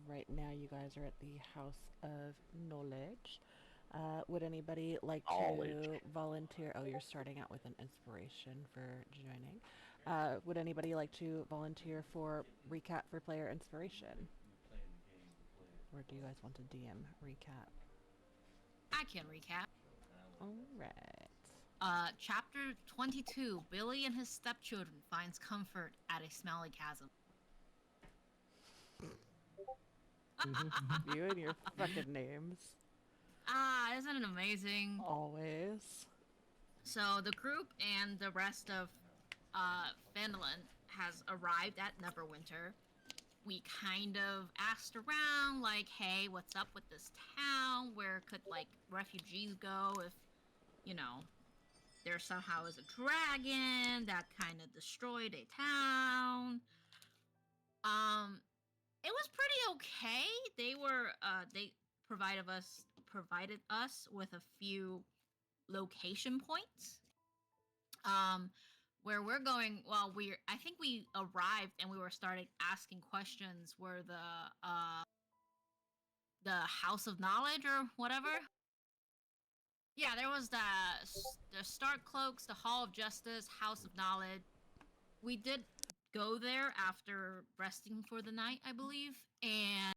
right now you guys are at the House of Knowledge. Would anybody like Knowledge. to volunteer? Oh, you're starting out with an inspiration for joining. Would anybody like to volunteer for recap for player inspiration? Or do you guys want to DM recap? I can recap. All right. Chapter 22. Billy and his stepchildren finds comfort at a smelly chasm. You and your fucking names. Isn't it amazing? Always. So the group and the rest of Finland has arrived at Neverwinter. We kind of asked around, like, hey, what's up with this town? Where could, like, refugees go if, you know, there somehow is a dragon that kind of destroyed a town? Um, it was pretty okay. They provided us with a few location points. Um, where we're going. Well, I think we arrived and we were starting asking questions. Where the House of Knowledge or whatever. Yeah, there was the Stark Cloaks, the Hall of Justice, House of Knowledge. We did go there after resting for the night, I believe, and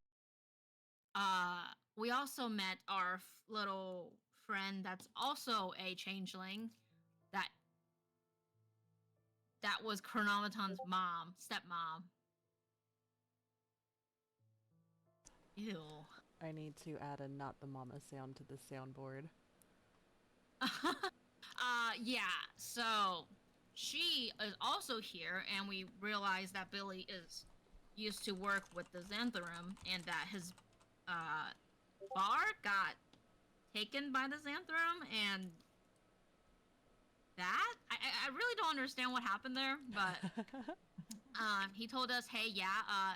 we also met our little friend that's also a changeling. That that was Chronometon's mom, stepmom. Ew. I need to add a not the mama sound to the soundboard. Yeah. So she is also here, and we realized that Billy is used to work with the Xantherum, and that his uh, bar got taken by the Xantherum, and that I really don't understand what happened there, but he told us, hey, yeah,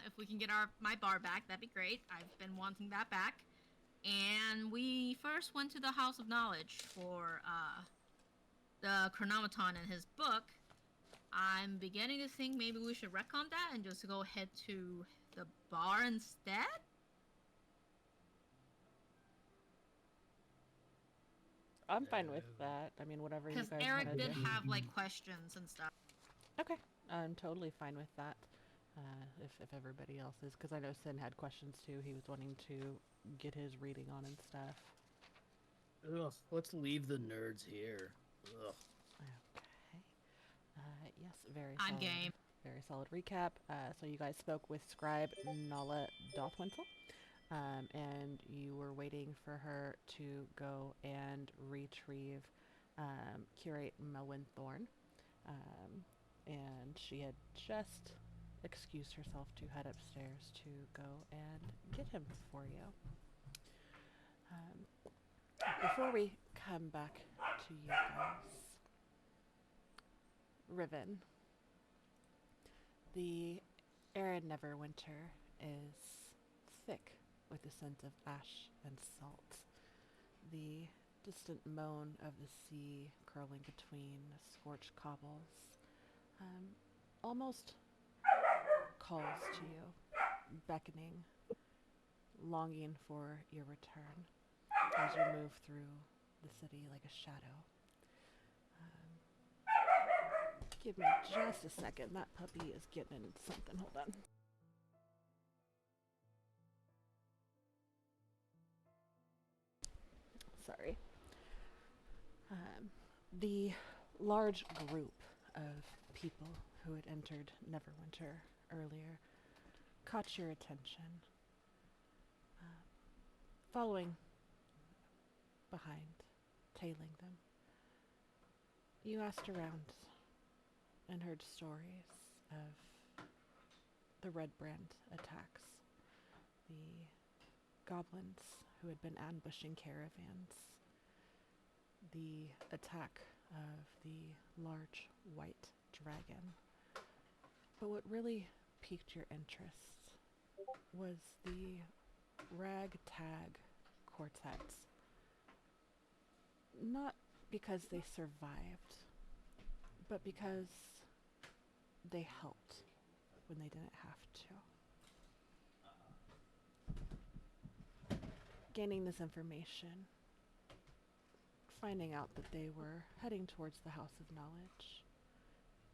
if we can get my bar back, that'd be great. I've been wanting that back. And we first went to the House of Knowledge for the Chronometon in his book. I'm beginning to think maybe we should retcon that and just go head to the bar instead. I'm fine with that. I mean, whatever you Because guys want Eric to did do. have like questions and stuff. Okay, I'm totally fine with that. If everybody else is, because I know Sin had questions too. He was wanting to get his reading on and stuff. Ugh, let's leave the nerds here. Ugh. Okay. Yes, very I'm solid. game. Very solid recap. So you guys spoke with Scribe Nala Dothwinsel, and you were waiting for her to go and retrieve Curate Melwyn Thorne. And she had just excused herself to head upstairs to go and get him for you. Before we come back to you guys, Riven, the air in Neverwinter is thick with the scent of ash and salt. The distant moan of the sea curling between scorched cobbles almost calls to you, beckoning, longing for your return as you move through the city like a shadow. Um, Give me just a second. That puppy is getting into something. Hold on. Sorry. The large group of people who had entered Neverwinter earlier caught your attention. Uh, Following behind, tailing them, you asked around and heard stories of the Red Brand attacks, the goblins who had been ambushing caravans, the attack of the large white dragon. But what really piqued your interest was the ragtag quartet. Not because they survived, but because they helped when they didn't have to. gaining this information, finding out that they were heading towards the House of Knowledge,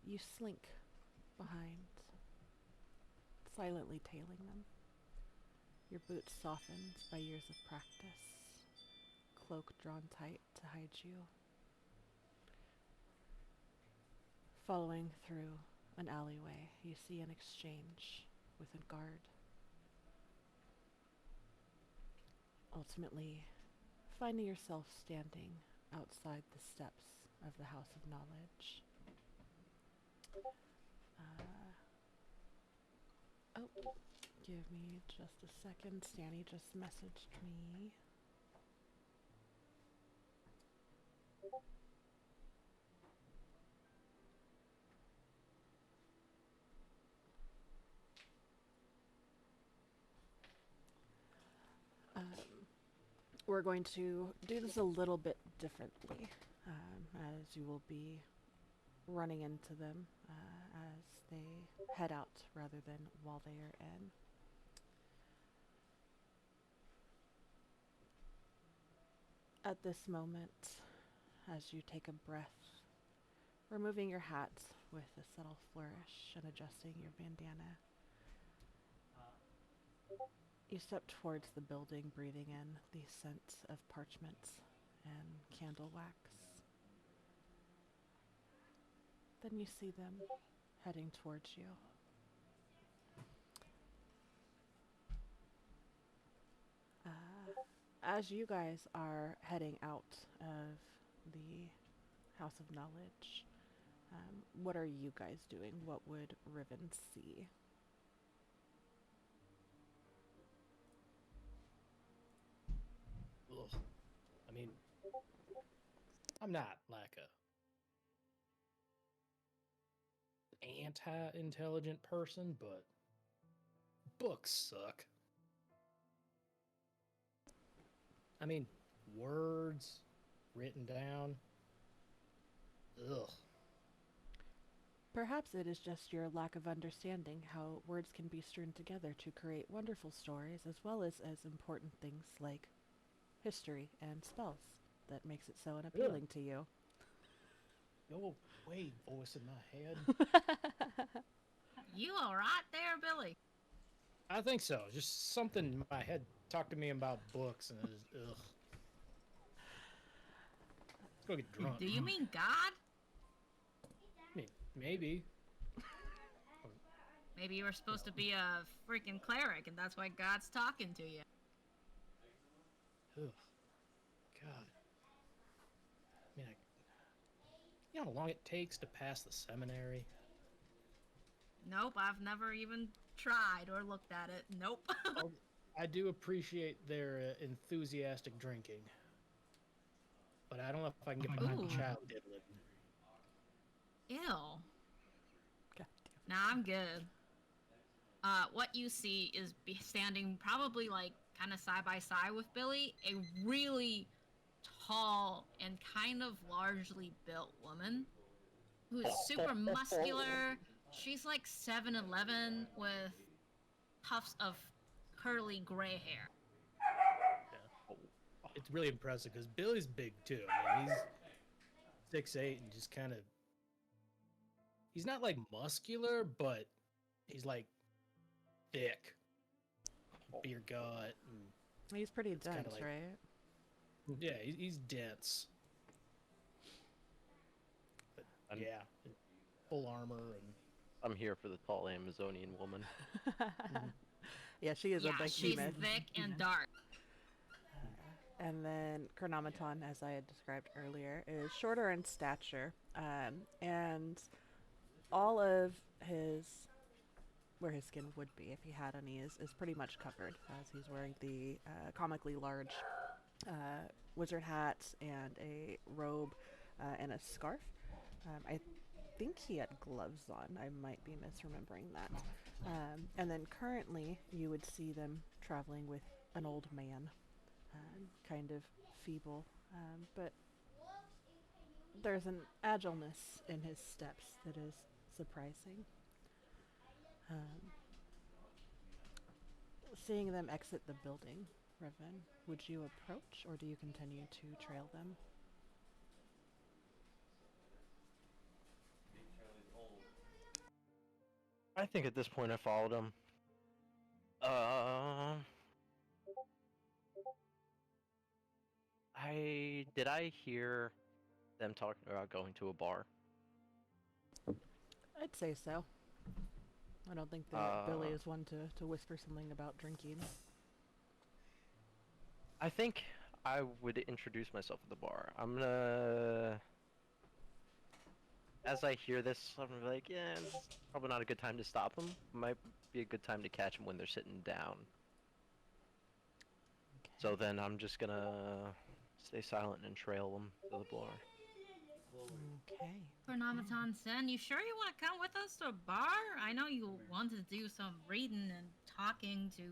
you slink behind, silently tailing them. Your boots softened by years of practice, cloak drawn tight to hide you. Following through an alleyway, you see an exchange with a guard. Ultimately, finding yourself standing outside the steps of the House of Knowledge. Oh, give me just a second. Stanny just messaged me. We're going to do this a little bit differently, as you will be running into them as they head out rather than while they are in. At this moment, as you take a breath, removing your hat with a subtle flourish and adjusting your bandana, you step towards the building, breathing in the scent of parchment and candle wax. Then you see them heading towards you. As you guys are heading out of the House of Knowledge, what are you guys doing? What would Riven see? Ugh. I mean, I'm not like a anti-intelligent person, but books suck. I mean, words written down. Ugh. Perhaps it is just your lack of understanding how words can be strewn together to create wonderful stories, as well as important things like history and spells that makes it so unappealing to you. Go away, voice in my head. You all right there, Billy? I think so. Just something in my head talked to me about books, and it was, ugh. Let's go get drunk. Do you mean God? I mean, maybe. Maybe you were supposed to be a freaking cleric, and that's why God's talking to you. Ugh. God. I mean, you know how long it takes to pass the seminary? Nope, I've never even tried or looked at it. Nope. Oh, I do appreciate their enthusiastic drinking, but I don't know if I can get behind Ooh. child diddling. Ew. God Nah, I'm good. What you see is standing probably like kind of side by side with Billy, a really tall and kind of largely built woman who is super muscular. She's like 7'11" with tufts of curly gray hair. It's really impressive because Billy's big too. I mean, he's 6'8" and just kind of. He's not like muscular, but he's like thick. Beer gut. And He's pretty It's kinda dense, like- right? yeah, he's dense. But I'm- yeah, full armor and. I'm here for the tall Amazonian woman. Yeah, she is Yeah, a she's behemoth. thick and dark. And then Chronometon, as I had described earlier, is shorter in stature, and all of his, where his skin would be if he had any, is pretty much covered, as he's wearing the comically large wizard hat and a robe and a scarf. I think he had gloves on. I might be misremembering that. And then currently, you would see them traveling with an old man. Kind of feeble, but there's an agileness in his steps that is surprising. Seeing them exit the building, Riven, would you approach or do you continue to trail them? I think at this point I followed him. Um, I hear them talking about going to a bar. I'd say so. I don't think that Billy is one to whisper something about drinking. I think I would introduce myself at the bar. I'm gonna, as I hear this, I'm gonna be like, yeah, this is probably not a good time to stop them. Might be a good time to catch them when they're sitting down. So Okay. then I'm just gonna stay silent and trail them to the bar. Okay. Chronometon Sen, you sure you want to come with us to a bar? I know you want to do some reading and talking to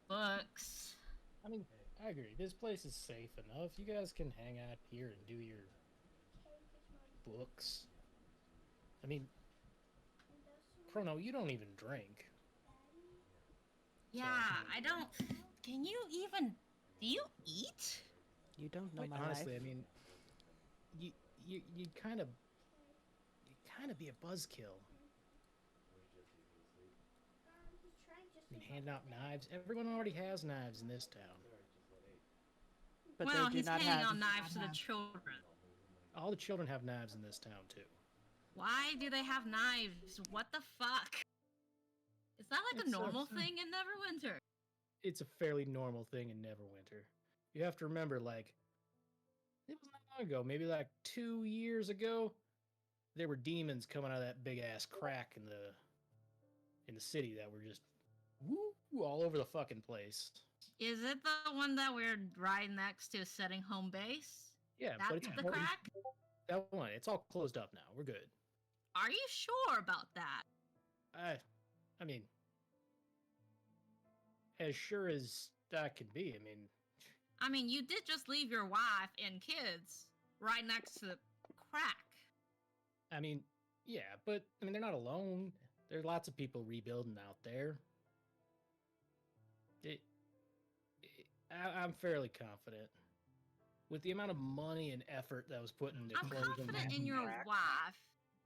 books. I mean, I agree. This place is safe enough. You guys can hang out here and do your books. I mean, Chrono, you don't even drink. Yeah, I don't. Can you even. Do you eat? You don't know Quite my honestly, life. I mean, you kind of be a buzzkill. I mean, handing out knives. Everyone already has knives in this town. But Well, they do he's not handing have. out knives to the children. All the children have knives in this town too. Why do they have knives? What the fuck? Is that like a It's normal thing in Neverwinter? it's a fairly normal thing in Neverwinter. You have to remember, like, it wasn't that long ago, maybe like 2 years ago, there were demons coming out of that big ass crack in the city that were just woo all over the fucking place. Is it the one that we're right next to setting home base? Yeah, That's but it's the crack? that one. It's all closed up now. We're good. Are you sure about that? I mean, as sure as that can be. I mean, you did just leave your wife and kids right next to the crack. I mean, yeah, but I mean, they're not alone. There are lots of people rebuilding out there. It, I'm fairly confident with the amount of money and effort that was put into I'm closing confident that in your crack. wife,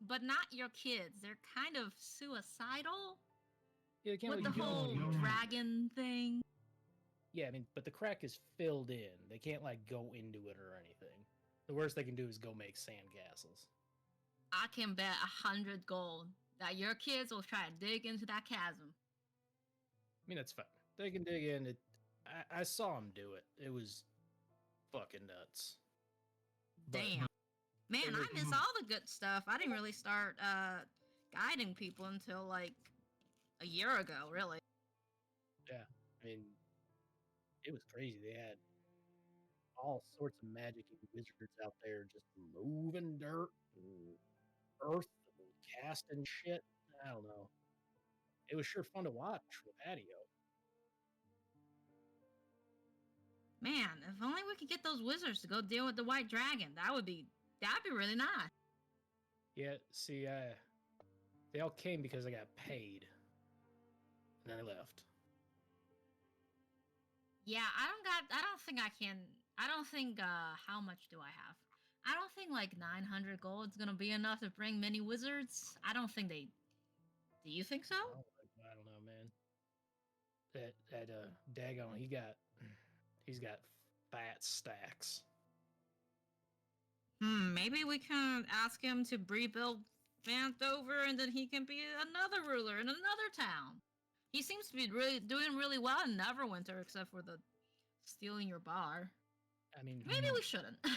but not your kids. They're kind of suicidal Yeah, they can't with really the do whole anything. dragon thing. Yeah, I mean, but the crack is filled in. They can't like go into it or anything. The worst they can do is go make sandcastles. I can bet 100 gold that your kids will try to dig into that chasm. I mean, that's fine. They can dig in. I saw them do it. It was fucking nuts. But Damn. Man, I miss all the good stuff. I didn't really start guiding people until like a year ago, really. yeah, I mean, it was crazy. They had all sorts of magic and wizards out there just moving dirt and earth and casting shit. I don't know. It was sure fun to watch from the patio. Man, if only we could get those wizards to go deal with the white dragon. That'd be really nice. Yeah, see, they all came because I got paid, and then they left. Yeah, I don't think I can. I don't think. How much do I have? I don't think like 900 gold is gonna be enough to bring many wizards. I don't think they. Do you think so? I don't know, man. That Dagon, he's got fat stacks. Maybe we can ask him to rebuild Vanthover, and then he can be another ruler in another town. He seems to be doing really well in Neverwinter, except for the stealing your bar. I mean, Maybe we shouldn't. I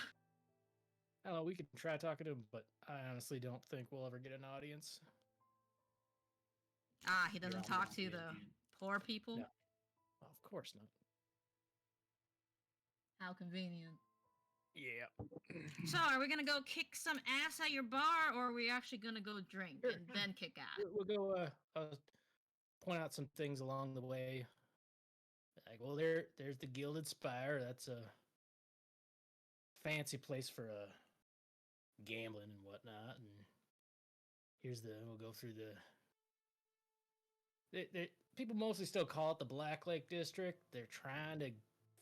don't know. We could try talking to him, but I honestly don't think we'll ever get an audience. He doesn't talk to the poor people? No. Well, of course not. How convenient. Yeah. So, are we gonna go kick some ass at your bar, or are we actually gonna go drink Sure. and then kick ass? We'll go point out some things along the way. Like, well, there's the Gilded Spire. That's a fancy place for gambling and whatnot. And we'll go through People mostly still call it the Black Lake District. They're trying to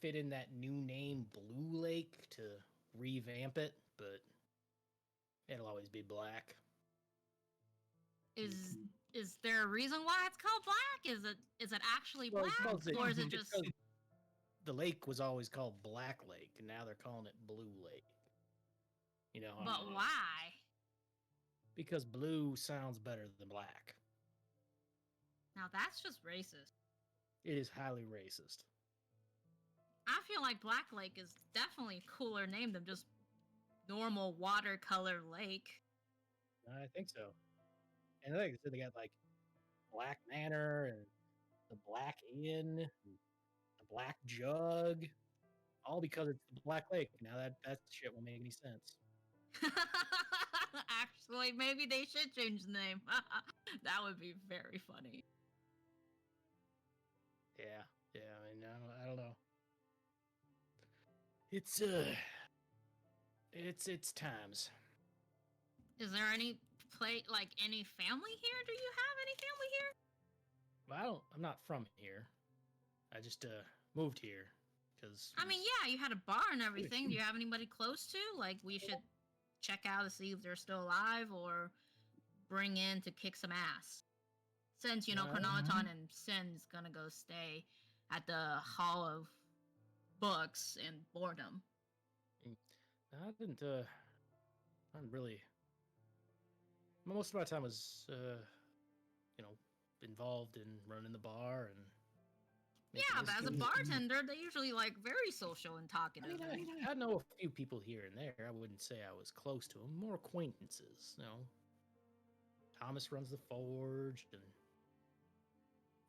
fit in that new name, Blue Lake, to revamp it, but it'll always be black. Is there a reason why it's called black? Is it actually Well, black, or is it it's just? 'cause the lake was always called Black Lake, and now they're calling it Blue Lake. You know, But why? because blue sounds better than black. Now that's just racist. It is highly racist. I feel like Black Lake is definitely a cooler name than just normal watercolor lake. I think so. And like I said, they got like Black Manor and the Black Inn, and the Black Jug, all because it's the Black Lake. Now that shit won't make any sense. Actually, maybe they should change the name. That would be very funny. Yeah, yeah. I mean, I don't know. It's times. Is there any any family here? Do you have any family here? Well, I'm not from here. I just moved here because I mean, yeah, you had a bar and everything. Do you have anybody close to? Like, we should check out to see if they're still alive or bring in to kick some ass. Since, Chronoton and Sin's gonna go stay at the Hall of Books and Boredom. I didn't really. Most of my time was involved in running the bar and. Yeah, but as a bartender, they usually very social and talkative. I know a few people here and there. I wouldn't say I was close to them. More acquaintances, Thomas runs the forge, and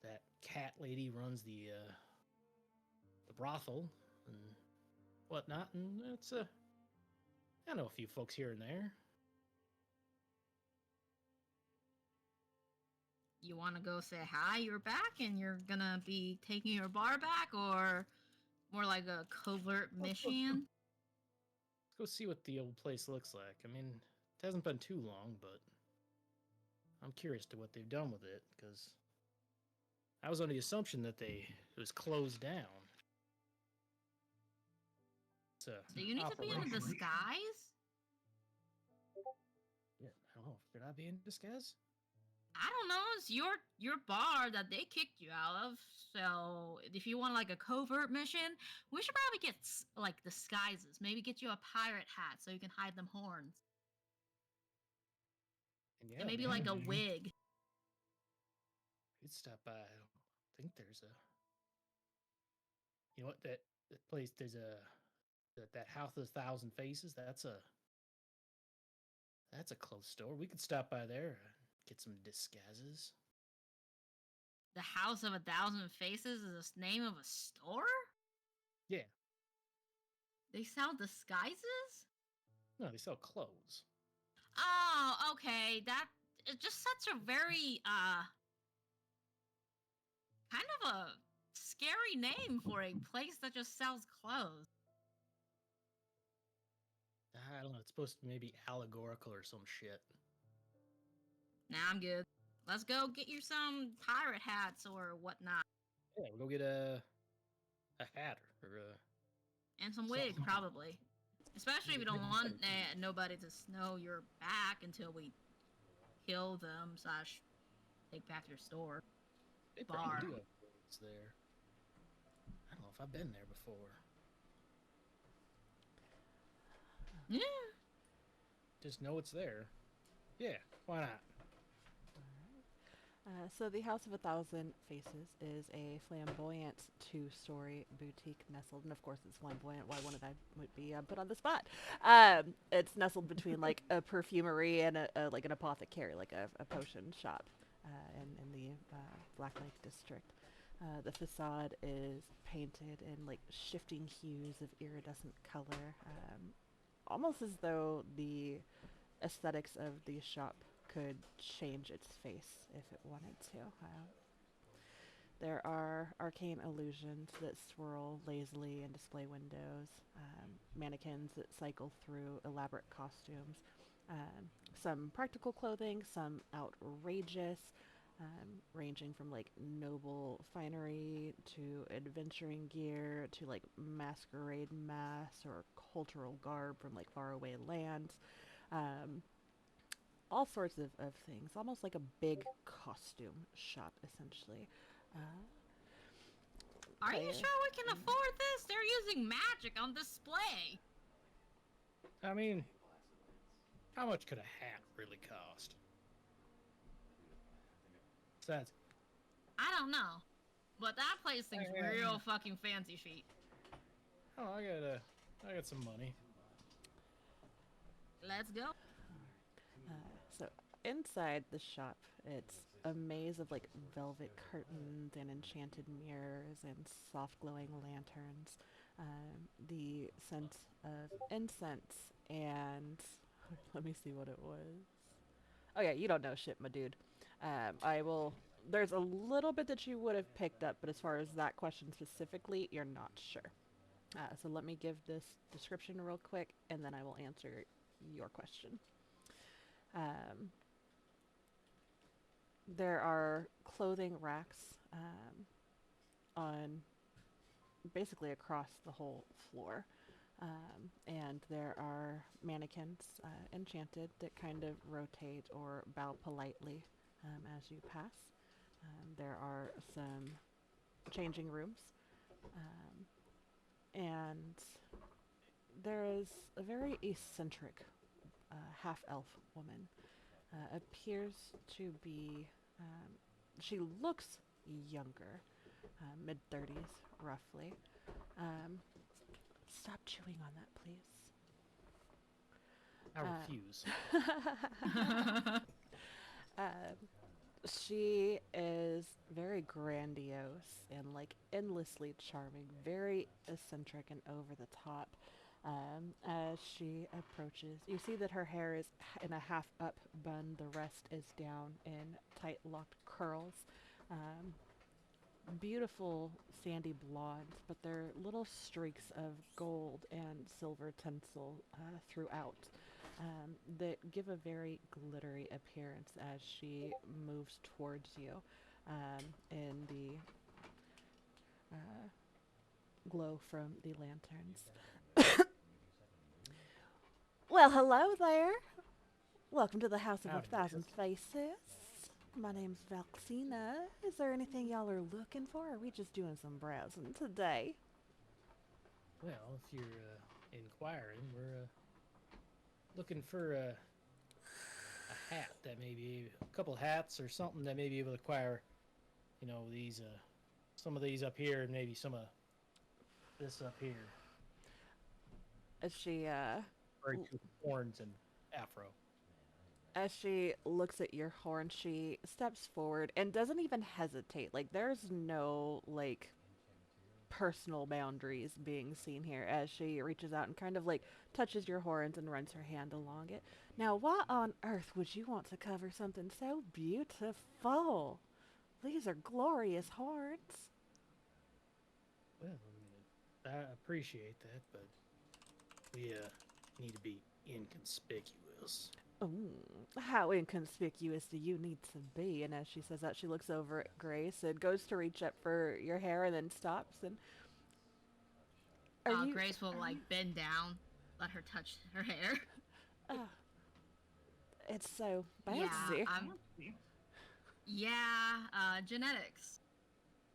that cat lady runs the brothel and whatnot. And it's I know a few folks here and there. You want to go say hi, you're back, and you're gonna be taking your bar back, or more like a covert mission? Let's go see what the old place looks like. I mean, it hasn't been too long, but I'm curious to what they've done with it, because I was under the assumption that it was closed down. So you need to be in a disguise? Yeah, I don't know. Should I be in disguise? I don't know. It's your bar that they kicked you out of. So if you want a covert mission, we should probably get disguises. Maybe get you a pirate hat so you can hide them horns. And maybe a wig. We'd stop by. I don't think there's a. You know what? That place. There's that House of 1,000 Faces. That's a close store. We could stop by there. Get some disguises. The House of 1,000 Faces is the name of a store? Yeah. They sell disguises? No, they sell clothes. Oh, okay. It's just such a very kind of a scary name for a place that just sells clothes. I don't know. It's supposed to be maybe allegorical or some shit. Nah, I'm good. Let's go get you some pirate hats or whatnot. Yeah, we'll go get a hat or and some wigs, probably. Especially if you don't want nobody to know you're back until we kill them / take back your store. They probably do have wigs there. I don't know if I've been there before. Yeah. Just know it's there. Yeah, why not? So the House of 1,000 Faces is a flamboyant 2-story boutique nestled, and of course it's flamboyant. Why wouldn't I be put on the spot? It's nestled between a perfumery and an apothecary, a potion shop, in the Black Lake district. The facade is painted in shifting hues of iridescent color, almost as though the aesthetics of the shop could change its face if it wanted to. There are arcane illusions that swirl lazily in display windows, mannequins that cycle through elaborate costumes, some practical clothing, some outrageous, ranging from like noble finery to adventuring gear to like masquerade masks or cultural garb from like faraway lands. Um, all sorts of things, almost like a big costume shop, essentially. Uh, Are you player. sure we can afford this? They're using magic on display. I mean, how much could a hat really cost? That's I don't know. But that place seems real fucking fancy feet. oh, I got some money. Let's go. So inside the shop, it's a maze of like velvet curtains and enchanted mirrors and soft glowing lanterns. The scent of incense and let me see what it was. Oh yeah, you don't know shit, my dude. I will. There's a little bit that you would have picked up, but as far as that question specifically, you're not sure. So let me give this description real quick, and then I will answer your question. Um, there are clothing racks on basically across the whole floor. And there are mannequins, enchanted, that kind of rotate or bow politely as you pass. There are some changing rooms. And there is a very eccentric half elf woman. Appears to be, um, she looks younger, mid 30s roughly. Um, Stop chewing on that, please. I refuse. Um, she is very grandiose and like endlessly charming, very eccentric and over the top. As she approaches, you see that her hair is in a half up bun, the rest is down in tight locked curls. Um, Beautiful sandy blonde, but there are little streaks of gold and silver tinsel throughout that give a very glittery appearance as she moves towards you in the glow from the lanterns. Well, hello there. Welcome to the House of a Howdy, Thousand miss. Faces. My name's Valxina. Is there anything y'all are looking for, or are we just doing some browsing today? Well, if you're inquiring, we're looking for a hat that maybe a couple hats or something that may be able to acquire, these some of these up here and maybe some of this up here. As she Very two horns and afro. as she looks at your horn, she steps forward and doesn't even hesitate. Like there's no like personal boundaries being seen here as she reaches out and kind of like touches your horns and runs her hand along it. Now, why on earth would you want to cover something so beautiful? These are glorious horns. Well, I appreciate that, but we need to be inconspicuous. Ooh, how inconspicuous do you need to be? And as she says that, she looks over at Grace and goes to reach up for your hair and then stops. And are you? Grace will like bend down, let her touch her hair. Oh, it's so Yeah, fancy. Genetics.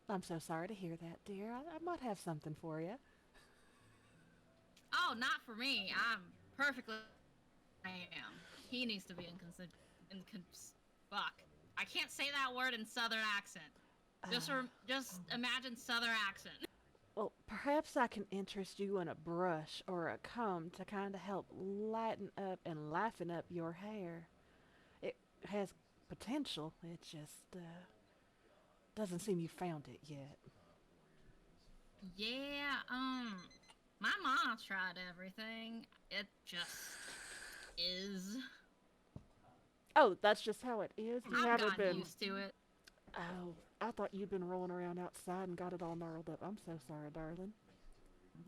I'm so sorry to hear that, dear. I might have something for you. Oh, not for me. I'm perfectly. I am. He needs to be fuck. I can't say that word in Southern accent. Just imagine Southern accent. Well, perhaps I can interest you in a brush or a comb to kind of help lighten up and liven up your hair. It has potential. It just doesn't seem you found it yet. Yeah, my mom tried everything. It just is. Oh, that's just how it is. You I've haven't gotten been. used to it. Oh, I thought you'd been rolling around outside and got it all gnarled up. I'm so sorry, darling.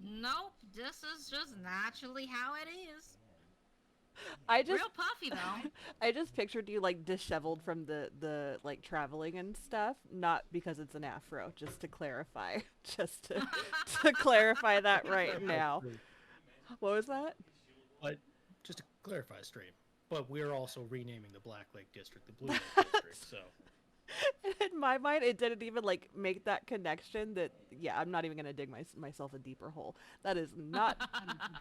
Nope, this is just naturally how it is. I just Real puffy though. I just pictured you like disheveled from the like traveling and stuff, not because it's an afro, just to clarify. Just to clarify that right now. What was that? But just to clarify, stream. But we're also renaming the Black Lake District the Blue Lake District. So In my mind, it didn't even like make that connection. That yeah, I'm not even gonna dig myself a deeper hole. That is not,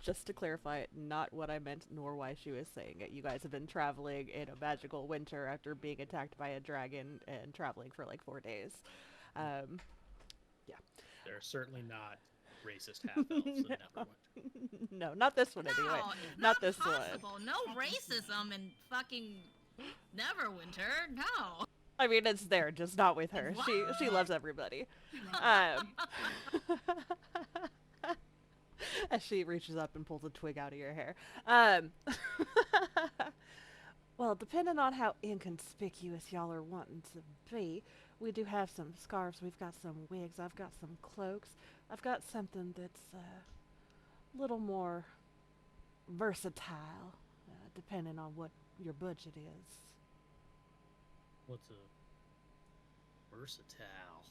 just to clarify, not what I meant, nor why she was saying it. You guys have been traveling in a magical winter after being attacked by a dragon and traveling for like 4 days. Um, yeah, they're certainly not racist half elves in Neverwinter. no, not this one anyway. No, it's Not not this one. possible. No racism in fucking Neverwinter. No. I mean, it's there, just not with her. She loves everybody. Um, as she reaches up and pulls a twig out of your hair. Well, depending on how inconspicuous y'all are wanting to be, we do have some scarves. We've got some wigs. I've got some cloaks. I've got something that's a little more versatile, depending on what your budget is. What's a versatile?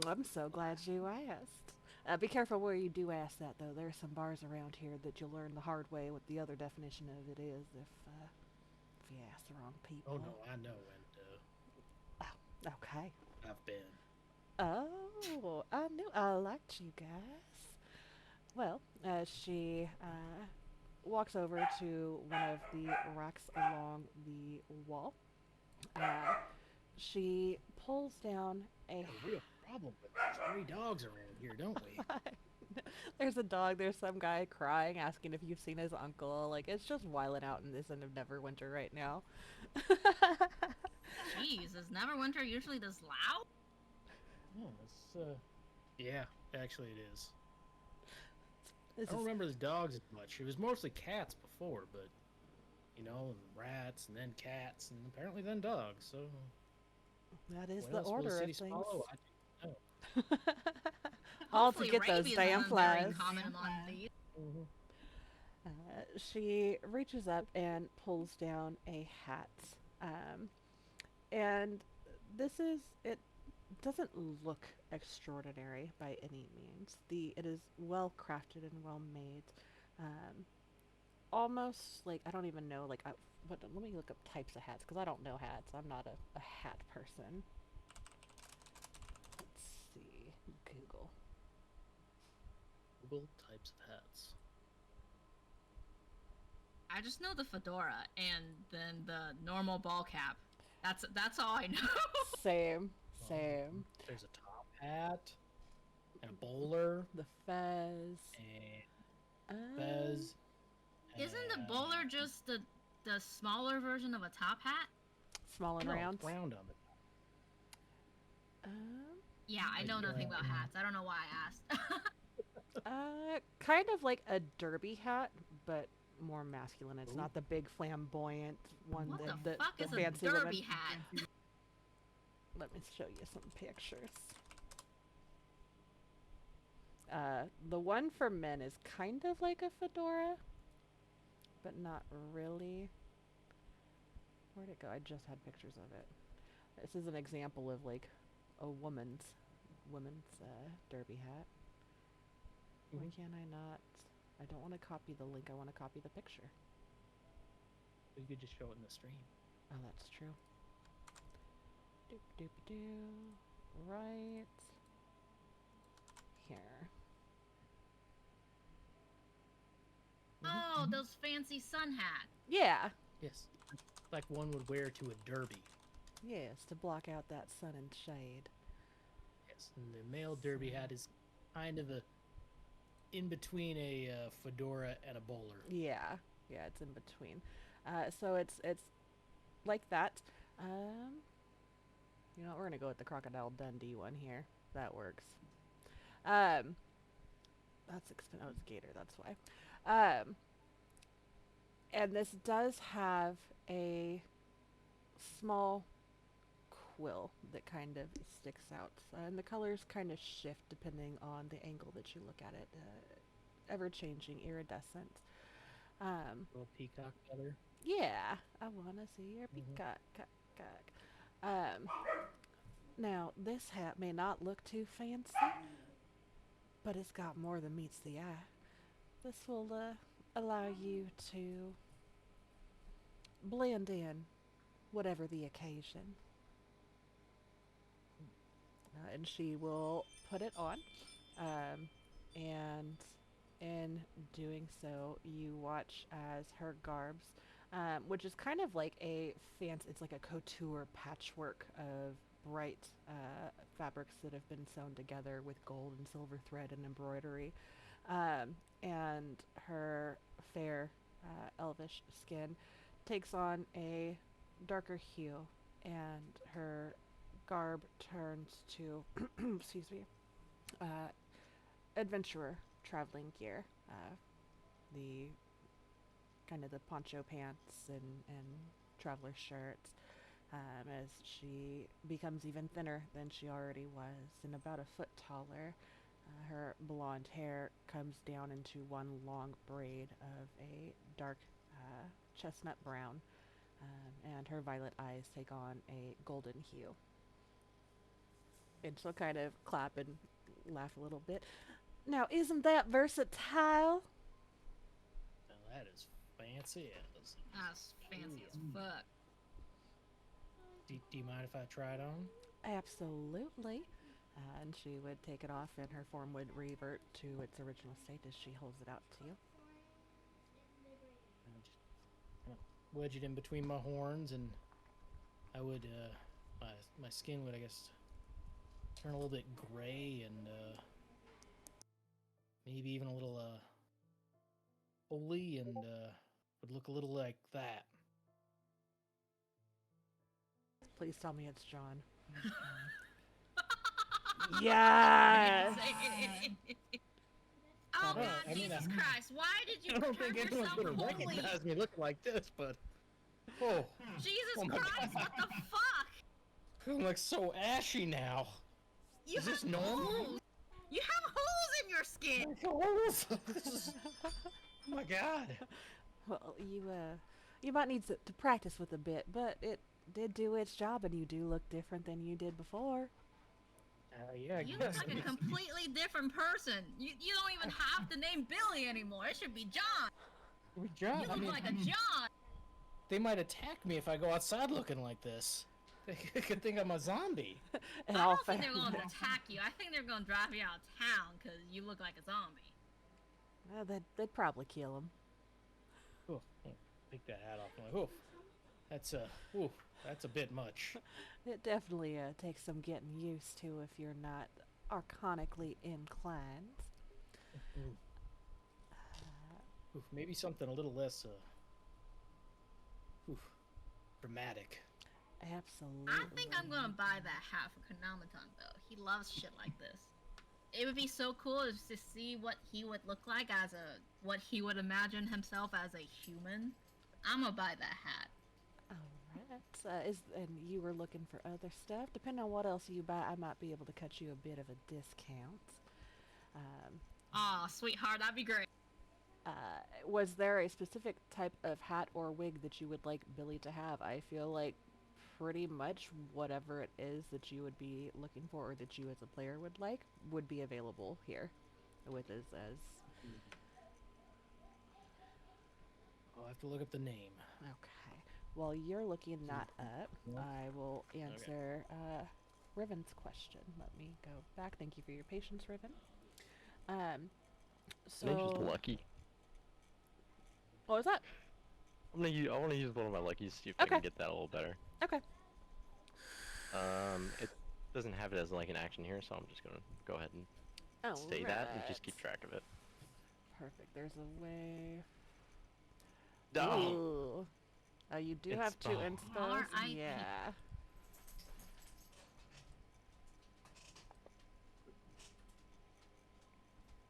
I'm so glad you asked. Be careful where you do ask that, though. There are some bars around here that you'll learn the hard way what the other definition of it is if you ask the wrong people. Oh no, I know, and Oh, okay. I've been. Oh, I knew I liked you guys. Well, as she walks over to one of the racks along the wall, she pulls down a A real problem with stray dogs around here, don't we? There's a dog, there's some guy crying, asking if you've seen his uncle. Like, it's just wilding out in this end of Neverwinter right now. Jeez, is Neverwinter usually this loud? Yeah, it's yeah, actually it is. This I don't is, remember the dogs as much. It was mostly cats before, but you know, and rats, and then cats, and apparently then dogs. So that is what the else will order of cities things. follow? I don't know. All to Hopefully get those rabies damn isn't very flies. common among these. She reaches up and pulls down a hat. And it doesn't look extraordinary by any means. It is well crafted and well made. Almost like, I don't even know, like, let me look up types of hats, because I don't know hats. I'm not a hat person. Let's see. Google. Google types of hats. I just know the fedora and then the normal ball cap. That's all I know. Same. Same. There's a top hat, and a bowler, The fez. and fez. Isn't the and- bowler just the smaller version of a top hat? Small and No, round. round on it. Yeah, I know nothing about hats. I don't know why I asked. Kind of like a derby hat, but more masculine. It's not the big flamboyant one What that the the, fuck the is a fancy derby women. hat? Let me show you some pictures. The one for men is kind of like a fedora, but not really. Where'd it go? I just had pictures of it. This is an example of like a woman's derby hat. Why can't I not? I don't want to copy the link. I want to copy the picture. You could just show it in the stream. Oh, that's true. Doop doop doo. Right here. Oh, those fancy sun hats. Yeah. Yes, like one would wear to a derby. Yes, to block out that sun and shade. Yes, and the male derby hat is kind of in between a fedora and a bowler. Yeah, yeah, it's in between. So it's like that. You know, we're gonna go with the Crocodile Dundee one here. That works. That's expensive. Oh, it's Gator. That's why. And this does have a small quill that kind of sticks out, and the colors kind of shift depending on the angle that you look at it. Ever changing, iridescent. Little peacock feather. Yeah, I want to see your Mhm. peacock. Um, Now, this hat may not look too fancy, but it's got more than meets the eye. This will allow you to blend in whatever the occasion. And she will put it on. Um, and in doing so, you watch as her garbs, which is kind of like a fancy, it's like a couture patchwork of bright fabrics that have been sewn together with gold and silver thread and embroidery. And her fair, elvish skin takes on a darker hue, and her garb turns to, excuse me, uh, adventurer traveling gear. The kind of the poncho pants and traveler shirts, as she becomes even thinner than she already was and about a foot taller. Her blonde hair comes down into one long braid of a dark chestnut brown, and her violet eyes take on a golden hue. And she'll kind of clap and laugh a little bit. Now, isn't that versatile? Now that is fancy as. That's fancy as Ooh. fuck. Do you mind if I try it on? Absolutely. And she would take it off, and her form would revert to its original state as she holds it out to you. I just kind of wedge it in between my horns, and I would, my skin would, I guess, turn a little bit gray and maybe even a little holy, and would look a little like that. Please tell me it's John. I Yes! didn't say it. Oh I God, don't- I mean, Jesus I- Christ! Why did you I don't turn think anyone's yourself gonna holy? recognize me looking like this, but oh, Jesus Oh my Christ! God. What the fuck? I'm like so ashy now. You Is this have normal? holes. You have holes in your skin. This is, oh my god. Well, you might need to practice with a bit, but it did do its job, and you do look different than you did before. Yeah, I You guess. look like a completely different person. You don't even have the name Billy anymore. It should be John. John, You I look mean, like a John. they might attack me if I go outside looking like this. They could think I'm a zombie. In I all don't think they're going to fairness. attack you. I think they're going to drive you out of town because you look like a zombie. They'd probably kill him. Oof, take that hat off. I'm like, that's a bit much. It definitely takes some getting used to if you're not arcanically inclined. Oof, maybe something a little less dramatic. Absolutely. I think I'm going to buy that hat for Konamiton, though. He loves shit like this. It would be so cool to see what he would look like what he would imagine himself as a human. I'm going to buy that hat. Alright. And you were looking for other stuff? Depending on what else you buy, I might be able to cut you a bit of a discount. Aw, sweetheart, that'd be great. Was there a specific type of hat or wig that you would like Billy to have? I feel like pretty much whatever it is that you would be looking for or that you as a player would like would be available here with as I'll have to look up the name. okay. While you're looking that up, I will answer Riven's question. Let me go back. Thank you for your patience, Riven. So I'm just lucky. what was that? I want to use one of my luckies to see if I Okay. can get that a little better. Okay. It doesn't have it as like an action here, so I'm just gonna go ahead and stay that and just keep track of it. Perfect. There's a way. Oh, Ooh. You do have two Inspo. inspos. R.I.P. Yeah.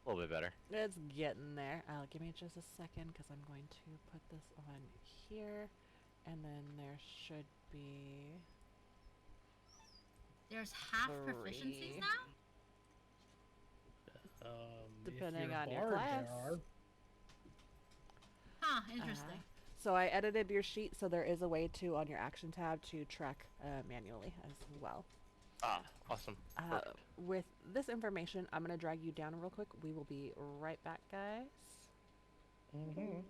a little bit better. It's getting there. Give me just a second because I'm going to put this on here. And then there should be There's half proficiencies 3. now? If Depending you're a on your bard, class. there are. Huh, interesting. So I edited your sheet, so there is a way to, on your action tab, to track manually as well. Ah, awesome. Perfect. With this information, I'm going to drag you down real quick. We will be right back, guys. Mm-hmm.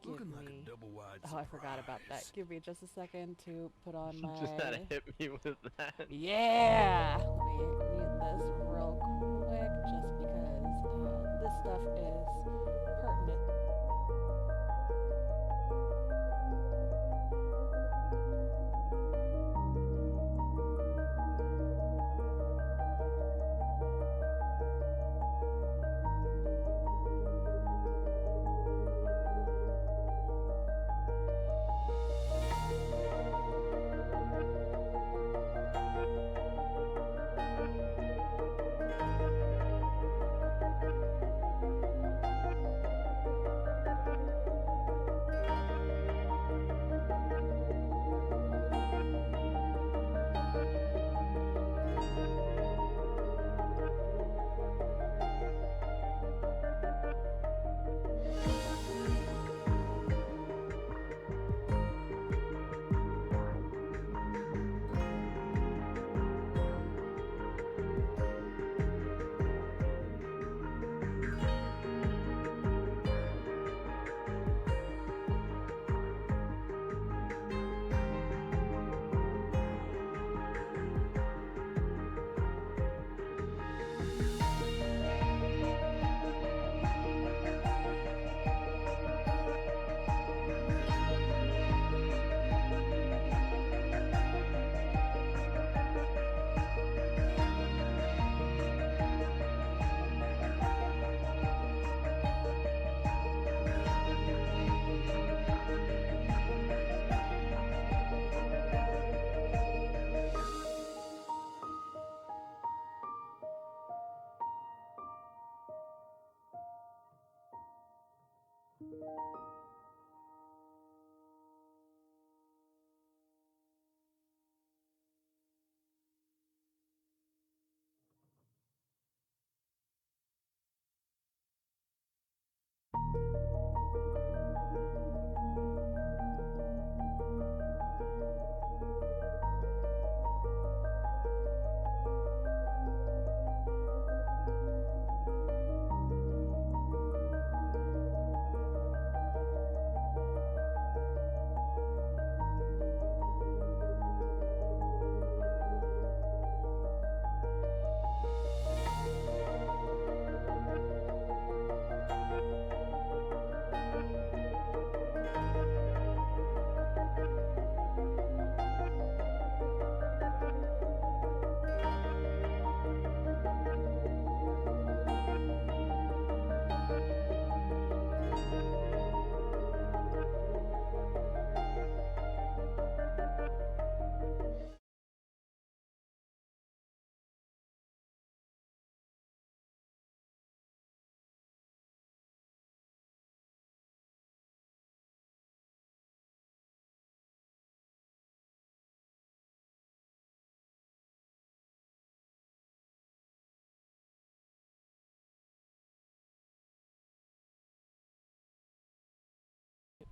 Give Looking like me... a double-wide Oh, I forgot about that. surprise. Give me just a second to put on my... Just gotta hit me with that. Yeah! Let me mute this real quick, just because this stuff is pertinent.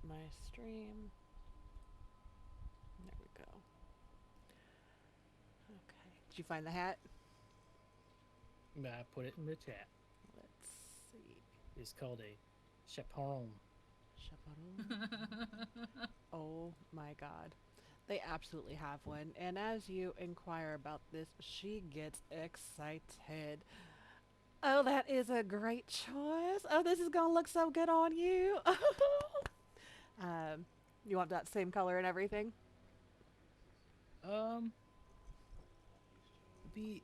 My stream. There we go. Okay. Did you find the hat? I put it in the chat. Let's see. It's called a chaperon. Chaperon. Oh my god. They absolutely have one. And as you inquire about this, she gets excited. Oh, that is a great choice. Oh, this is going to look so good on you. You want that same color and everything? Be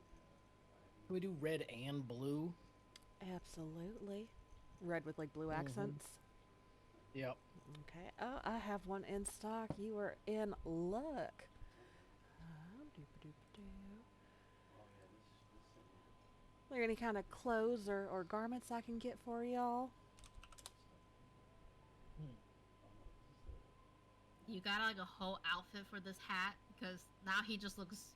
can we do red and blue? Absolutely. Red with like blue accents. Yep. Okay. Oh, I have one in stock. You are in luck. Are there any kind of clothes or garments I can get for y'all? You got like a whole outfit for this hat because now he just looks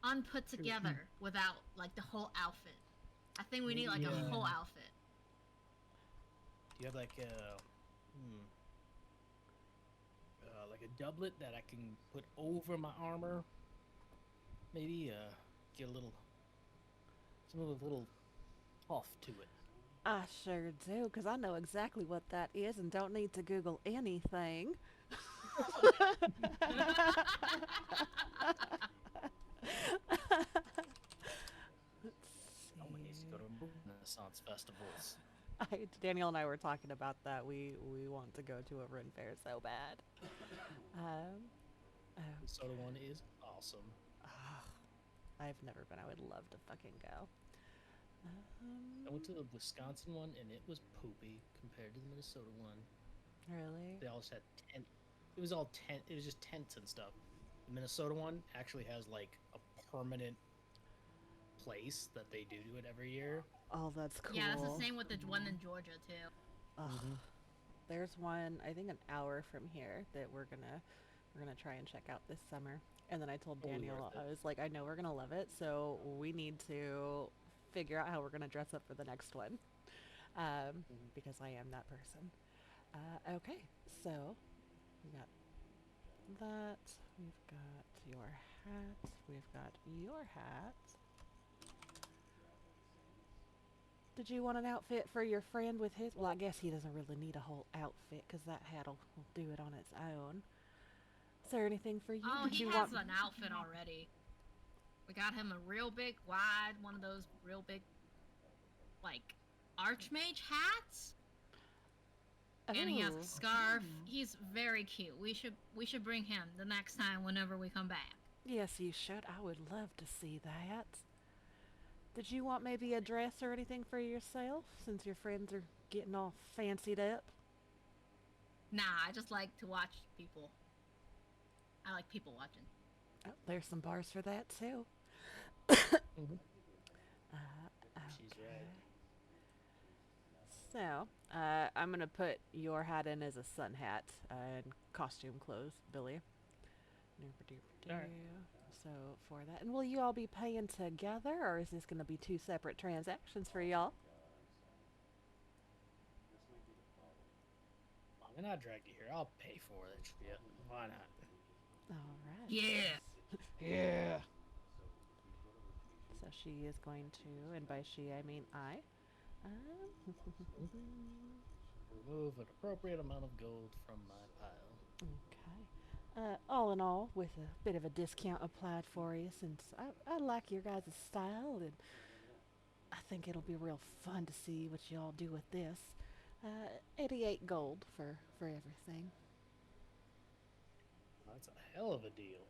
unput together without like the whole outfit. I think we need like a Yeah. whole outfit. Do you have like a doublet that I can put over my armor? Maybe get a little puff to it. I sure do, because I know exactly what that is and don't need to Google anything. Let's Someone needs to go to see. Renaissance festivals. Daniel and I were talking about that. We want to go to a Ren Fair so bad. Um, The soda okay. one is awesome. Ah, I've never been. I would love to fucking go. I went to the Wisconsin one and it was poopy compared to the Minnesota one. Really? They all just had tent. It was all tent. It was just tents and stuff. The Minnesota one actually has like a permanent place that they do to it every year. Oh, that's cool. Yeah, that's the same with the one in Georgia too. Ugh. Mm-hmm. There's one I think an hour from here that we're gonna try and check out this summer. And then I told Totally Daniel, worth it. I was like, I know we're gonna love it, so we need to figure out how we're gonna dress up for the next one, because I am that person. Okay, so we got that. We've got your hat. We've got your hat. Did you want an outfit for your friend with his? Well, I guess he doesn't really need a whole outfit because that hat will do it on its own. Is there anything for you? Oh, Did he you has want? an outfit already. We got him a real big, wide, one of those real big, like, archmage hats, and he has Oh, a scarf. He's very cute. We should bring him the next time whenever we come back. yes, you should. I would love to see that. Did you want maybe a dress or anything for yourself since your friends are getting all fancied up? Nah, I just like to watch people. I like people watching. Oh, there's some bars for that too. Mm-hmm. She's Okay. right. So, I'm gonna put your hat in as a sun hat and costume clothes, Billy. All right. So for that, and will you all be paying together, or is this gonna be two separate transactions for y'all? I mean, I dragged you here. I'll pay for it. Shit. Why not? All right. Yeah. Yeah. So she is going to, and by she I mean I. Remove an appropriate amount of gold from my pile. Okay. All in all, with a bit of a discount applied for you, since I like your guys' style, and I think it'll be real fun to see what y'all do with this. 88 gold for everything. That's a hell of a deal.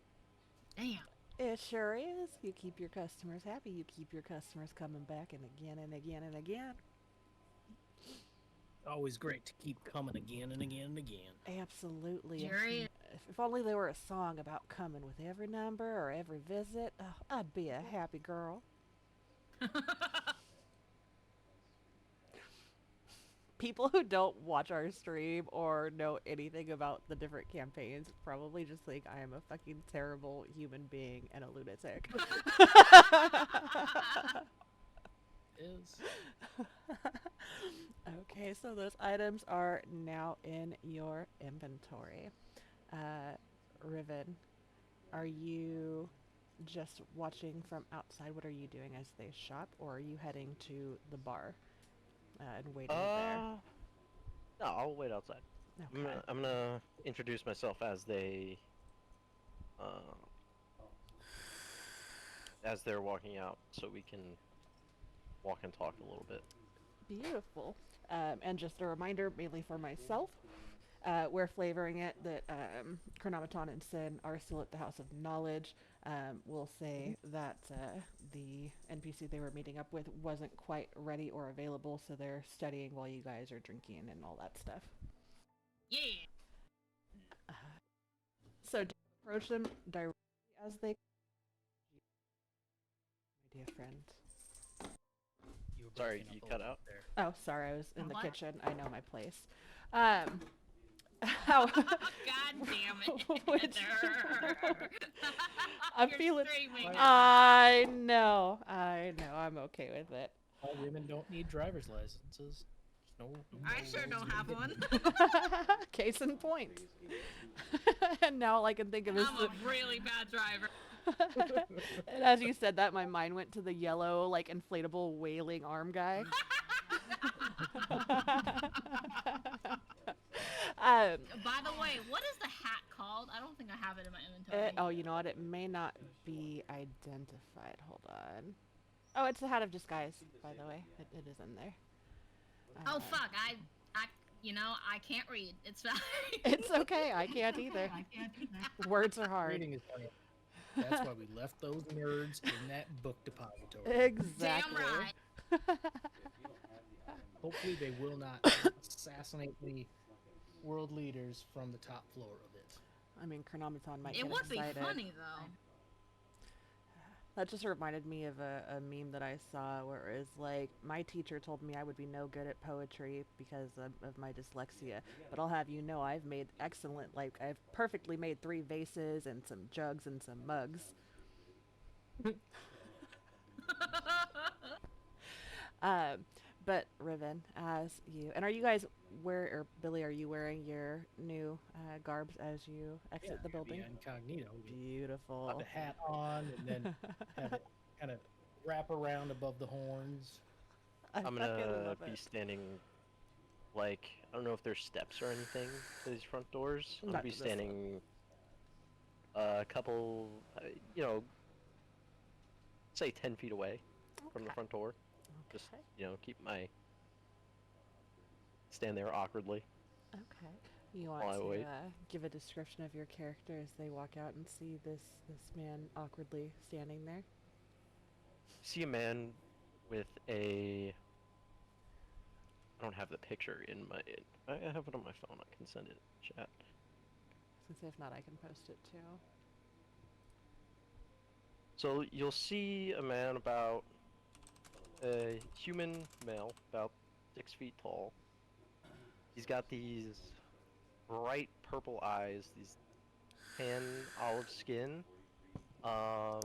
Damn. It sure is. You keep your customers happy. You keep your customers coming back and again and again and again. Always great to keep coming again and again and again. Absolutely. Jerry. If only there were a song about coming with every number or every visit, I'd be a happy girl. People who don't watch our stream or know anything about the different campaigns probably just think I am a fucking terrible human being and a lunatic. Is Okay, so those items are now in your inventory. Riven, are you just watching from outside? What are you doing as they shop, or are you heading to the bar and waiting there? No, I'll wait outside. Okay. I'm gonna introduce myself uh, as they're walking out, so we can walk and talk a little bit. Beautiful. And just a reminder, mainly for myself, we're flavoring it that Chronometon and Sin are still at the House of Knowledge. We'll say that the NPC they were meeting up with wasn't quite ready or available, so they're studying while you guys are drinking and all that stuff. Yeah. Uh, so do you approach them directly as they, my dear friend? you were Sorry, breaking you up a cut little out. there. Oh, sorry, I was in the What? kitchen. I know my place. How? God damn it. Which- Heather. I'm You're feeling. streaming. I know. I'm okay with it. All women don't need driver's licenses. No, I no sure roads don't made have in one. heaven. Case in point. And now all I can think of is I'm a really bad driver. and as you said that, my mind went to the yellow, like, inflatable wailing arm guy. um, By the way, what is the hat called? I don't think I have it in my inventory. oh, you know what? It may not be identified. Hold on. Oh, it's the hat of disguise, by the way. It is in there. Oh fuck! I, I can't read. It's fine. It's okay. I can't either. Words are hard. Reading is hard. That's why we left those nerds in that book depository. Exactly. Damn right. Hopefully they will not assassinate the world leaders from the top floor of it. I mean, Chronometon might It get would be excited. funny though. That just reminded me of a meme that I saw where it was like, my teacher told me I would be no good at poetry because of my dyslexia, but I'll have you know I've made excellent, like, I've perfectly made 3 vases and some jugs and some mugs. But Riven, as you, and are you guys or Billy, are you wearing your new garbs as you exit the building? Yeah, incognito. Beautiful. Put the hat on and then have it kind of wrap around above the horns. I'm fucking gonna love be it. standing, like, I don't know if there's steps or anything to these front doors. I'm Not gonna be to this one. standing a couple, say 10 feet away from the Okay. front door. Just, Okay. stand there awkwardly. Okay. You want While I to wait. give a description of your character as they walk out and see this man awkwardly standing there? See a man with a. I don't have the picture in my. I have it on my phone. I can send it in chat. Since if not, I can post it too. So you'll see a man about a human male, about 6 feet tall. He's got these bright purple eyes, these tan olive skin. Hang on,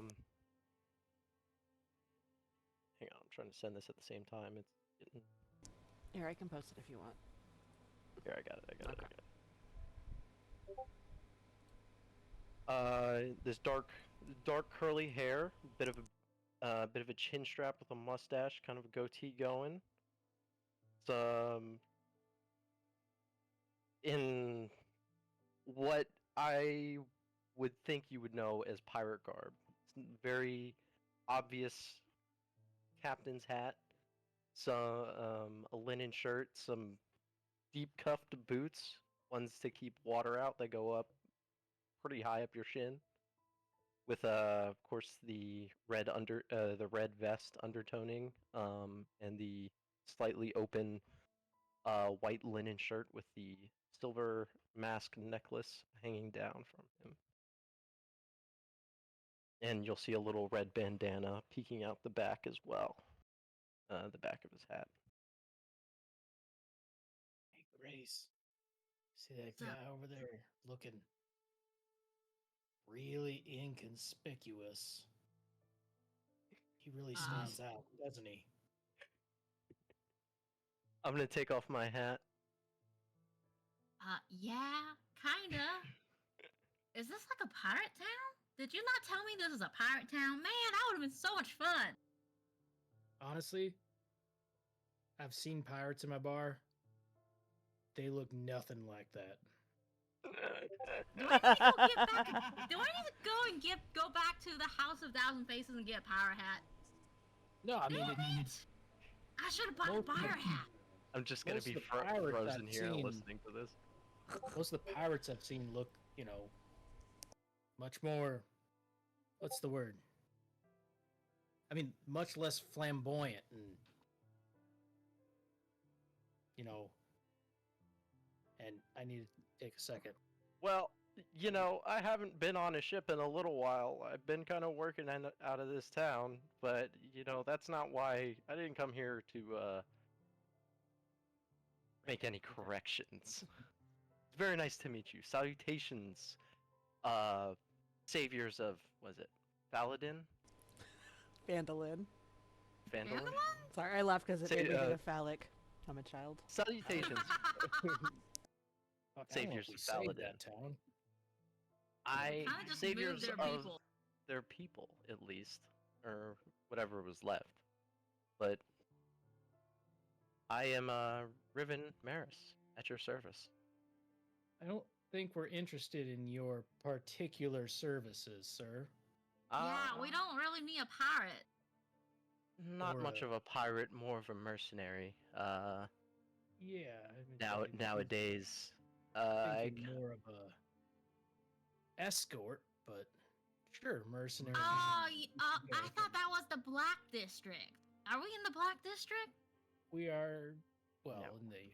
I'm trying to send this at the same time. It's getting. Here, I can post it if you want. Here, I got it. I got Okay. it. This dark curly hair, bit of a chin strap with a mustache, kind of a goatee going. Some in what I would think you would know as pirate garb. It's very obvious captain's hat, some a linen shirt, some deep cuffed boots, ones to keep water out that go up pretty high up your shin. With of course the red vest undertoning, and the slightly open white linen shirt with the silver mask necklace hanging down from him. And you'll see a little red bandana peeking out the back as well, the back of his hat. Hey, Grace. See that guy over there looking really inconspicuous? He really stands out, doesn't he? I'm gonna take off my hat. Yeah, kinda. Is this like a pirate town? Did you not tell me this is a pirate town? Man, that would have been so much fun. Honestly, I've seen pirates in my bar. They look nothing like that. Do I need to go get back? Do I need to go and go back to the House of Thousand Faces and get a pirate hat? No, I mean, Damn it! I should have bought a Most of the- pirate hat. I'm just gonna Most be of the pirates frozen I've here and seen- listening to this. most of the pirates I've seen look, much more. What's the word? I mean, much less flamboyant and, and I need to take a second. Well, I haven't been on a ship in a little while. I've been kind of working out of this town, but that's not why I didn't come here to make any corrections. It's very nice to meet you. Salutations, saviors of, was it Paladin? Vandalin. Vandalin? Sorry, I laughed because it Say, made me think uh, of phallic. I'm a child. Salutations, Fuck, I don't know saviors if we of saved Paladin. that town. I Kind of just saviors moved their of people. their people, at least, or whatever was left. But I am Riven Maris at your service. I don't think we're interested in your particular services, sir. Yeah, we don't really need a pirate. Not Or much a- of a pirate, more of a mercenary. Yeah, I mean, Nowadays, I thinking more of a escort, but sure, mercenary. Oh, Yeah, I thought that was the Black District. Are we in the Black District? we are well No. in the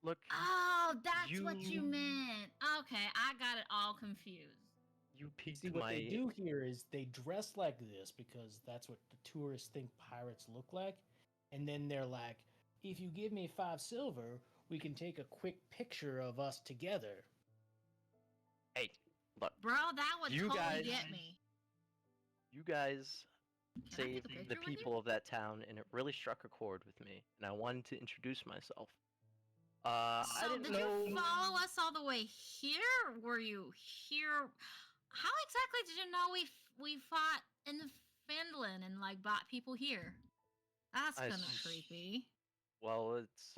look. Oh, that's what you You- meant. Okay, I got it all confused. You piqued See, what my. they do here is they dress like this because that's what the tourists think pirates look like. And then they're like, if you give me 5 silver, we can take a quick picture of us together. Hey, look. Bro, that would You totally guys- get me. You guys Can I take saved a the picture with you? people of that town, and it really struck a chord with me. And I wanted to introduce myself. So I didn't did know. you follow us all the way here? Were you here? How exactly did you know we fought in Finland and like bought people here? That's I kind of s- creepy. Well, it's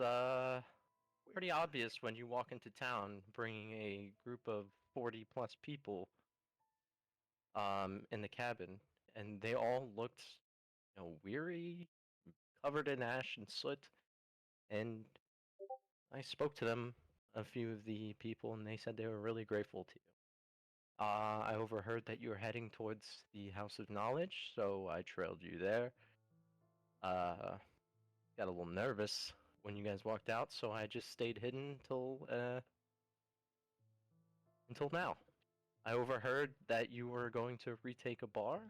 pretty obvious when you walk into town bringing a group of 40 plus people in the cabin, and they all looked, weary, covered in ash and soot. And I spoke to them, a few of the people, and they said they were really grateful to you. I overheard that you were heading towards the House of Knowledge, so I trailed you there. Got a little nervous when you guys walked out, so I just stayed hidden until now. I overheard that you were going to retake a bar,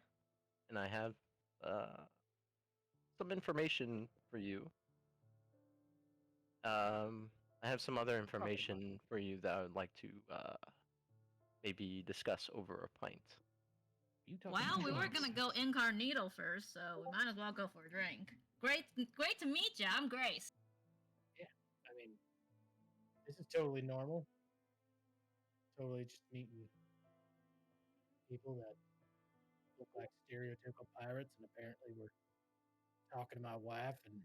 and I have some information for you. I have some other information for you that I would like to maybe discuss over a pint. You talking Well, about we were drugs? gonna go incognito first, so we might as well go for a drink. Great to meet you. I'm Grace. I mean, this is totally normal. Totally just meeting people that look like stereotypical pirates, and apparently were talking to my wife and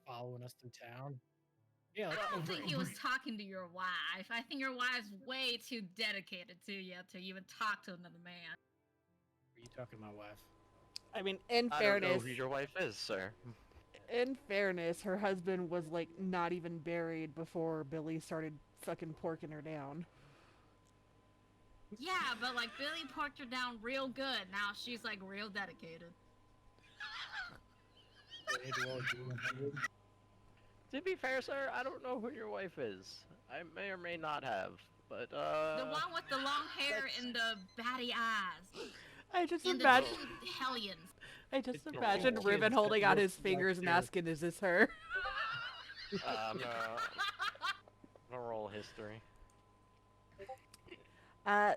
following us through town. Yeah, let's I go don't think drink. he was talking to your wife. I think your wife's way too dedicated to you to even talk to another man. Are you talking to my wife? I mean, in I don't know fairness, who your wife is, sir. her husband was like not even buried before Billy started fucking porking her down. Yeah, but like Billy porked her down real good. Now she's like real dedicated. To be fair, sir, I don't know who your wife is. I may or may not have, but The one with the long hair that's- and the batty eyes. I just And the imagine, two hellions. I just It's the imagine kids Riven that holding out look his like fingers and they're- asking, "Is this her?" I'm gonna roll history.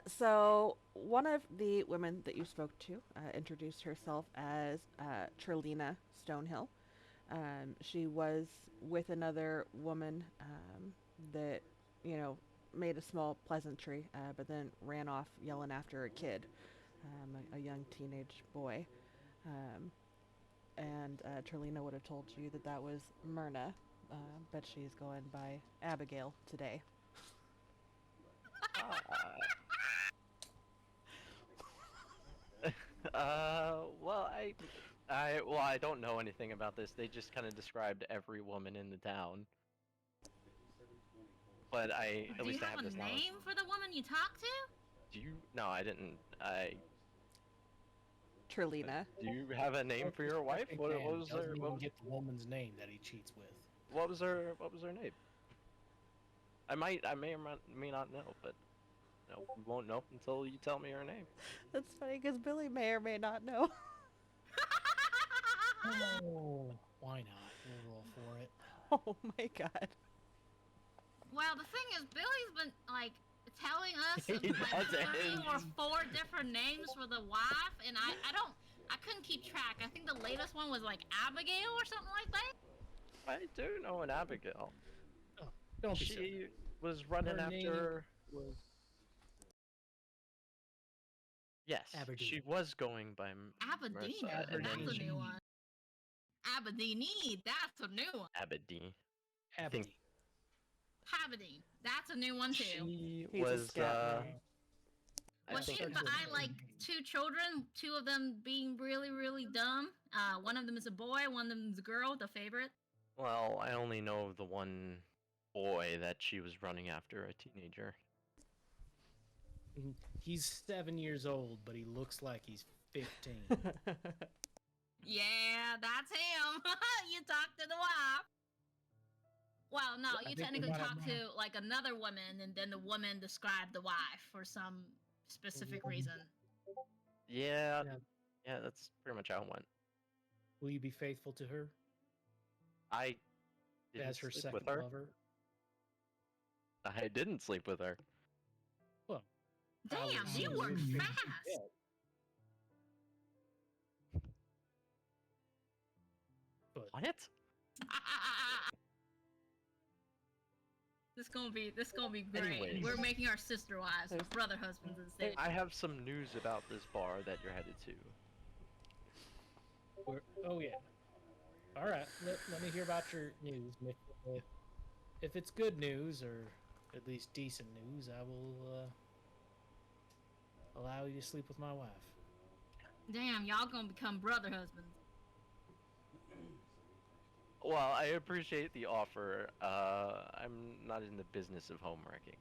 So one of the women that you spoke to introduced herself as Trelina Stonehill. She was with another woman that, made a small pleasantry, but then ran off yelling after a kid, a young teenage boy. And Trelina would have told you that that was Myrna, but she's going by Abigail today. Well, I don't know anything about this. They just kind of described every woman in the town. But at Do you least I have have a this knowledge. name for the woman you talked to? Do you? No, I didn't. Trelina. Do you have a name for your wife? Fucking What man was doesn't her? even What was, get the woman's name that he cheats with. what was her? What was her name? I may or may not know, but no, we won't know until you tell me her name. That's funny because Billy may or may not know. Oh, why not? We'll roll for it. Oh my god. Well, the thing is, Billy's been like telling us He like doesn't. 3 or 4 different names for the wife, and I don't I couldn't keep track. I think the latest one was like Abigail or something like that. I do know an Abigail. Oh, don't be silly. She was running Her name after. was Yes, Aberdeen. she was going by Aberdeen. Marissa, and then That's a she- new one. Aberdeen. That's a new one. Aberdeen. Aberdeen. Aberdeen. That's a new one too. She He's a was. scat man. I Was she think starts with by an A. like 2 children? 2 of them being really, really dumb. One of them is a boy. One of them is a girl. The favorite. Well, I only know the one boy that she was running after, a teenager. He's 7 years old, but he looks like he's 15. Yeah, that's him. You talked to the wife. Well, no, I you think we technically might have talked to like another woman, and then the woman described the wife for some specific reason. Yeah, Yeah. yeah, that's pretty much how it went. Will you be faithful to her I didn't as her sleep second with her. lover? I didn't sleep with her. Well, Damn, was you your work favorite fast. bet? But What? This gonna be great. Anyways. We're making our sister wives, There's- brother husbands instead. I have some news about this bar that you're headed to. oh yeah. All right. Let me hear about your news. If it's good news or at least decent news, I will allow you to sleep with my wife. Damn, y'all gonna become brother husbands. Well, I appreciate the offer. I'm not in the business of home wrecking.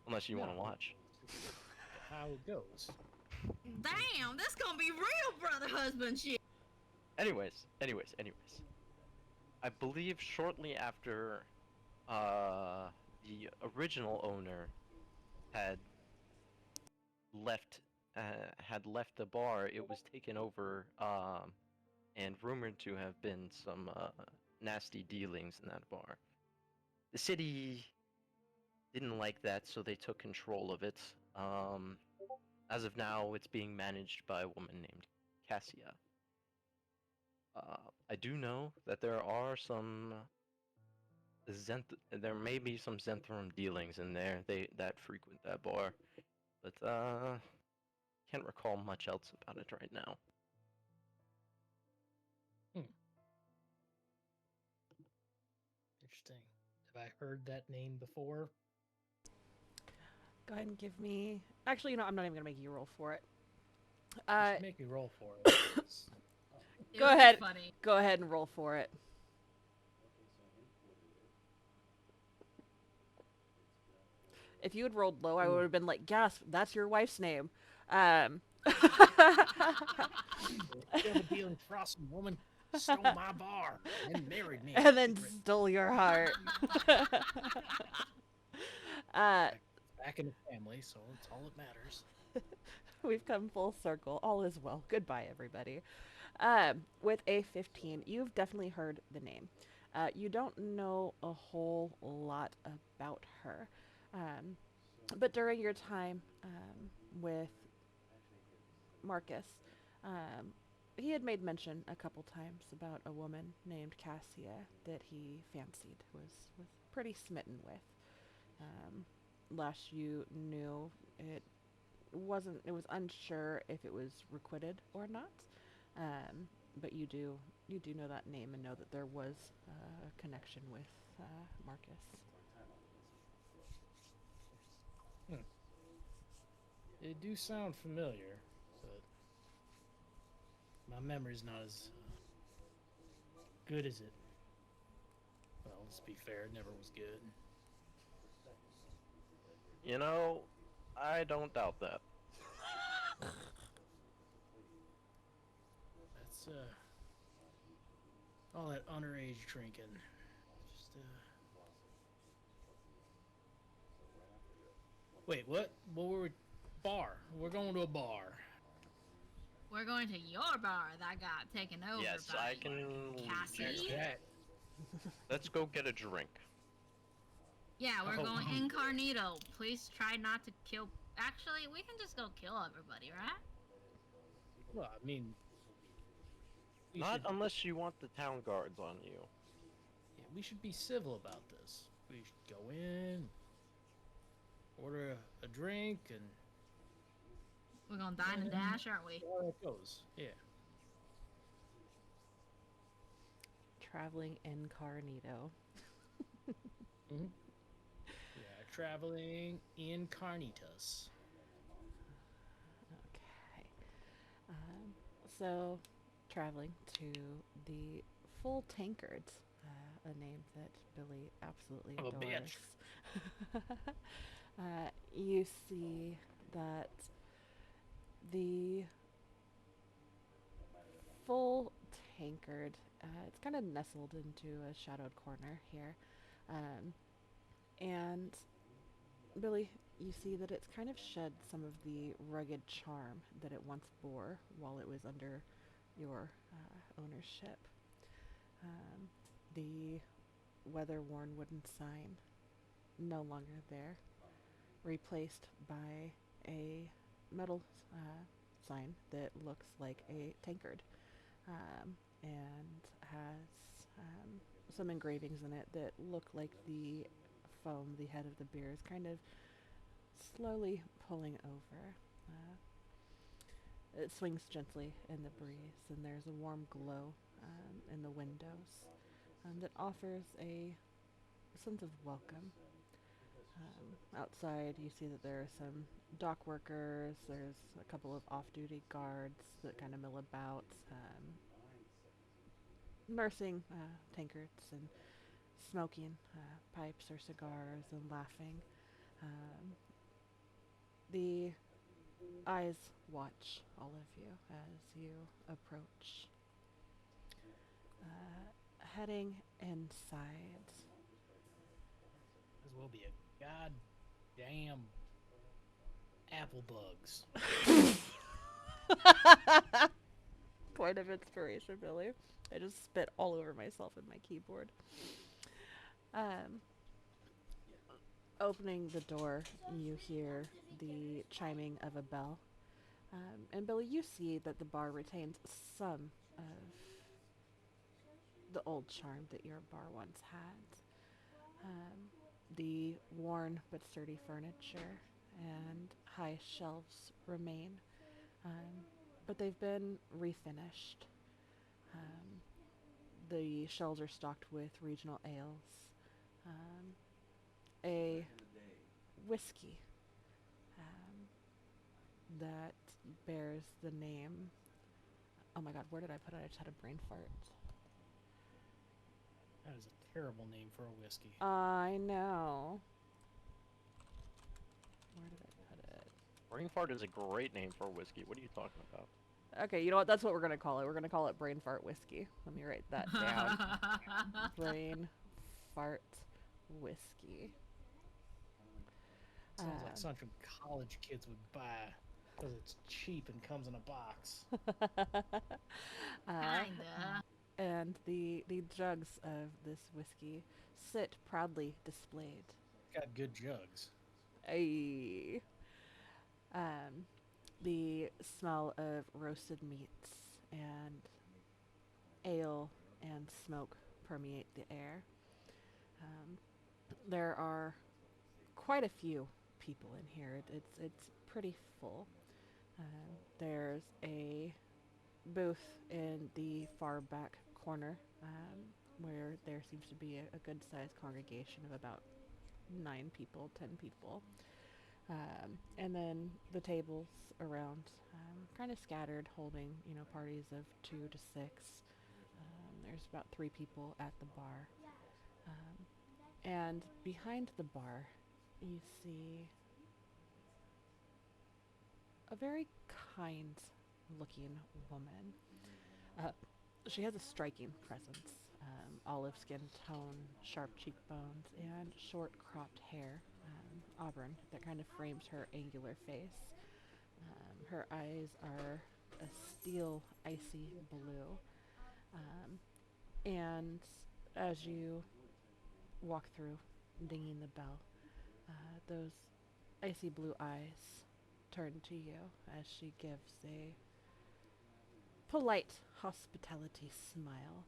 Unless you want to No. watch. How it goes. Damn, this gonna be real brother husband shit. Anyways. I believe shortly after the original owner had left the bar, it was taken over and rumored to have been some nasty dealings in that bar. The city didn't like that, so they took control of it. As of now, it's being managed by a woman named Cassia. I do know that there are some there may be some Zentrum dealings in there that frequent that bar, but can't recall much else about it right now. Interesting. Have I heard that name before? Go ahead and give me. Actually, I'm not even gonna make you roll for it. You Uh, should make me roll for it. It Go would be ahead. Funny. go ahead and roll for it. If you had rolled low, I would have been like, "Gasp! That's your wife's name." You have a dealing frosty woman stole my bar and married me. and then Secret. stole your heart. Back in the family, so it's all that matters. We've come full circle. All is well. Goodbye, everybody. With a 15, you've definitely heard the name. You don't know a whole lot about her. But during your time with Marcus, he had made mention a couple times about a woman named Cassia that he fancied, was pretty smitten with. Last you knew, it was unsure if it was requited or not. But you do know that name and know that there was a connection with Marcus. It do sound familiar, but my memory's not as good as it. Well, let's be fair, it never was good. You know, I don't doubt that. That's all that underage drinking. Just Wait, what? What were we? Bar. We're going to a bar. We're going to your bar that got taken over Yes, by I can. Cassie. That. Let's go get a drink. Yeah, we're Oh. going incognito. Please try not to kill. Actually, we can just go kill everybody, right? Well, I mean, we Not should unless you want the town guards on you. yeah, we should be civil about this. We should go in, order a drink, and We're gonna dine and dash, aren't we? see how that goes. Yeah. Traveling incognito. Hmm. We are traveling incarnitus. Okay. Um, so, traveling to the Full Tankards, a name that Billy absolutely I'm a bitch. adores. You see that the Full Tankard, it's kind of nestled into a shadowed corner here. Um, and Billy, you see that it's kind of shed some of the rugged charm that it once bore while it was under your ownership. Um, the weather worn wooden sign, no longer there, replaced by a metal sign that looks like a tankard and has some engravings in it that look like the foam, the head of the beer, is kind of slowly pulling over. It swings gently in the breeze, and there's a warm glow in the windows that offers a sense of welcome. Outside, you see that there are some dock workers, there's a couple of off duty guards that kind of mill about, nursing tankards and smoking pipes or cigars and laughing. Um, the eyes watch all of you as you approach. Heading inside. This will be a goddamn apple bugs. Point of inspiration, Billy. I just spit all over myself in my keyboard. Um, Opening the door, you hear the chiming of a bell. And Billy, you see that the bar retains some of the old charm that your bar once had. The worn but sturdy furniture and high shelves remain, but they've been refinished. Um, the shelves are stocked with regional ales, um, a whiskey um, that bears the name. Oh my god, where did I put it? I just had a brain fart. That is a terrible name for a whiskey. I know. Where did I put it? Brain fart is a great name for a whiskey. What are you talking about? Okay, you know what? That's what we're gonna call it. We're gonna call it brain fart whiskey. Let me write that down. Brain fart whiskey. Sounds like something college kids would buy because it's cheap and comes in a box. Kinda. And the jugs of this whiskey sit proudly displayed. Got good jugs. Ay. Um, the smell of roasted meats and ale and smoke permeate the air. Um, there are quite a few people in here. It's pretty full. There's a booth in the far back corner where there seems to be a good sized congregation of about 9 people, 10 people. And then the tables around, kind of scattered, holding parties of 2 to 6. There's about 3 people at the bar, and behind the bar, you see a very kind-looking woman. Uh, she has a striking presence. Olive skin tone, sharp cheekbones, and short cropped hair, auburn, that kind of frames her angular face. Her eyes are a steel, icy blue. And as you walk through, dinging the bell, those icy blue eyes turn to you as she gives a polite hospitality smile.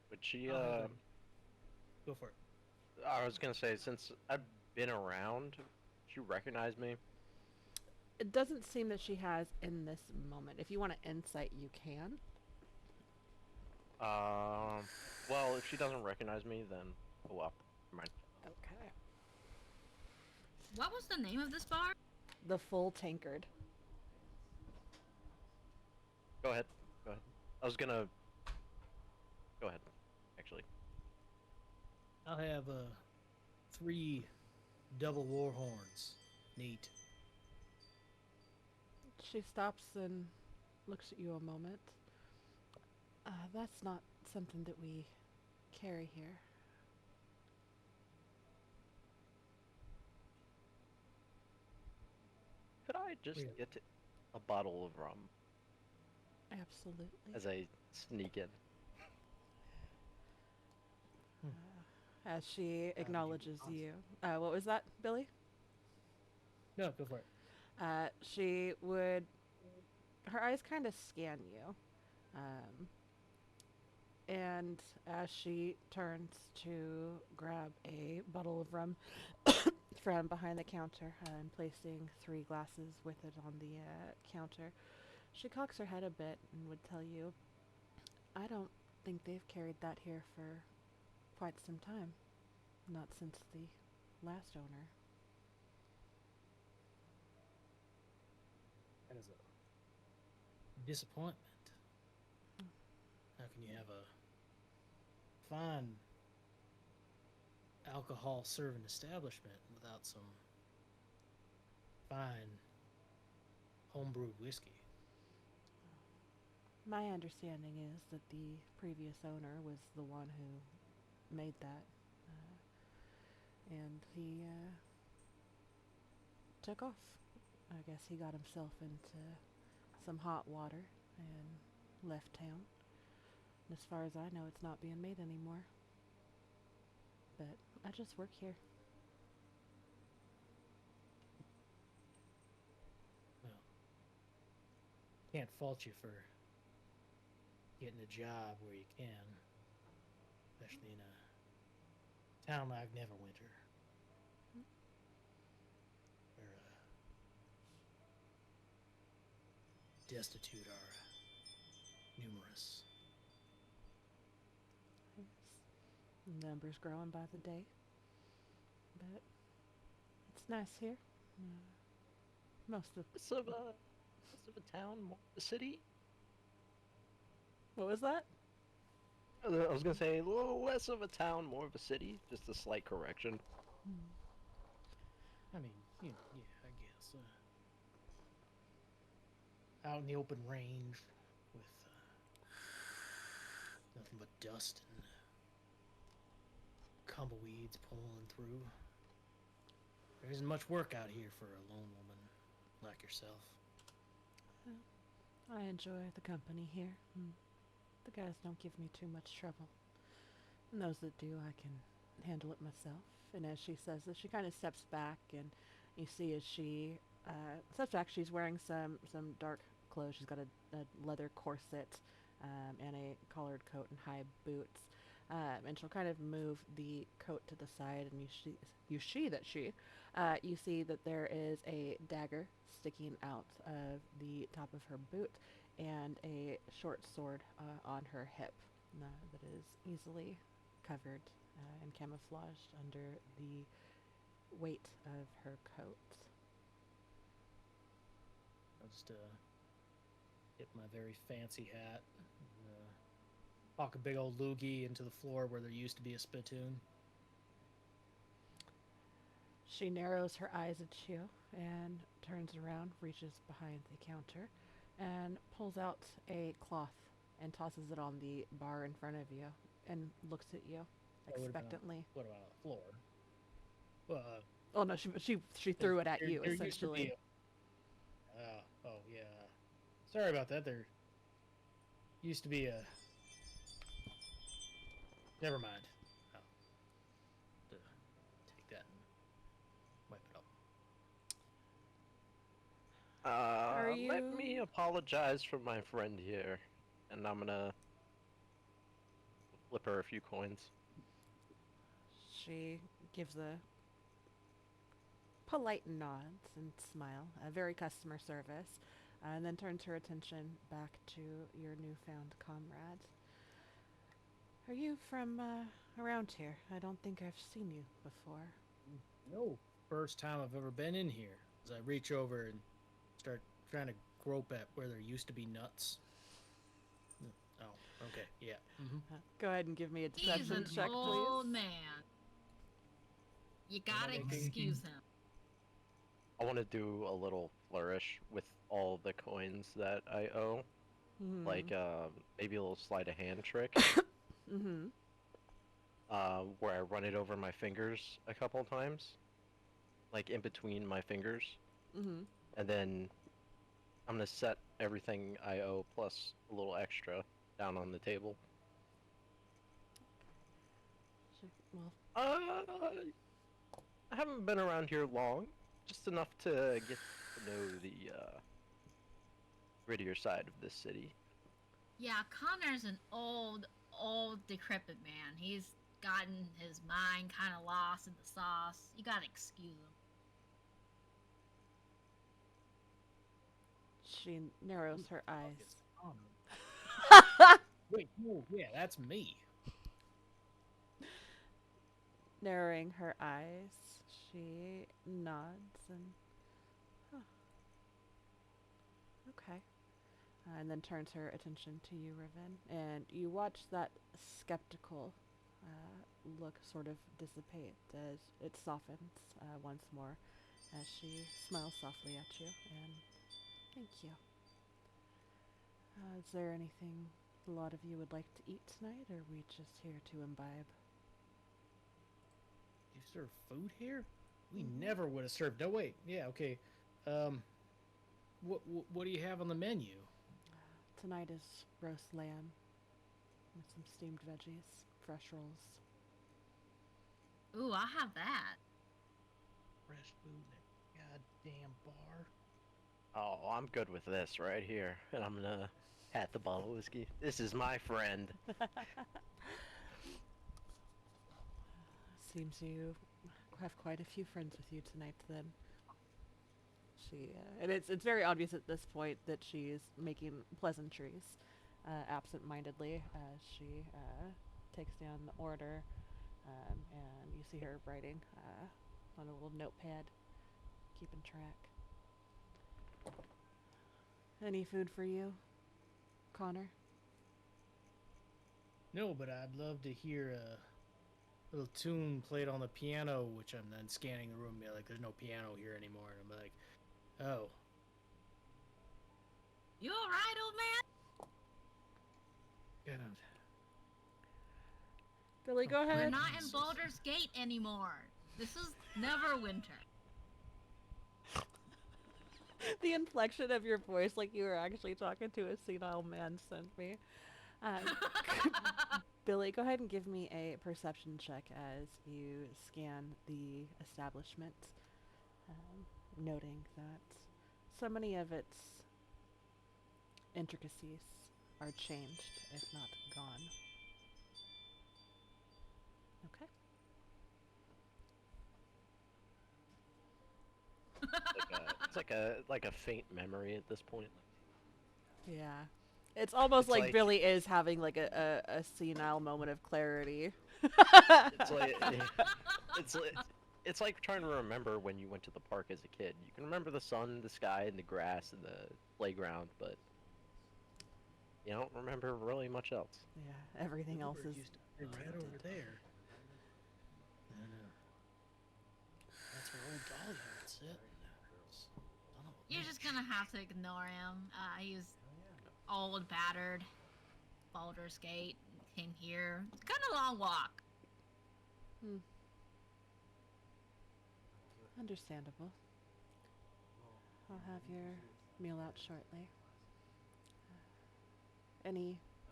Would she? I'll have go for it. I was gonna say, since I've been around, she recognized me. It doesn't seem that she has in this moment. If you want to insight, you can. Well, if she doesn't recognize me, then oh well, never mind. Okay. What was the name of this bar? The full tankard. Go ahead. Go ahead. I was gonna. Go ahead. Actually, I'll have 3 double war horns. Neat. She stops and looks at you a moment. That's not something that we carry here. could I just Yeah. get a bottle of rum Absolutely. as I sneak in? As she be acknowledges awesome. you. What was that, Billy? No, go for it. She would. Her eyes kind of scan you. And as she turns to grab a bottle of rum from behind the counter and placing 3 glasses with it on the counter, she cocks her head a bit and would tell you, I don't think they've carried that here for quite some time. Not since the last owner. That is a disappointment. How can you have a fine alcohol serving establishment without some fine homebrewed whiskey? My understanding is that the previous owner was the one who made that. And he took off. I guess he got himself into some hot water and left town. And as far as I know, it's not being made anymore. But I just work here. Well, can't fault you for getting a job where you can, especially in a town like Neverwinter, where destitute are numerous. Yes. Numbers growing by the day. But it's nice here. Most of... Less of a town, more of a city. What was that? I was gonna say a little less of a town, more of a city. Just a slight correction. I mean, yeah, I guess. Out in the open range with nothing but dust and tumbleweeds pulling through. There isn't much work out here for a lone woman like yourself. I enjoy the company here. The guys don't give me too much trouble. And those that do, I can handle it myself. And as she says this, she kind of steps back, and you see as she steps back, she's wearing some dark clothes. She's got a leather corset and a collared coat and high boots. And she'll kind of move the coat to the side, and you see that there is a dagger sticking out of the top of her boot, and a short sword on her hip that is easily covered and camouflaged under the weight of her coat. I'll just hit my very fancy hat, walk a big old loogie into the floor where there used to be a spittoon. She narrows her eyes at you and turns around, reaches behind the counter, and pulls out a cloth and tosses it on the bar in front of you and looks at you That would've been on- expectantly. What about on the floor? Well, Oh no, she threw it at you there used to essentially. be oh yeah. Sorry about that. There used to be a. Never mind. I'll take that and wipe it up. Let me apologize for my friend here, and I'm gonna flip her a few coins. She gives a polite nods and smile, a very customer service, and then turns her attention back to your newfound comrade. Are you from around here? I don't think I've seen you before. No, first time I've ever been in here. As I reach over and start trying to grope at where there used to be nuts. Oh, okay, yeah. Go ahead and give me a He's deception an check, old please. man. You gotta making- excuse him. I want to do a little flourish with all the coins that I owe, like maybe a little sleight of hand trick, Mm-hmm. where I run it over my fingers a couple times, like in between my fingers, Mm-hmm. and then I'm gonna set everything I owe plus a little extra down on the table. Well, I haven't been around here long, just enough to get to know the grittier side of this city. Yeah, Connor's an old, decrepit man. He's gotten his mind kind of lost in the sauce. You gotta excuse him. she narrows her eyes. Wait, no, yeah, that's me. Narrowing her eyes, she nods and, huh, okay. And then turns her attention to you, Riven. And you watch that skeptical look sort of dissipate as it softens once more as she smiles softly at you. And thank you. Is there anything a lot of you would like to eat tonight, or are we just here to imbibe? You serve food here? We never would have served. No, wait. Yeah, okay. What do you have on the menu? Tonight is roast lamb with some steamed veggies, fresh rolls. Ooh, I'll have that. Fresh food in a goddamn bar. Oh, I'm good with this right here, and I'm gonna pat the bottle of whiskey. This is my friend. Seems you have quite a few friends with you tonight, then. She and it's very obvious at this point that she's making pleasantries, absent-mindedly as she takes down the order, and you see her writing on a little notepad, keeping track. Any food for you, Connor? No, but I'd love to hear a little tune played on the piano, which I'm then scanning the room. Yeah, like there's no piano here anymore, and I'm like, oh, You alright, old man? God. Billy, go We're ahead. not in Baldur's Gate anymore. This is Neverwinter. The inflection of your voice, like you were actually talking to a senile man, sent me. Billy, go ahead and give me a perception check as you scan the establishment, noting that so many of its intricacies are changed, if not gone. Okay. It's like a faint memory at this point. Yeah. It's almost It's like like- Billy is having like a senile moment of clarity. It's like it's like trying to remember when you went to the park as a kid. You can remember the sun, the sky, and the grass and the playground, but you don't remember really much else. Yeah, everything else Uber is used to be right tainted. over there. I know. That's where old Dolly would sit. Son of a You're just gonna have to ignore him. He's old, battered. Baldur's Gate came here. It's kind of a long walk. Understandable. I'll have your meal out shortly.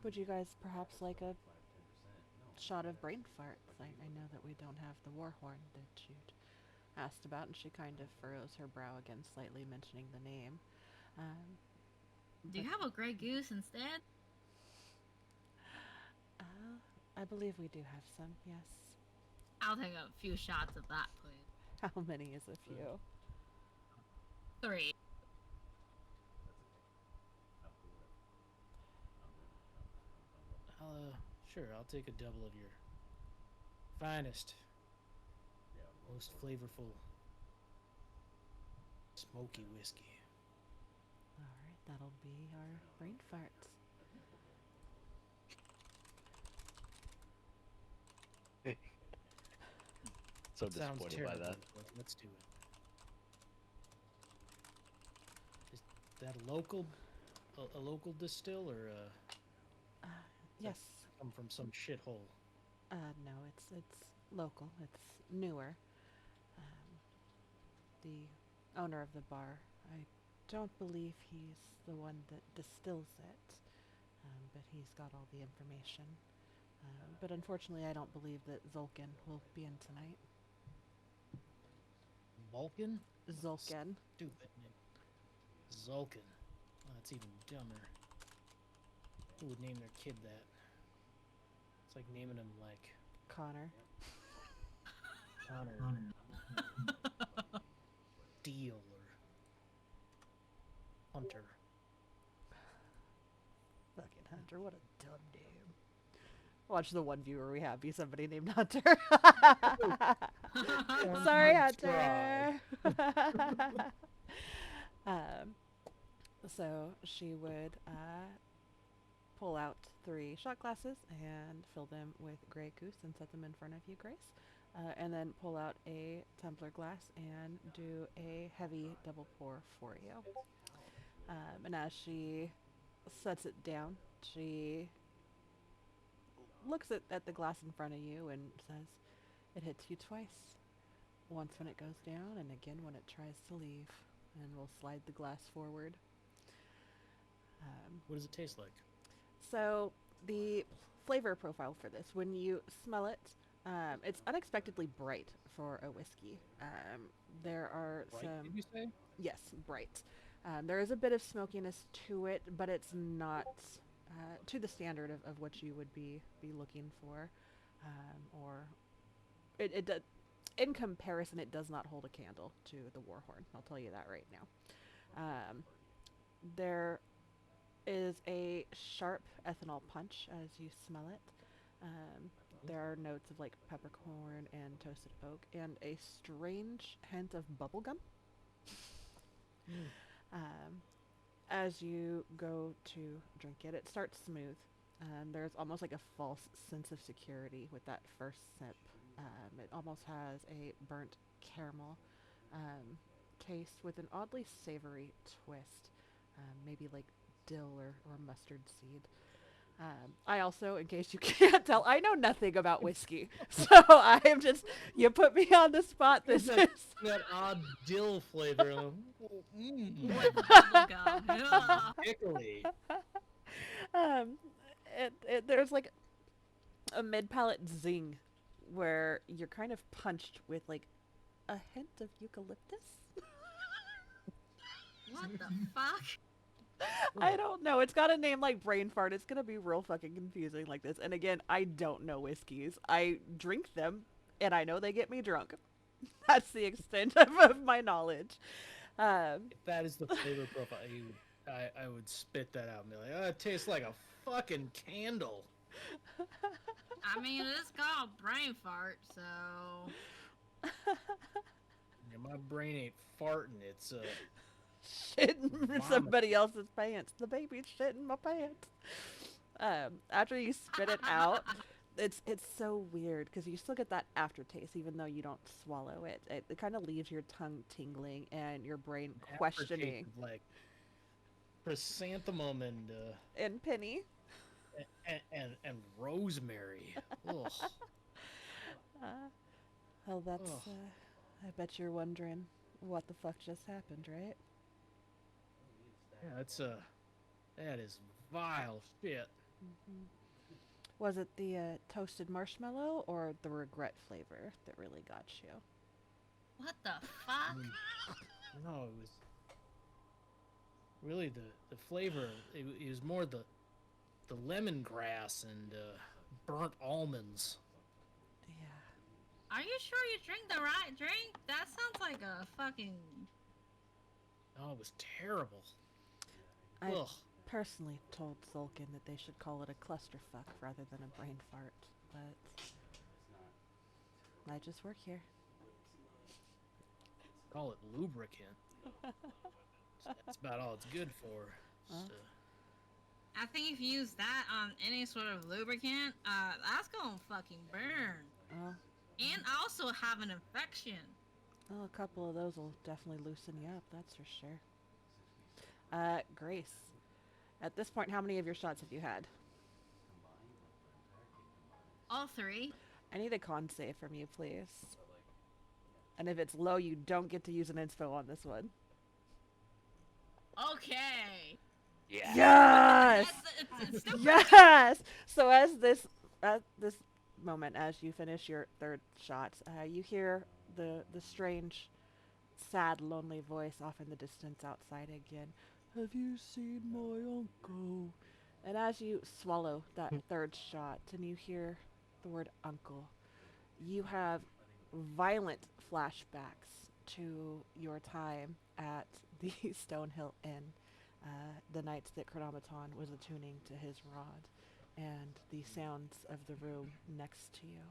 Would you guys perhaps like a shot of brain farts? I know that we don't have the war horn that you'd asked about, and she kind of furrows her brow again slightly, mentioning the name. Um, Do you but, have a Grey Goose instead? I believe we do have some, yes. I'll take a few shots of that, please. How many is a few? 3. Sure, I'll take a double of your finest, most flavorful, smoky whiskey. Alright, that'll be our brain farts. So That sounds disappointed terrible. by that. But let's do it. Is that a local distill, or Uh, yes. come from some shithole? No, it's local. It's newer. Um, the owner of the bar, I don't believe he's the one that distills it, but he's got all the information. But unfortunately, I don't believe that Zolkin will be in tonight. Vulcan? Zolkin. Stupid name. Zulkin. Oh, that's even dumber. Who would name their kid that? It's like naming him like Connor. Connor, Deal, or Hunter. Fucking Hunter, what a dumb name. Watch the one viewer we have be somebody named Hunter. Sorry, Hunter. um, so she would pull out 3 shot glasses and fill them with Grey Goose and set them in front of you, Grace. And then pull out a tumbler glass and do a heavy double pour for you. And as she sets it down, she looks at the glass in front of you and says, "It hits you twice. Once when it goes down, and again when it tries to leave." And we'll slide the glass forward. What does it taste like? So the flavor profile for this, when you smell it, it's unexpectedly bright for a whiskey. There are Right? some, Did you say? yes, bright. There is a bit of smokiness to it, but it's not to the standard of what you would be looking for, or it does. In comparison, it does not hold a candle to the Warhorn. I'll tell you that right now. There is a sharp ethanol punch as you smell it. There are notes of like peppercorn and toasted oak, and a strange hint of bubblegum. As you go to drink it, it starts smooth. There's almost like a false sense of security with that first sip. It almost has a burnt caramel taste with an oddly savory twist, maybe like dill or mustard seed. I also, in case you can't tell, I know nothing about whiskey, so I am just, you put me on the spot. This is That odd dill flavor. With bubblegum. Ugh. Pickly. um, there's like a mid palate zing where you're kind of punched with like a hint of eucalyptus. What the fuck? I don't know. It's got a name like brain fart. It's gonna be real fucking confusing like this. And again, I don't know whiskeys. I drink them, and I know they get me drunk. That's the extent of my knowledge. If that is the flavor profile, I would spit that out and be like, oh, it tastes like a fucking candle. I mean, it's called brain fart, so. Yeah, my brain ain't farting. It's Shitting Vomit. somebody else's pants. The baby's shitting my pants. After you spit it out, it's so weird because you still get that aftertaste even though you don't swallow it. It kind of leaves your tongue tingling and your brain questioning. aftertaste of, like chrysanthemum And Penny. and rosemary. Ugh. Well, that's. Ugh. I bet you're wondering what the fuck just happened, right? Yeah, that is vile shit. Was it the toasted marshmallow or the regret flavor that really got you? What the fuck? No, it was really the flavor. It was more the lemongrass and burnt almonds. Yeah. Are you sure you drink the right drink? That sounds like a fucking. Oh, it was terrible. I Ugh. personally told Sulkin that they should call it a clusterfuck rather than a brain fart, but I just work here. Call it lubricant. That's about all it's good for. Huh? I think if you use that on any sort of lubricant, that's gonna fucking burn. Oh, And also have an infection. well, a couple of those will definitely loosen you up, that's for sure. Grace, at this point, how many of your shots have you had? All three. I need a con save from you, please. And if it's low, you don't get to use an inspo on this one. Okay. Yeah. Yes! It's still Yes! So at this moment, as you finish your third shot, you hear the strange, sad, lonely voice off in the distance outside again. Have you seen my uncle? And as you swallow that third shot and you hear the word uncle, you have violent flashbacks to your time at the Stonehill Inn, the nights that Chronometon was attuning to his rod, and the sounds of the room next to you,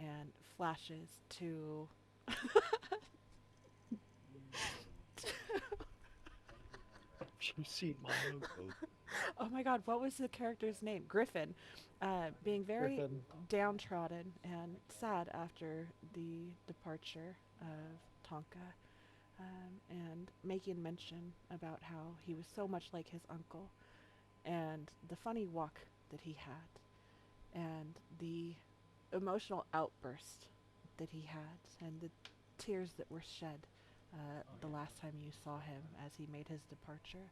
and flashes to. You've seen my uncle. Oh my god, what was the character's name? Griffin. Being very Griffin. downtrodden and sad after the departure of Tonka, and making mention about how he was so much like his uncle, and the funny walk that he had, and the emotional outburst that he had, and the tears that were shed the last time you saw him as he made his departure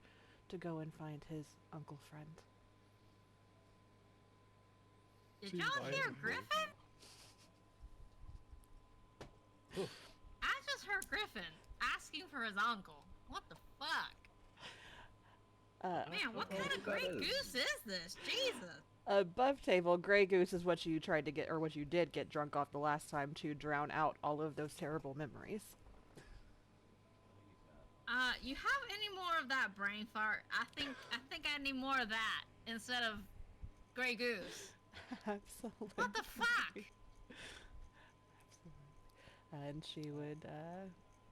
to go and find his uncle friend. Did y'all hear Griffin? I just heard Griffin asking for his uncle. What the fuck? Man, what kind of Grey Goose is this? Jesus. Above table, Grey Goose is what you tried to get, or what you did get drunk off the last time to drown out all of those terrible memories. You have any more of that brain fart? I think I need more of that instead of Grey Goose. Absolutely. What the fuck? And she would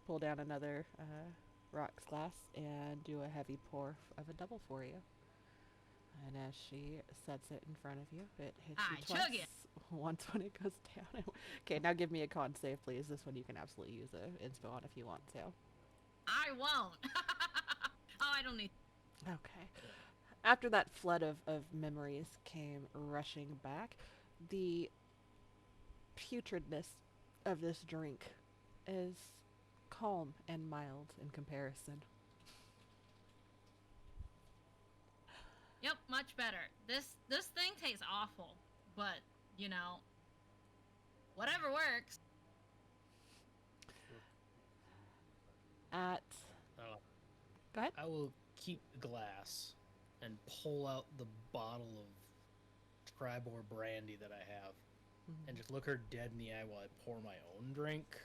pull down another rocks glass and do a heavy pour of a double for you. And as she sets it in front of you, it hits you Chug twice. it. Once when it goes down. Okay, now give me a con save, please. This one you can absolutely use a inspo on if you want to. I won't. Oh, I don't need. Okay. After that flood of memories came rushing back, the putridness of this drink is calm and mild in comparison. Yep, much better. This thing tastes awful, but you know, whatever works. At Go ahead. I will keep the glass and pull out the bottle of Tribor brandy that I have and just look her dead in the eye while I pour my own drink.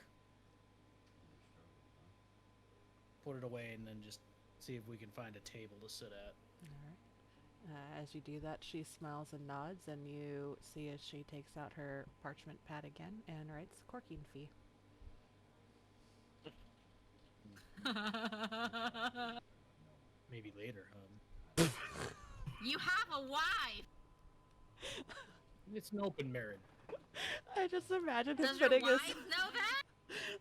Put it away and then just see if we can find a table to sit at. Alright. As you do that, she smiles and nods, and you see as she takes out her parchment pad again and writes corking fee. Maybe later, You have a wife. It's an open marriage. I just imagine him Does your putting wife know that?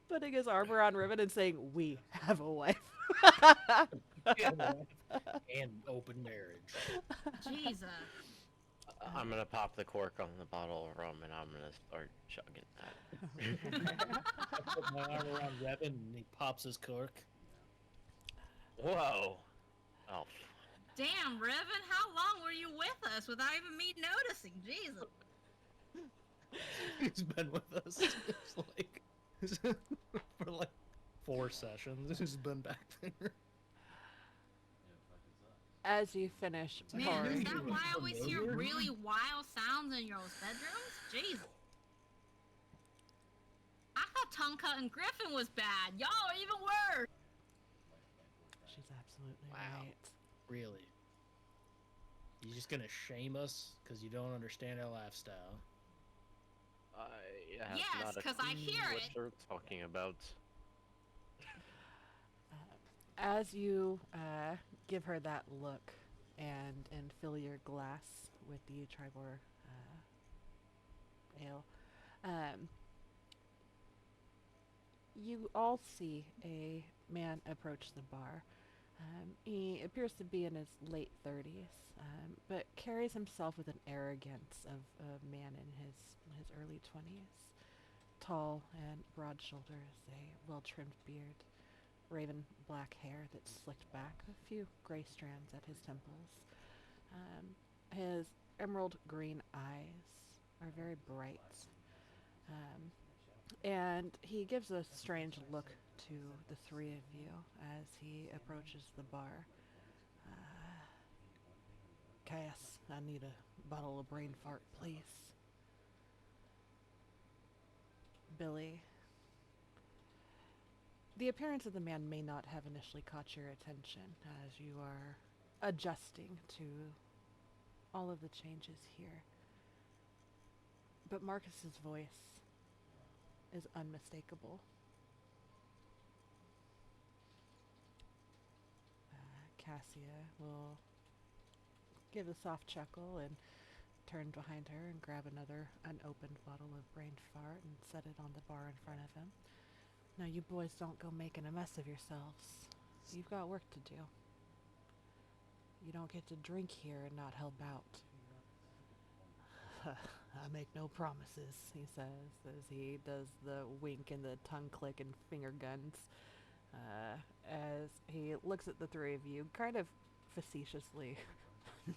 putting his arm around Riven and saying, "We have a wife." And open marriage. Jesus. I'm gonna pop the cork on the bottle of rum and I'm gonna start chugging that. I put my arm around Revan and he pops his cork. Whoa. Oh. Damn, Revan, how long were you with us without even me noticing? Jesus. He's been with us for like 4 sessions. He's been back there. As you finish Man, pouring, is that why I always hear Familiar? really wild sounds in your bedrooms? Jeez. I thought Tonka and Griffin was bad. Y'all are even worse. she's absolutely Wow. right. Really? You just gonna shame us because you don't understand our lifestyle? I have Yes, not a 'cause I clue hear what it. you're talking about. As you give her that look and fill your glass with the Tribor ale, um, you all see a man approach the bar. He appears to be in his late 30s, but carries himself with an arrogance of a man in his early 20s. Tall and broad shoulders, a well trimmed beard, raven black hair that's slicked back, a few gray strands at his temples. His emerald green eyes are very bright. Um, and he gives a strange look to the three of you as he approaches the bar. Cass, I need a bottle of brain fart, please. Billy. The appearance of the man may not have initially caught your attention as you are adjusting to all of the changes here. But Marcus's voice is unmistakable. Cassia will give a soft chuckle and turn behind her and grab another unopened bottle of brain fart and set it on the bar in front of him. Now, you boys don't go making a mess of yourselves. You've got work to do. You don't get to drink here and not help out. I make no promises, he says, as he does the wink and the tongue click and finger guns. As he looks at the three of you, kind of facetiously.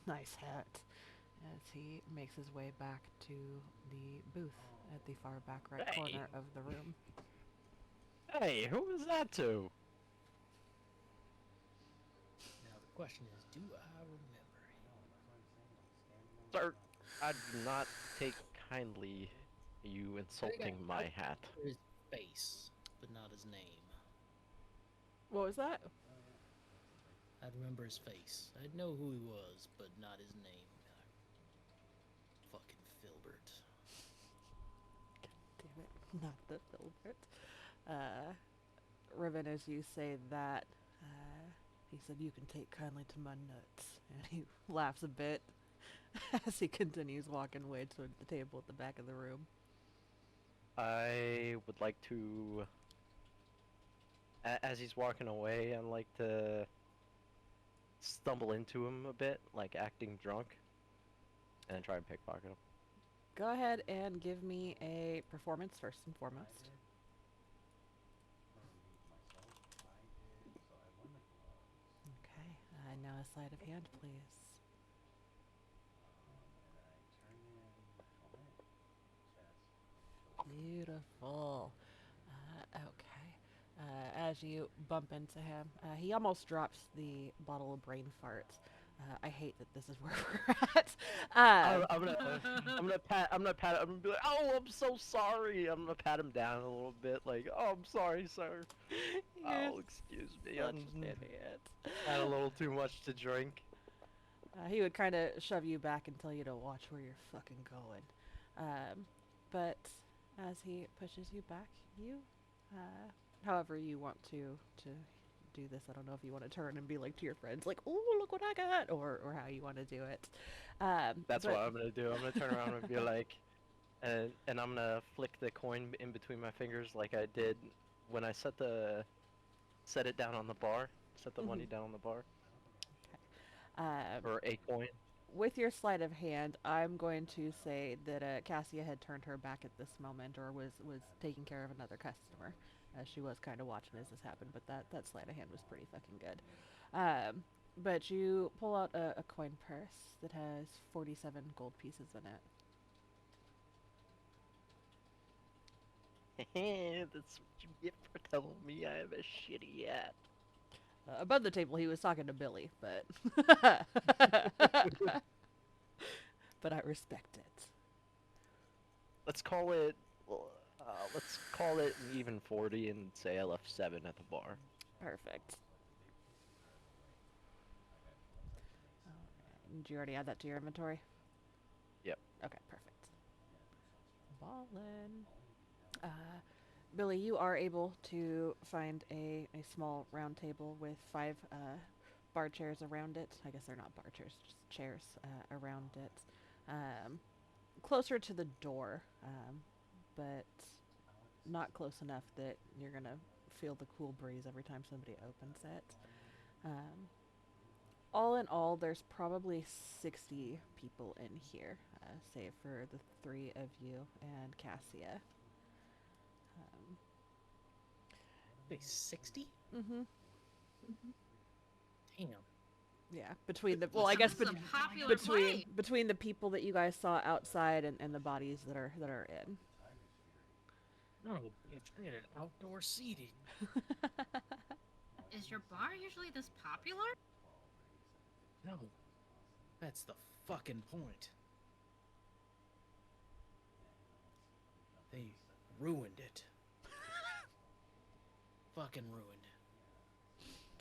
Nice hat. As he makes his way back to the booth at the far back right Hey. corner of the room. Hey, who was that to? Now the question is, do I remember him? Sir, I do not take kindly you insulting my hat. His face, but not his name. What was that? I'd remember his face. I'd know who he was, but not his name. Fucking Filbert. Damn it, not the Filbert. Riven, as you say that, he said, "You can take kindly to my nuts." And he laughs a bit as he continues walking away toward the table at the back of the room. I would like to, as he's walking away, I'd like to stumble into him a bit, like acting drunk, and try and pickpocket him. Go ahead and give me a performance first and foremost. Okay, now a sleight of hand, please. Beautiful. Okay. As you bump into him, he almost drops the bottle of brain farts. I hate that this is where we're at. I'm gonna pat him. I'm gonna be like, "Oh, I'm so sorry." I'm gonna pat him down a little bit, like, "Oh, I'm sorry, sir." You're Oh, excuse me. such an idiot. Had a little too much to drink. He would kind of shove you back and tell you to watch where you're fucking going. But as he pushes you back, you, however you want to do this, I don't know if you want to turn and be like to your friends, like, "Oh, look what I got," or how you want to do it. That's but- what I'm gonna do. I'm gonna turn around and be like, and I'm gonna flick the coin in between my fingers like I did when I set it down on the bar. Set the money down on the bar. Or a coin. With your sleight of hand, I'm going to say that Cassia had turned her back at this moment, or was taking care of another customer. She was kind of watching as this happened, but that sleight of hand was pretty fucking good. But you pull out a coin purse that has 47 gold pieces in it. That's what you get for telling me I have a shitty hat. Above the table, he was talking to Billy, but but I respect it. Let's call it. Let's call it an even 40 and say I left 7 at the bar. Perfect. Alright, did you already add that to your inventory? Yep. Okay, perfect. Ballin'. Billy, you are able to find a small round table with 5 bar chairs around it. I guess they're not bar chairs, just chairs around it. Closer to the door, but not close enough that you're going to feel the cool breeze every time somebody opens it. All in all, there's probably 60 people in here, save for the 3 of you and Cassia. Wait, 60? Mm-hmm. Damn. Yeah, between the I So guess this is a popular place. between the people that you guys saw outside and the bodies that are in. No, bitch, I need an outdoor seating. Is your bar usually this popular? No, that's the fucking point. They ruined it. Fucking ruined.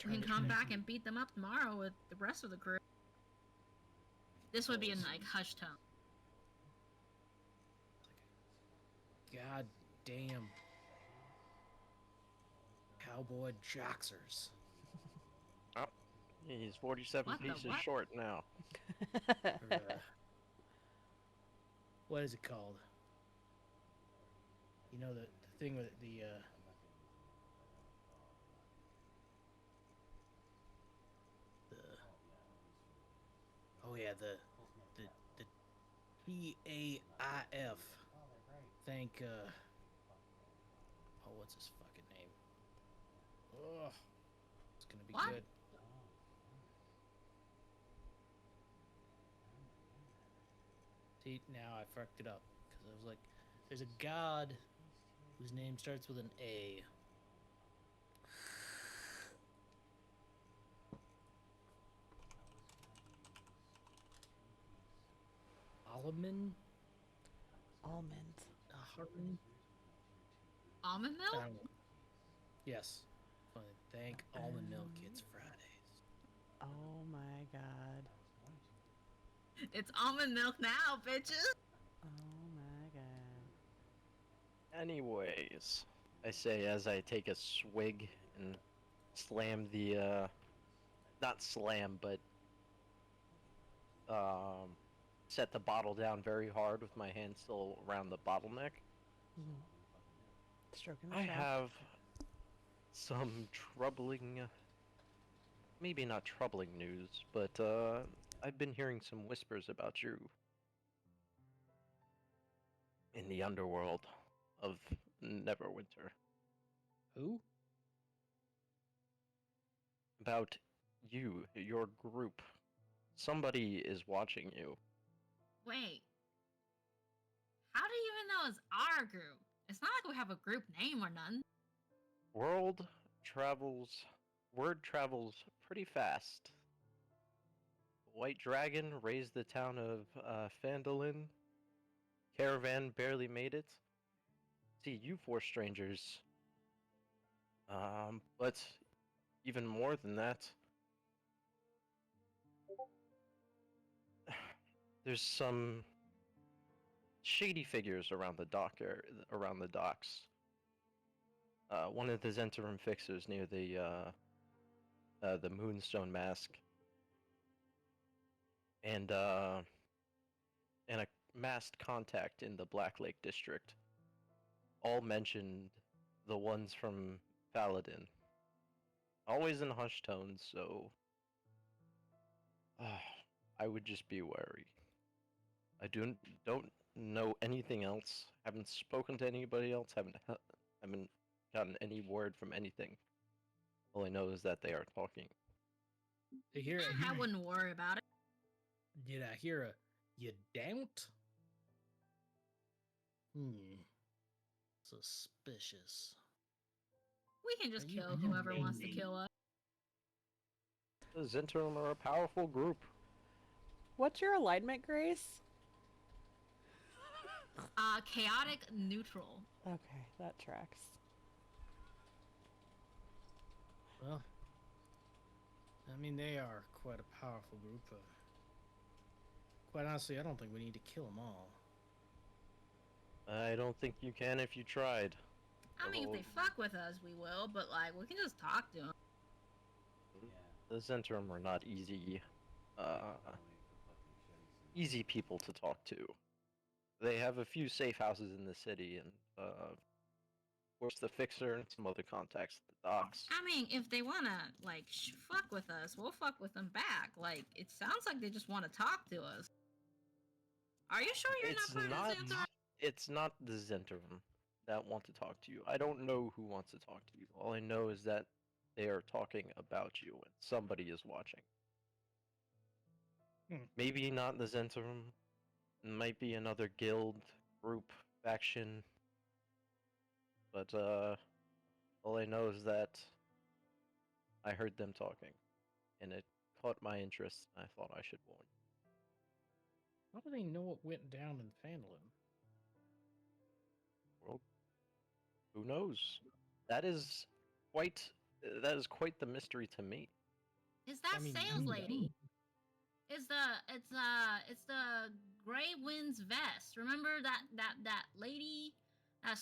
We can come back and beat them up tomorrow with the rest of the crew. This would be in like hush tone. God damn. Cowboy joxers. Oh, he's 47 What the pieces what? short now. Or, what is it called? You know the thing with the oh yeah, the PAIF. Thank oh, what's his fucking name? Oh, it's gonna be What? good. See, now I fucked it up because I was like, there's a god whose name starts with an A. Alaman? Almond. Harmon? Almond I milk? don't know. Yes. Fine. Thank almond milk. It's Fridays. Oh my god. It's almond milk now, bitches. Oh my god. Anyways, I say as I take a swig and slam the, not slam, but, set the bottle down very hard with my hand still around the bottleneck. Mm-hmm. Stroking the I shaft. have some troubling, maybe not troubling news, but, I've been hearing some whispers about you in the underworld of Neverwinter. Who? About you, your group. Somebody is watching you. Wait. How do you even know it's our group? It's not like we have a group name or none. World travels, word travels pretty fast. White Dragon raised the town of Phandalin. Caravan barely made it. See, you 4 strangers. But even more than that, there's some shady figures around the around the docks. One of the Zentarum fixers near the Moonstone Mask, and a masked contact in the Black Lake District. All mentioned the ones from Paladin. Always in hushed tones, so I would just be wary. I don't know anything else. Haven't spoken to anybody else. Haven't gotten any word from anything. All I know is that they are talking. Did I hear I wouldn't worry about it. Did I hear a you don't? Suspicious. We can just Are you kill whoever wants to maybe? kill us. The Zentrum are a powerful group. What's your alignment, Grace? Chaotic neutral. Okay, that tracks. Well, I mean, they are quite a powerful group. Quite honestly, I don't think we need to kill them all. I don't think you can if you tried. I mean, if they fuck with us, we will, but like, we can just talk to them. The Zentrum are not easy people to talk to. They have a few safe houses in the city, and of course the Fixer and some other contacts at the docks. I mean, if they wanna like fuck with us, we'll fuck with them back. Like, it sounds like they just want to talk to us. Are you sure you're It's not part of the Xanther? It's not the Zentrum that want to talk to you. I don't know who wants to talk to you. All I know is that they are talking about you, and somebody is watching. Maybe not the Zentrum. It might be another guild, group, faction. But all I know is that I heard them talking, and it caught my interest, and I thought I should warn you. How do they know what went down in Phandalin? Well, who knows? That is quite the mystery to me. Is that I mean, sales you lady? know. It's the Grey Winds vest. Remember that lady that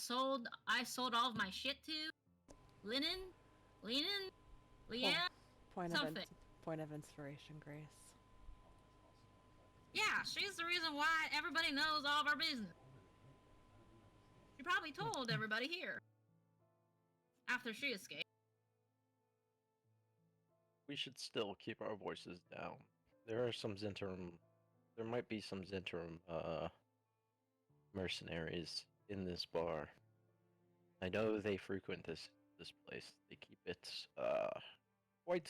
I sold all of my shit to? Lenin? Leanne? Point Something. Point of inspiration, Grace. Yeah, she's the reason why everybody knows all of our business. She probably told everybody here. After she escaped. We should still keep our voices down. There might be some Zentrum mercenaries in this bar. I know they frequent this place. They keep it quite.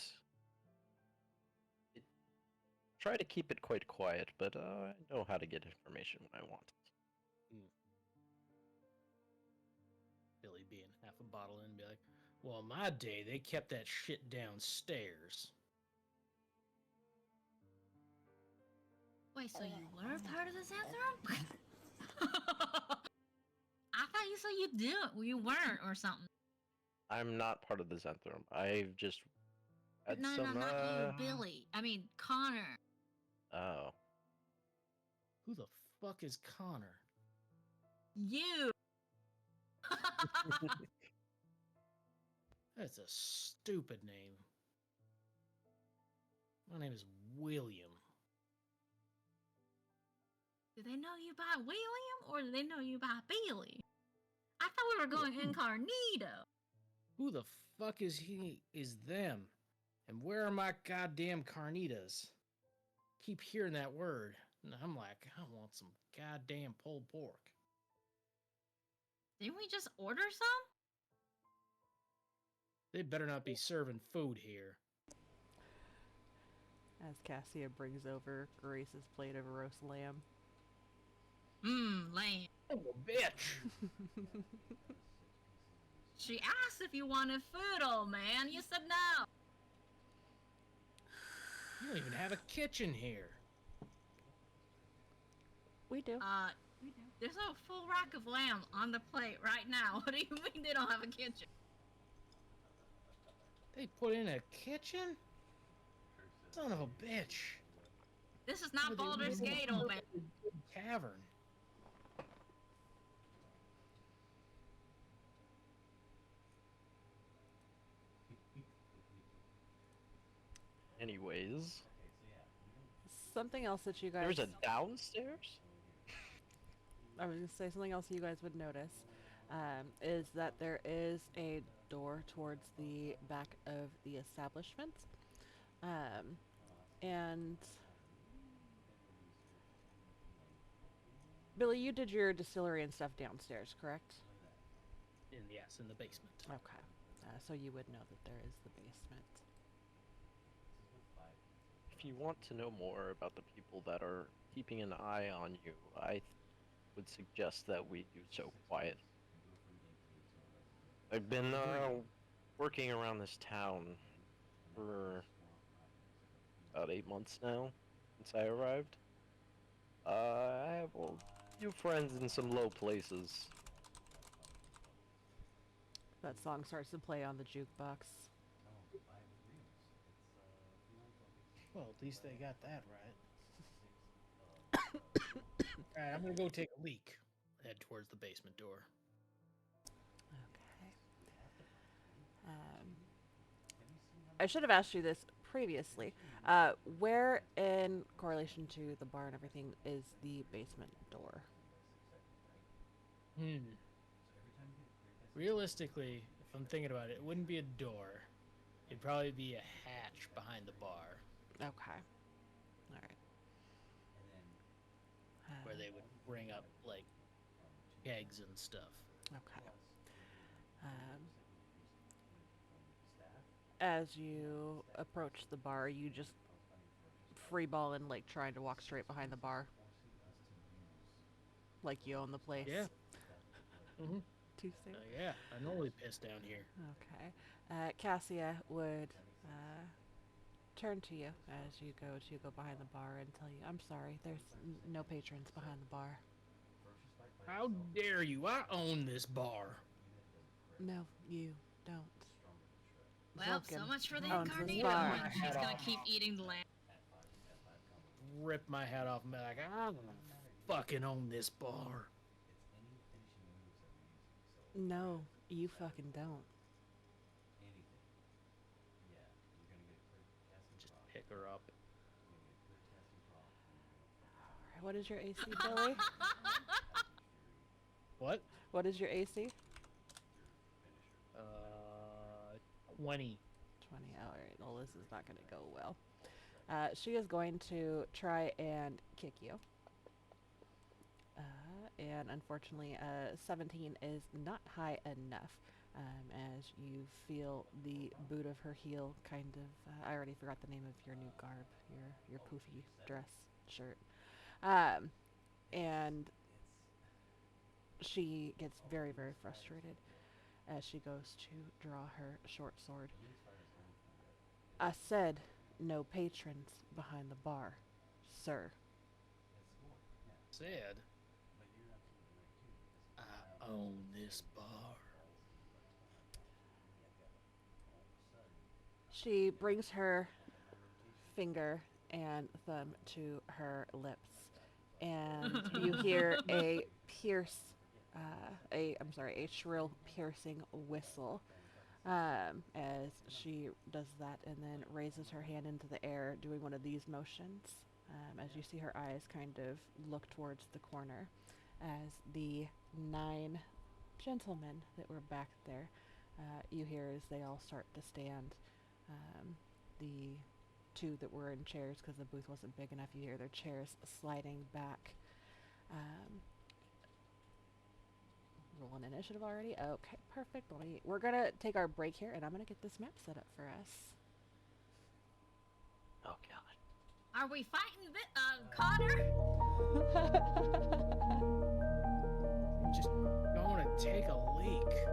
Try to keep it quite quiet, but I know how to get information when I want it. Billy being half a bottle in and be like, well, in my day, they kept that shit downstairs. Wait, so you were part of the Xanther? I thought you said you weren't or something. I'm not part of the Zentrum. I've just had No, some. not you, Billy. I mean, Connor. Oh. Who the fuck is Connor? You. That's a stupid name. My name is William. Do they know you by William or do they know you by Billy? I thought we were going incognito. Who the fuck is them? And where are my goddamn carnitas? Keep hearing that word. And I'm like, I want some goddamn pulled pork. Didn't we just order some? They better not be serving food here. As Cassia brings over Grace's plate of roast lamb. Lamb. Oh, bitch! She asked if you wanted food, old man. You said no. You don't even have a kitchen here. We do. There's a full rack of lamb on the plate right now. What do you mean they don't have a kitchen? They put in a kitchen? Son of a bitch. This is not Baldur's Gate, old man. Tavern. Anyways. Something else that you guys... There's a downstairs? I was going to say something else you guys would notice is that there is a door towards the back of the establishment. And... Billy, you did your distillery and stuff downstairs, correct? Yes, in the basement. Okay. So you would know that there is the basement. If you want to know more about the people that are keeping an eye on you, I would suggest that we do so quiet. I've been working around this town for about 8 months now since I arrived. I have a few friends in some low places. That song starts to play on the jukebox. Well, at least they got that right. All right, I'm gonna go take a leak. Head towards the basement door. Okay. Um, I should have asked you this previously. Where in correlation to the bar and everything is the basement door? Realistically, if I'm thinking about it, it wouldn't be a door. It'd probably be a hatch behind the bar Okay. All right. where they would bring up like kegs and stuff. Okay. Um, as you approach the bar, you just free ball and like trying to walk straight behind the bar, like you own the place. Yeah. Mm-hmm. Too soon. Yeah, I normally piss down here. Okay. Cassia would turn to you as you go behind the bar and tell you, "I'm sorry, there's no patrons behind the bar." How dare you? I own this bar. No, you don't. Well, so Vulcan much for the owns this incognito, bar. and she's gonna keep eating the lamb. Rip my hat off and be like, I fucking own this bar. No, you fucking don't. Just pick her up. Alright, what is your AC, Billy? What? What is your AC? 20. 20. Alright, well, this is not going to go well. She is going to try and kick you. And unfortunately, 17 is not high enough. As you feel the boot of her heel kind of, I already forgot the name of your new garb, your poofy dress shirt. And she gets very, very frustrated as she goes to draw her short sword. I said no patrons behind the bar, sir. Said, I own this bar. She brings her finger and thumb to her lips, and you hear a a shrill piercing whistle as she does that, and then raises her hand into the air, doing one of these motions. As you see her eyes kind of look towards the corner, as the 9 gentlemen that were back there, you hear as they all start to stand. The 2 that were in chairs, because the booth wasn't big enough, you hear their chairs sliding back. Roll an initiative already? Okay, perfect. We're gonna take our break here, and I'm gonna get this map set up for us. Oh god. Are we fighting Connor? I'm just going to take a leak.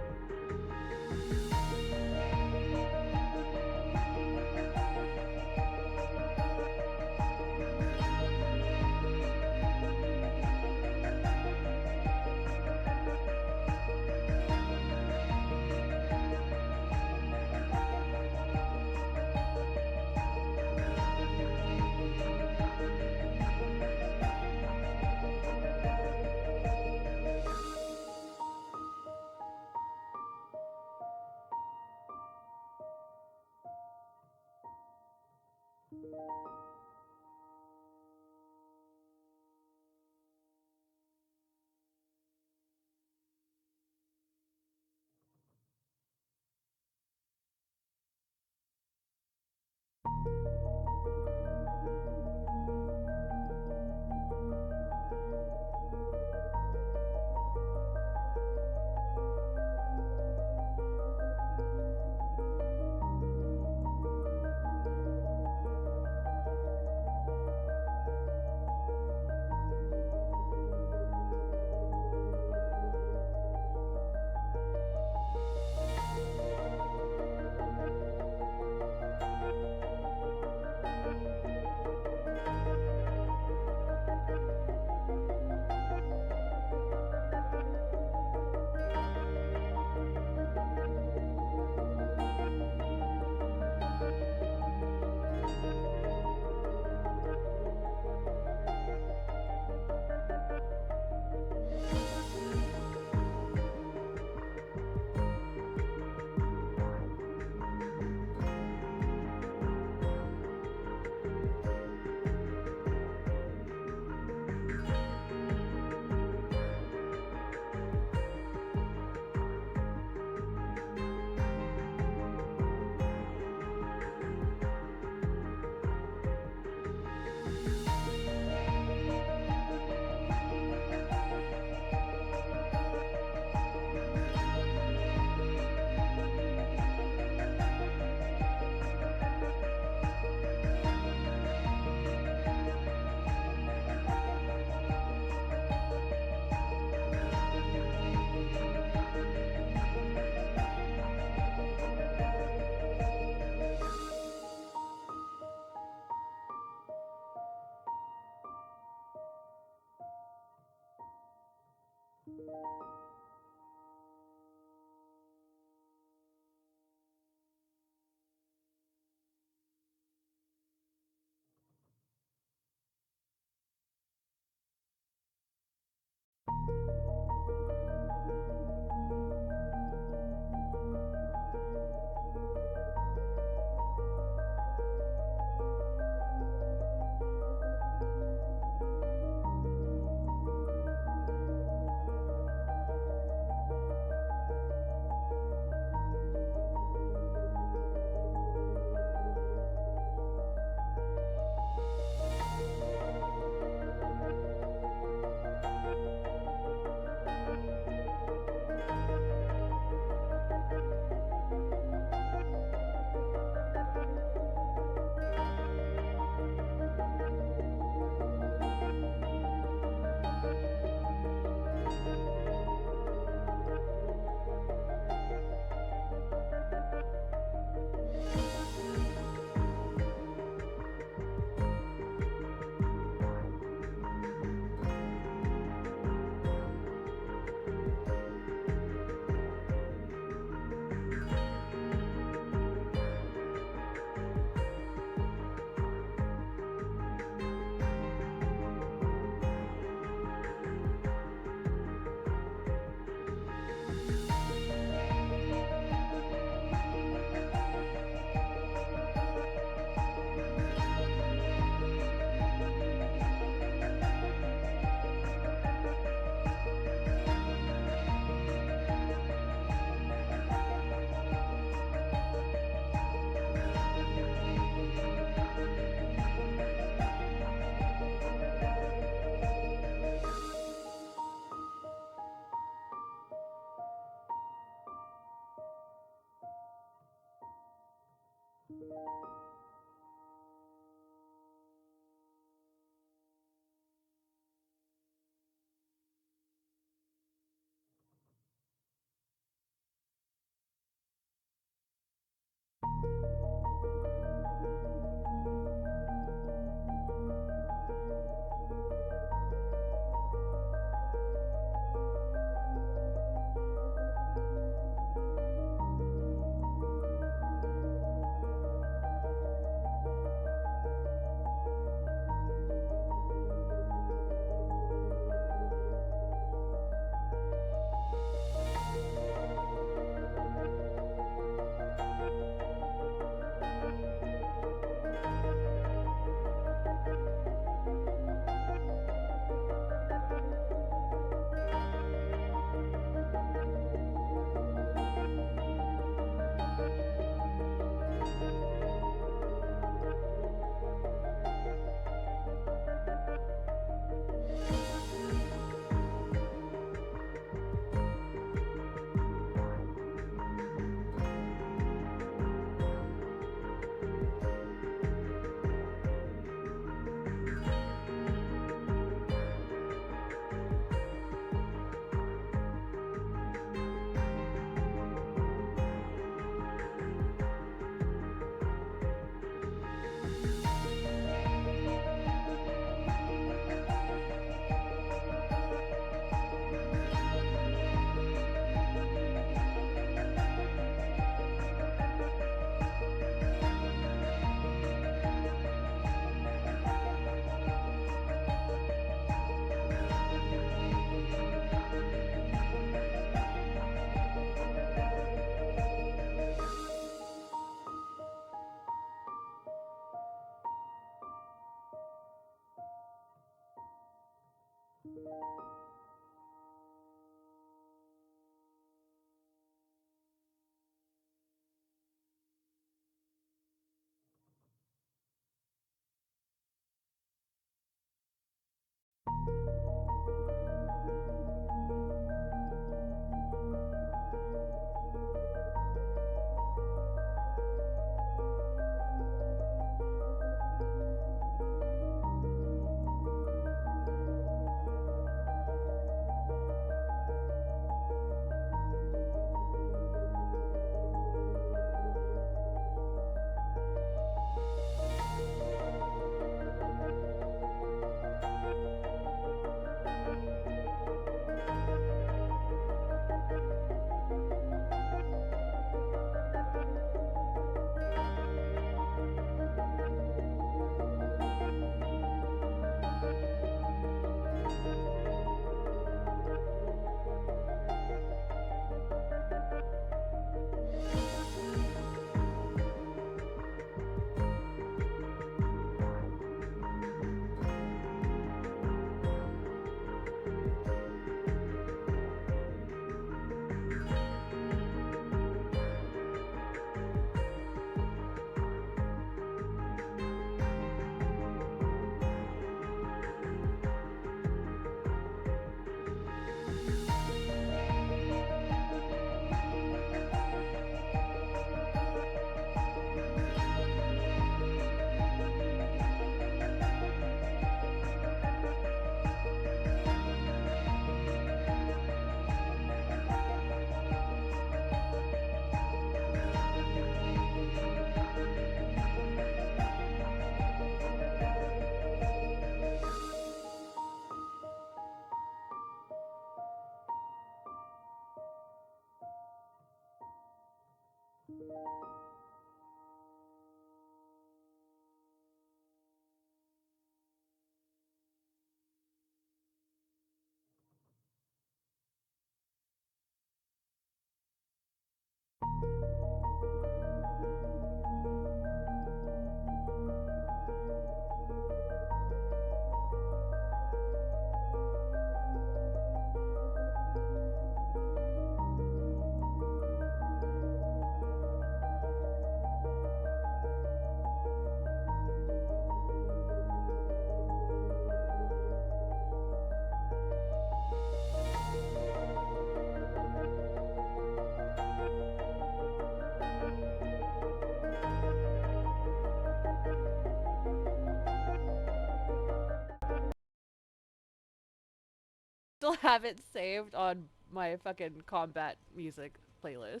Still have it saved on my fucking combat music playlist.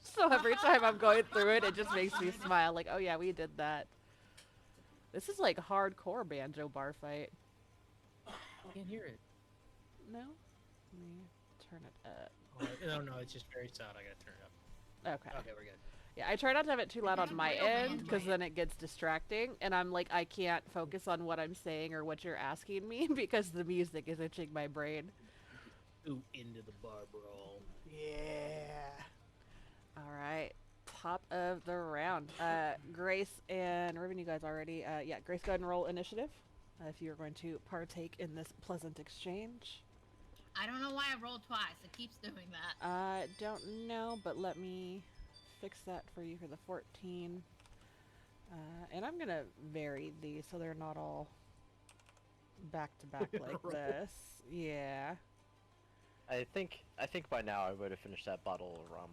So every time I'm going through it, it just makes me smile. Like, oh yeah, we did that. This is like hardcore banjo bar fight. Can't hear it. No? Let me turn it up. Oh, no, it's just very sound. I gotta turn it up. Okay. Okay, we're good. Yeah, I try not to have it too loud on my Real end because banjo. then it gets distracting, and I'm like, I can't focus on what I'm saying or what you're asking me because the music is itching my brain. Ooh, into the bar brawl. Yeah. All right. Top of the round. Grace and Riven, you guys already. Yeah, Grace, go ahead and roll initiative if you're going to partake in this pleasant exchange. I don't know why I rolled twice. It keeps doing that. Don't know, but let me fix that for you for the 14. And I'm gonna vary these so they're not all back to back like Right. this. Yeah. I think by now I would have finished that bottle of rum.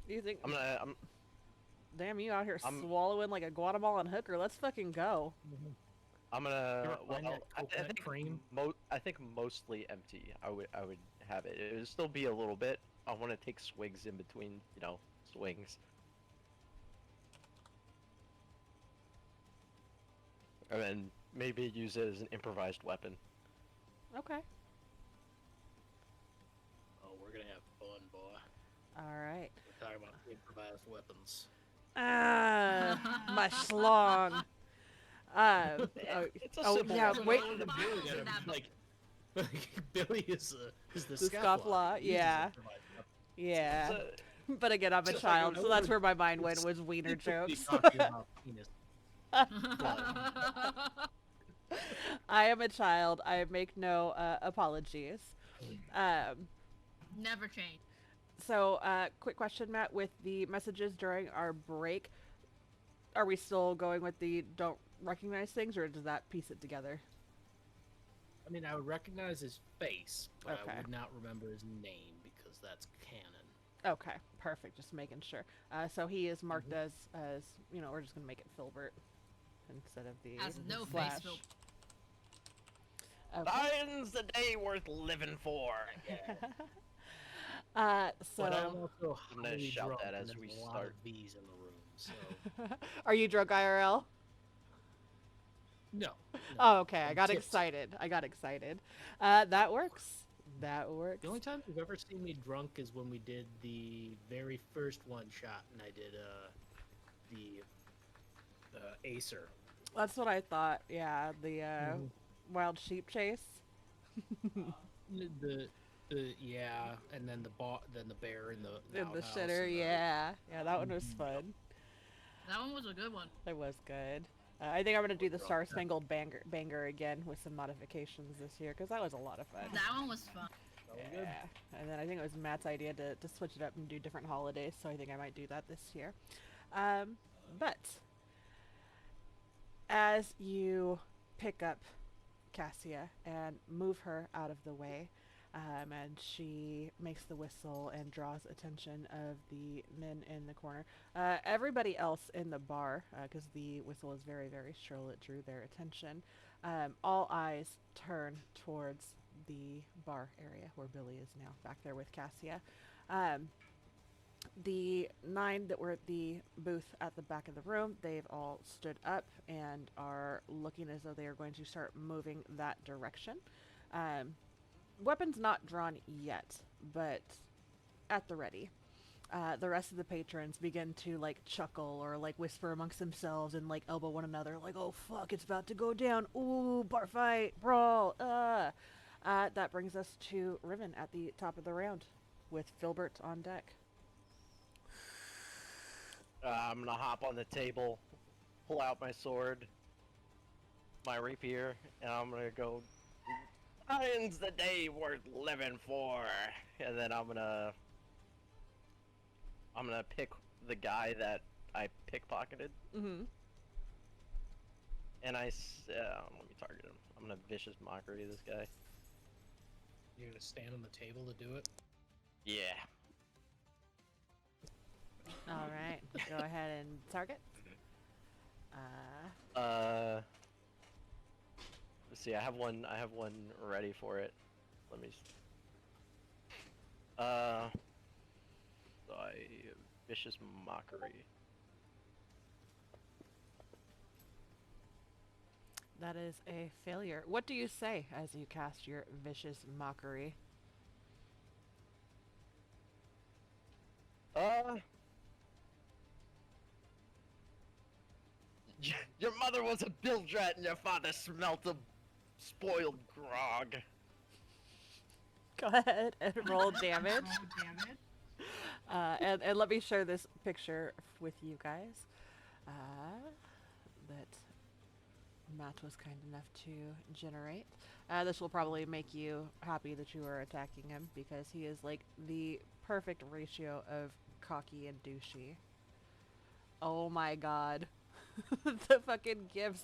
You think? I'm Damn, you out here I'm- swallowing like a Guatemalan hooker. Let's fucking go. I'm gonna. ever find that I coconut think cream? I think mostly empty. I would have it. It would still be a little bit. I want to take swigs in between, swings. And then maybe use it as an improvised weapon. Okay. Oh, we're gonna have fun, boy. All right. We're talking about improvised weapons. Ah, my schlong. Oh, It's a oh, simple yeah, weapon. wait. Fine. Billy Say that, but- Billy is the The scofflaw. scofflaw, He uses yeah. improvised weapons. Yeah. So, But again, I'm a Just like child, so that's another- where my mind went it's was wiener typically jokes. talking about penis. I am a child. I make no apologies. Never change. So, quick question, Matt. With the messages during our break, are we still going with the don't recognize things, or does that piece it together? I mean, I would recognize his face, but Okay. I would not remember his name because that's canon. Okay, perfect. Just making sure. So he is marked as we're just gonna make it Filbert instead of the As no slash. face, Phil. Okay. Dying's the day worth living for. So But I'm also I'm gonna highly shout drunk, that and as there's we a lot start. of V's in the room. So are you drunk IRL? no. Oh, okay. I I'm got tipped. excited. That works. That works. The only time you've ever seen me drunk is when we did the very first one shot, and I did the Acer. That's what I thought. Yeah, the wild sheep chase. The yeah, and then then the bear in the In the outhouse shitter, and yeah. Yeah, that one was Mhm. fun. That one was a good one. It was good. I think I'm gonna do the Drunk. Star Spangled Banger again with some modifications this year because that was a lot of fun. That one was fun. That was good. Yeah, and then I think it was Matt's idea to switch it up and do different holidays, so I think I might do that this year. But as you pick up Cassia and move her out of the way, and she makes the whistle and draws attention of the men in the corner. Everybody else in the bar, because the whistle is very, very shrill, it drew their attention. All eyes turn towards the bar area where Billy is now, back there with Cassia. The 9 that were at the booth at the back of the room, they've all stood up and are looking as though they are going to start moving that direction. Weapons not drawn yet, but at the ready. The rest of the patrons begin to chuckle or whisper amongst themselves and elbow one another like, oh fuck, it's about to go down. Ooh, bar fight, brawl. That brings us to Riven at the top of the round with Filbert on deck. I'm gonna hop on the table, pull out my sword, my rapier, and I'm gonna go. Dying's the day worth living for, and then I'm gonna pick the guy that I pickpocketed, Mm-hmm. and let me target him. I'm gonna vicious mockery this guy. You're gonna stand on the table to do it. Yeah. All right. Go ahead and target. Let's see. I have one. I have one ready for it. Let me. So I vicious mockery. That is a failure. What do you say as you cast your vicious mockery? Uh. Your mother was a bilge rat and your father smelt of spoiled grog. Go ahead and roll damage. And let me share this picture with you guys. That Matt was kind enough to generate. This will probably make you happy that you are attacking him because he is like the perfect ratio of cocky and douchey. Oh my god. The fucking gifts.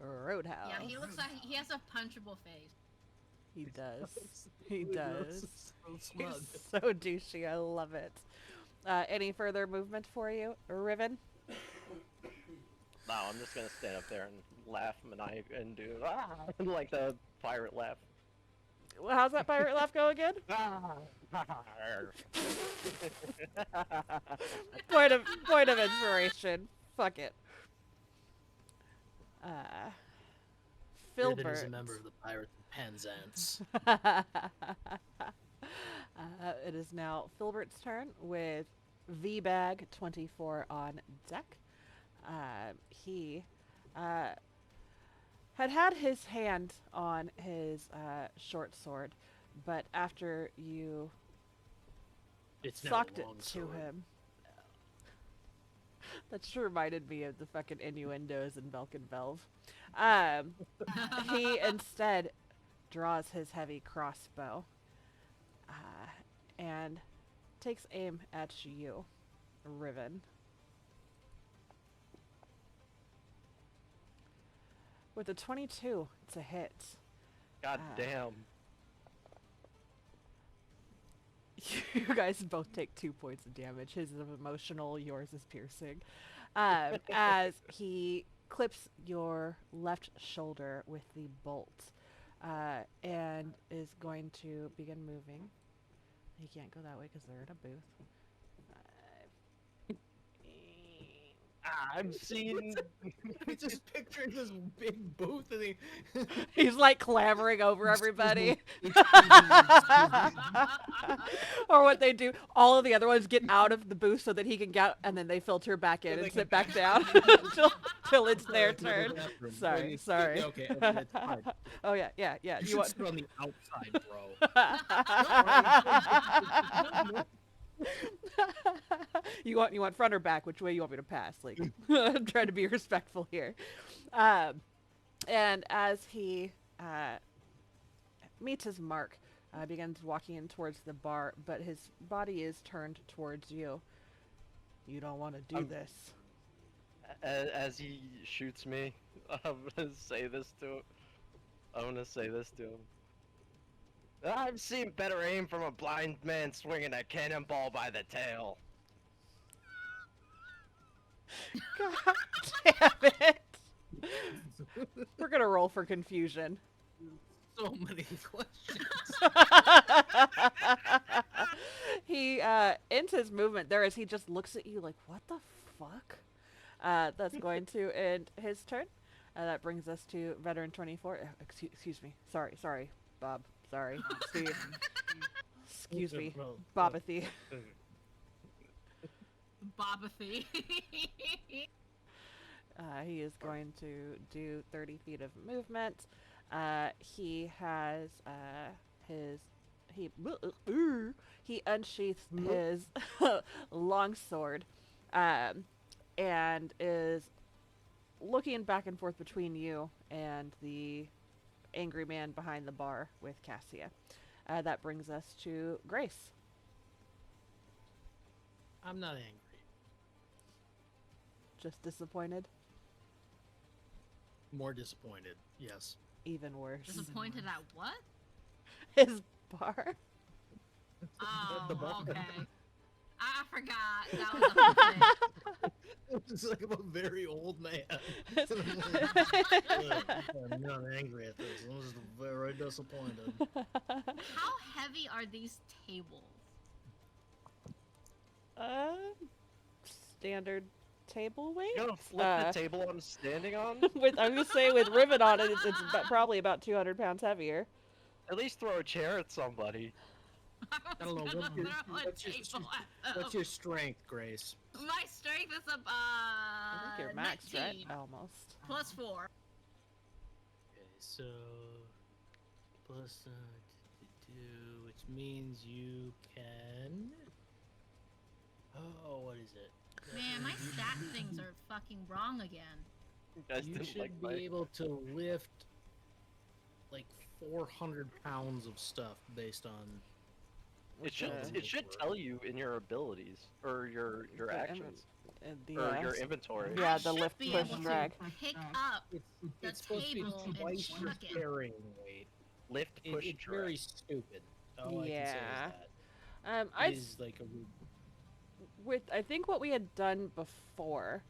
Roadhouse. Yeah, he looks like he has a punchable face. He does. He does. So He's smug. so douchey. I love it. Any further movement for you, Riven? No, I'm just gonna stand up there and laugh and do like the pirate laugh. Well, how's that pirate laugh go again? Point of inspiration. Fuck it. Riven is Filbert. a member of the Pirates of Penzance. It is now Filbert's turn with V-Bag 24 on deck. He had his hand on his short sword, but after you It's now socked a it long to sword. him, that just reminded me of the fucking innuendos in Belk and Belv. He instead draws his heavy crossbow and takes aim at you, Riven. With a 22, it's a hit. God damn. You guys both take 2 points of damage. His is emotional, yours is piercing. As he clips your left shoulder with the bolt and is going to begin moving. He can't go that way because they're in a booth. I'm seeing. I'm just picturing this big booth and he... He's like clambering over everybody. Or what they do, all of the other ones get out of the booth so that he can get, and then they filter back in So they and can sit back back down till it's their Go to the turn. bathroom. Sorry, Yeah, sorry. Okay, it's fine. Oh yeah, yeah, yeah. You You should want? sit on the outside, bro. You want front or back? Which way you want me to pass? Like, I'm trying to be respectful here. And as he meets his mark, begins walking in towards the bar, but his body is turned towards you. You don't want to do this. As he shoots me, I'm gonna say this to him. I've seen better aim from a blind man swinging a cannonball by the tail. God damn it! We're gonna roll for confusion. So many questions. He ends his movement there as he just looks at you like, what the fuck? That's going to end his turn. That brings us to veteran 24. Excuse me. Sorry, Bob. Sorry, Steve. Excuse me, Bobathy. Bobathy. He is going to do 30 feet of movement. He has his he unsheaths his long sword, and is looking back and forth between you and the angry man behind the bar with Cassia. That brings us to Grace. I'm not angry. Just disappointed? More disappointed. Yes. Even worse. Disappointed at what? His bar? Oh, The bar. okay. I forgot. That was a whole thing. It's like I'm a very old man. I'm not angry at this. I'm just very disappointed. How heavy are these tables? Standard table weight? You gonna flip the table I'm standing on? With I'm gonna say with rivet on it, it's probably about 200 pounds heavier. At least throw a chair at somebody. I I don't know. was gonna throw a What's table at what's them. your strength, Grace? My strength is I think you're max, right? 19 Almost. plus 4. Okay, so plus 2, which means you can. Oh, what is it? Man, my stat things are fucking wrong again. You guys You didn't should like be my... able to lift like 400 pounds of stuff based on. It should Okay. it should tell you in your abilities or your The actions The, or your inventory. Yeah, I the should lift, be push, able to drag. pick up It's the supposed to be table and twice your chuck it. carrying weight. Lift, push, It's drag. very stupid. All I can say Yeah. is that. I It is like a I think what we had done before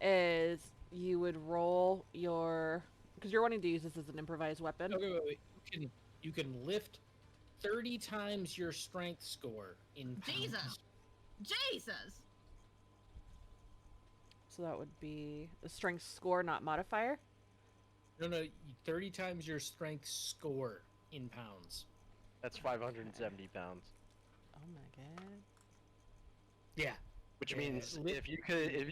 is you would roll your, because you're wanting to use this as an improvised weapon. wait. You can lift 30 times your strength score in pounds. Jesus. Jesus! So that would be a strength score, not modifier. No, 30 times your strength score in pounds. That's 570 pounds. Oh my god. Yeah. Which Yeah, means if you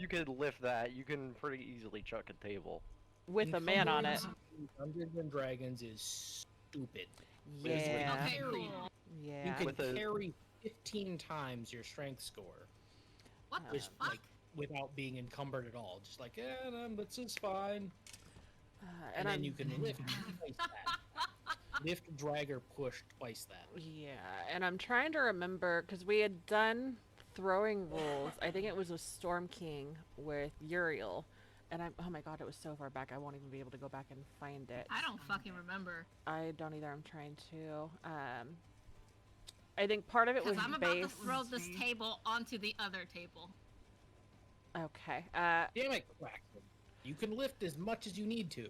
could lift that, you can pretty easily chuck a table. With a man on it. Dungeons and Dragons is stupid. Yeah. Okay, cool. You Yeah. can With a- carry 15 times your strength score What the Which, fuck? like, without being encumbered at all. Just like, no, this is fine. And then you can lift twice that. Lift, drag, or push twice that. Yeah, and I'm trying to remember because we had done throwing rules. I think it was with Storm King with Uriel, and oh my god, it was so far back I won't even be able to go back and find it. I don't fucking remember. I don't either. I'm trying to. I think part of it was Because I'm about to based. throw this table onto the other table. Okay. Damn it, Crackton. You can lift as much as you need to.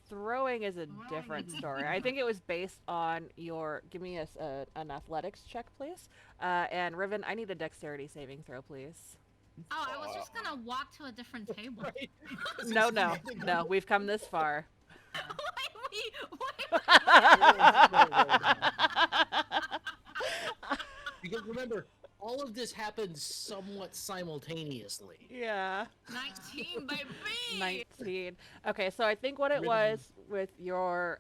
Throwing is a different story. I think it was based on your. Give me an athletics check, please. And Riven, I need a dexterity saving throw, please. Oh, I was just gonna walk to a different table. Right? No. We've come this far. Wait. Because remember, all of this happens somewhat simultaneously. Yeah. 19, baby! 19. Okay, so I think what it was with your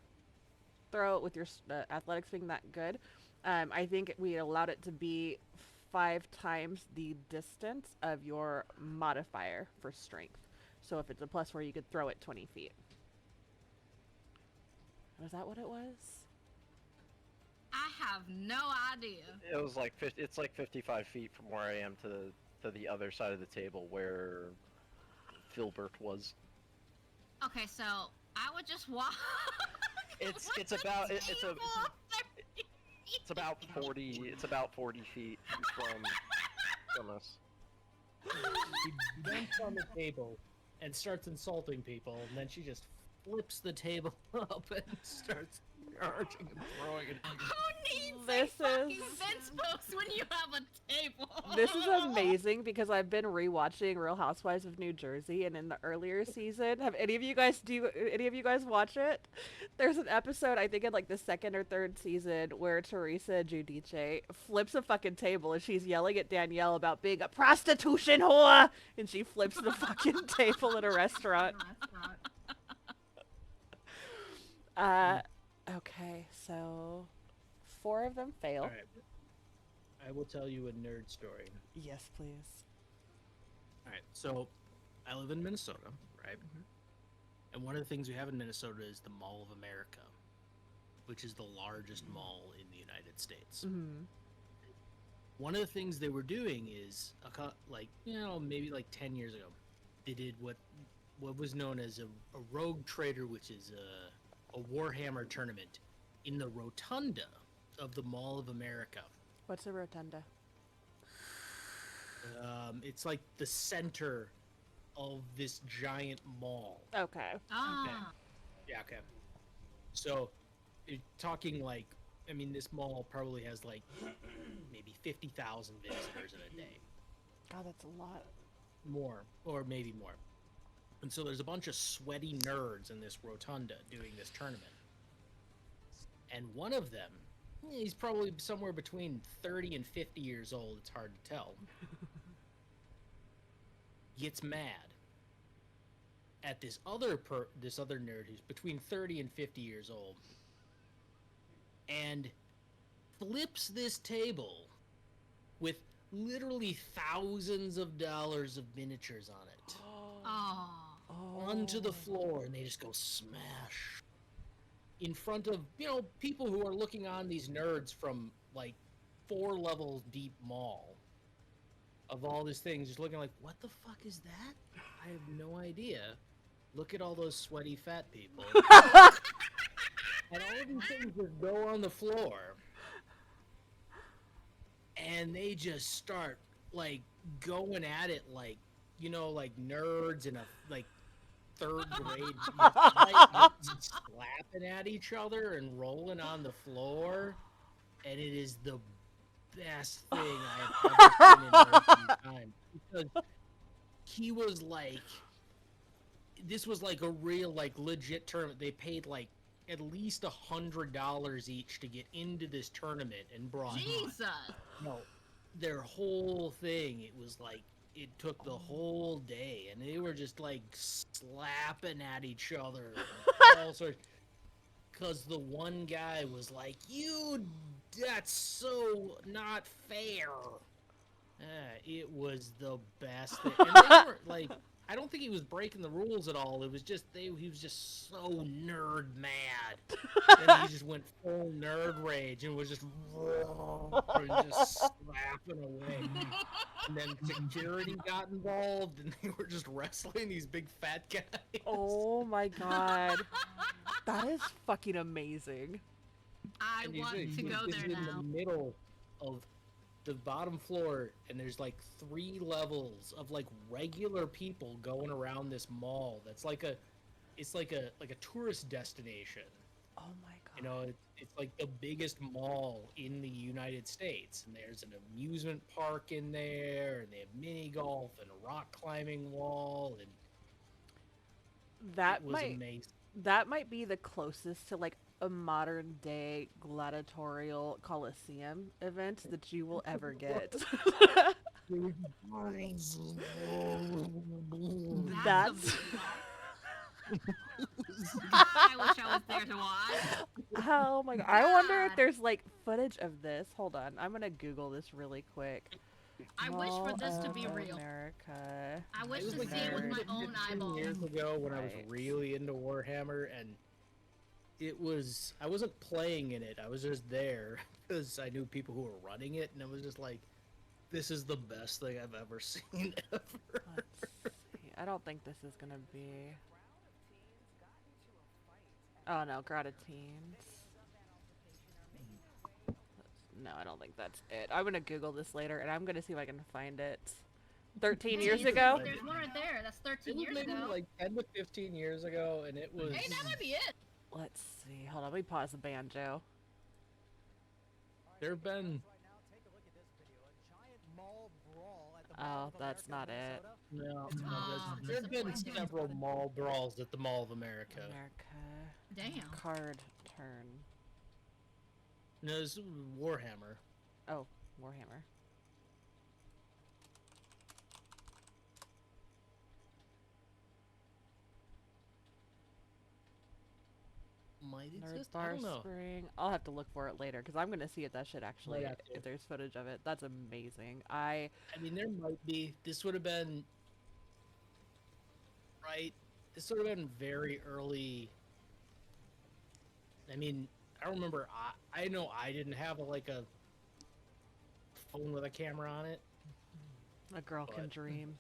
athletics being that good, I think we allowed it to be 5 times the distance of your modifier for strength. So if it's a +4, you could throw it 20 feet. Was that what it was? I have no idea. It was like it's like 55 feet from where I am to the other side of the table where Filbert was. Okay, so I would just walk. It's with the about table 30 it's about 40 feet from us. She jumps on the table and starts insulting people, and then she just flips the table up and starts charging and throwing it. Who needs This a fucking is- fence post when you have a table? This is amazing because I've been rewatching Real Housewives of New Jersey, and in the earlier season, have any of you guys watch it? There's an episode, I think in like the 2nd or 3rd season, where Teresa Giudice flips a fucking table and she's yelling at Danielle about being a prostitution whore, and she flips the fucking table in a restaurant. Okay, so 4 of them fail. All right. I will tell you a nerd story. Yes, please. All right. So, I live in Minnesota, right? Mhm. And one of the things we have in Minnesota is the Mall of America, which is the largest mall in the United States. Mm-hmm. One of the things they were doing is, maybe like 10 years ago, they did what was known as a Rogue Trader, which is a Warhammer tournament in the rotunda of the Mall of America. What's a rotunda? It's like the center of this giant mall. Okay. Ah. Yeah, okay. So, you're talking like, I mean, this mall probably has like maybe 50,000 visitors in a day. God, that's a lot. More, or maybe more. And so there's a bunch of sweaty nerds in this rotunda doing this tournament. And one of them, he's probably somewhere between 30 and 50 years old, it's hard to tell, gets mad at this other nerd who's between 30 and 50 years old and flips this table with literally thousands of dollars of miniatures on it Oh. onto the floor, and they just go smash in front of, people who are looking on these nerds from like 4 levels deep mall of all these things, just looking like, what the fuck is that? I have no idea. Look at all those sweaty fat people. And all these things just go on the floor. And they just start like going at it like, like nerds in a like 3rd grade fight, just slapping at each other and rolling on the floor. And it is the best thing I have ever seen in nerds time. Because he was like, this was like a real, like, legit tournament. They paid like at least $100 each to get into this tournament and brought Jesus. their whole thing. It was like, it took the whole day, and they were just like slapping at each other and all sorts. Because the one guy was like, that's so not fair. It was the best thing. And they weren't like, I don't think he was breaking the rules at all. It was just he was just so nerd mad. And he just went full nerd rage and was just slapping away. And then security got involved, and they were just wrestling these big fat guys. Oh my god. That is fucking amazing. I And want to go this there is in now. the middle of the bottom floor, and there's like 3 levels of like regular people going around this mall. That's like it's like a tourist destination. Oh my god. It's like the biggest mall in the United States, and there's an amusement park in there, and they have mini golf and a rock climbing wall, and That it was might amazing. that might be the closest to like a modern day gladiatorial coliseum event that you will ever get. That's I wish I was there to watch. oh my god. I wonder if God. there's like footage of this. Hold on. I'm gonna Google this really quick. I wish for this to be Mall of real. America. I wish It was to like see it with my 10, own 15 eyeballs. years ago when I was Right. really into Warhammer, and I wasn't playing in it. I was just there because I knew people who were running it, and it was just like, this is the best thing I've ever seen ever. Let's see. I don't think this is gonna be. Oh no, Grata Teens. No, I don't think that's it. I'm gonna Google this later, and I'm gonna see if I can find it. 13 Hey, years there's- ago? There's one right there. That's It 13 was years maybe ago. like 10 to 15 years ago, and it was. Hey, that might be it. Let's see. Hold on, let me pause the banjo. There have been. Oh, that's not it. No, Oh, there have been disappointing. several mall brawls at the Mall of America. America. Damn. Card turn. No, this is Warhammer. Oh, Warhammer. My might Nerd exist. I Bar don't know. Spring. I'll have to look for it later because I'm gonna see if that shit actually, Right after. if there's footage of it. That's amazing. I mean, there might be. This would have been right. This would have been very early. I mean, I don't remember. I know I didn't have a phone with a camera on it. A girl can But- dream.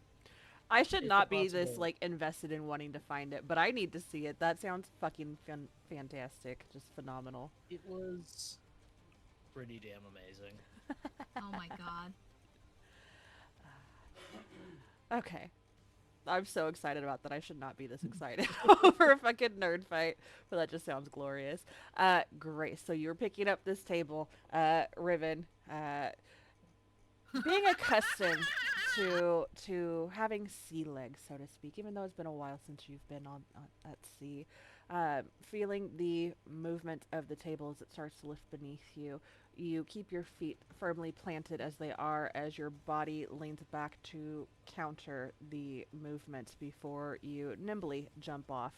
I should It's a not be this possibility. like invested in wanting to find it, but I need to see it. That sounds fucking fantastic, just phenomenal. It was pretty damn amazing. Oh my god. Okay. I'm so excited about that. I should not be this excited over a fucking nerd fight, but that just sounds glorious. Grace, so you're picking up this table, Riven, being accustomed to having sea legs, so to speak, even though it's been a while since you've been on at sea, feeling the movement of the table as it starts to lift beneath you. You keep your feet firmly planted as they are, as your body leans back to counter the movement before you nimbly jump off.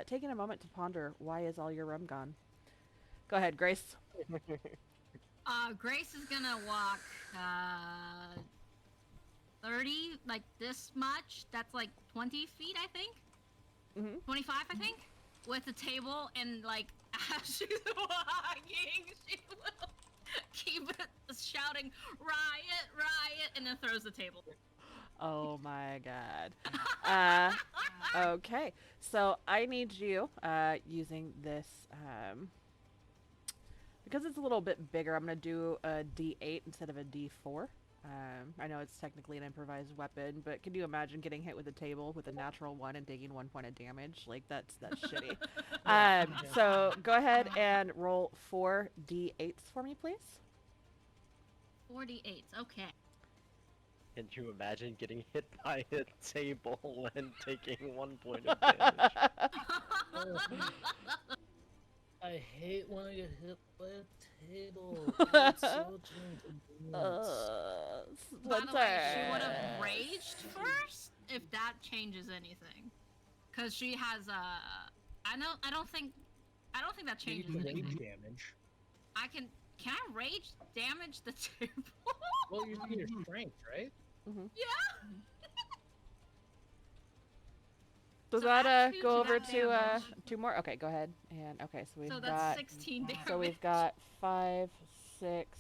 Taking a moment to ponder, why is all your rum gone? Go ahead, Grace. Grace is gonna walk 30, like this much. That's like 20 feet, I think. Mm-hmm. 25, I think. With the table, and like as she's walking, she will keep shouting, "Riot, riot," and then throws the table. Oh my god. Okay, so I need you, using this, because it's a little bit bigger, I'm going to do a D8 instead of a D4. I know it's technically an improvised weapon, but can you imagine getting hit with a table with a natural 1 and taking 1 point of damage? Like, that's shitty. So go ahead and roll 4 D8s for me, please. 48. Okay. Can you imagine getting hit by a table and taking 1 point of damage? I hate when I get hit by a table. It's such an inconvenience. By the way, she Splinter. would have raged first if that changes anything, because she has I don't think that You changes can anything. rage damage. I can I rage damage the table? Well, you're using your strength, right? Yeah. Does So that add 2 go to over that to damage. 2 more? Okay, go ahead. And okay, so we've So got that's 16 damage. so we've got 5, 6,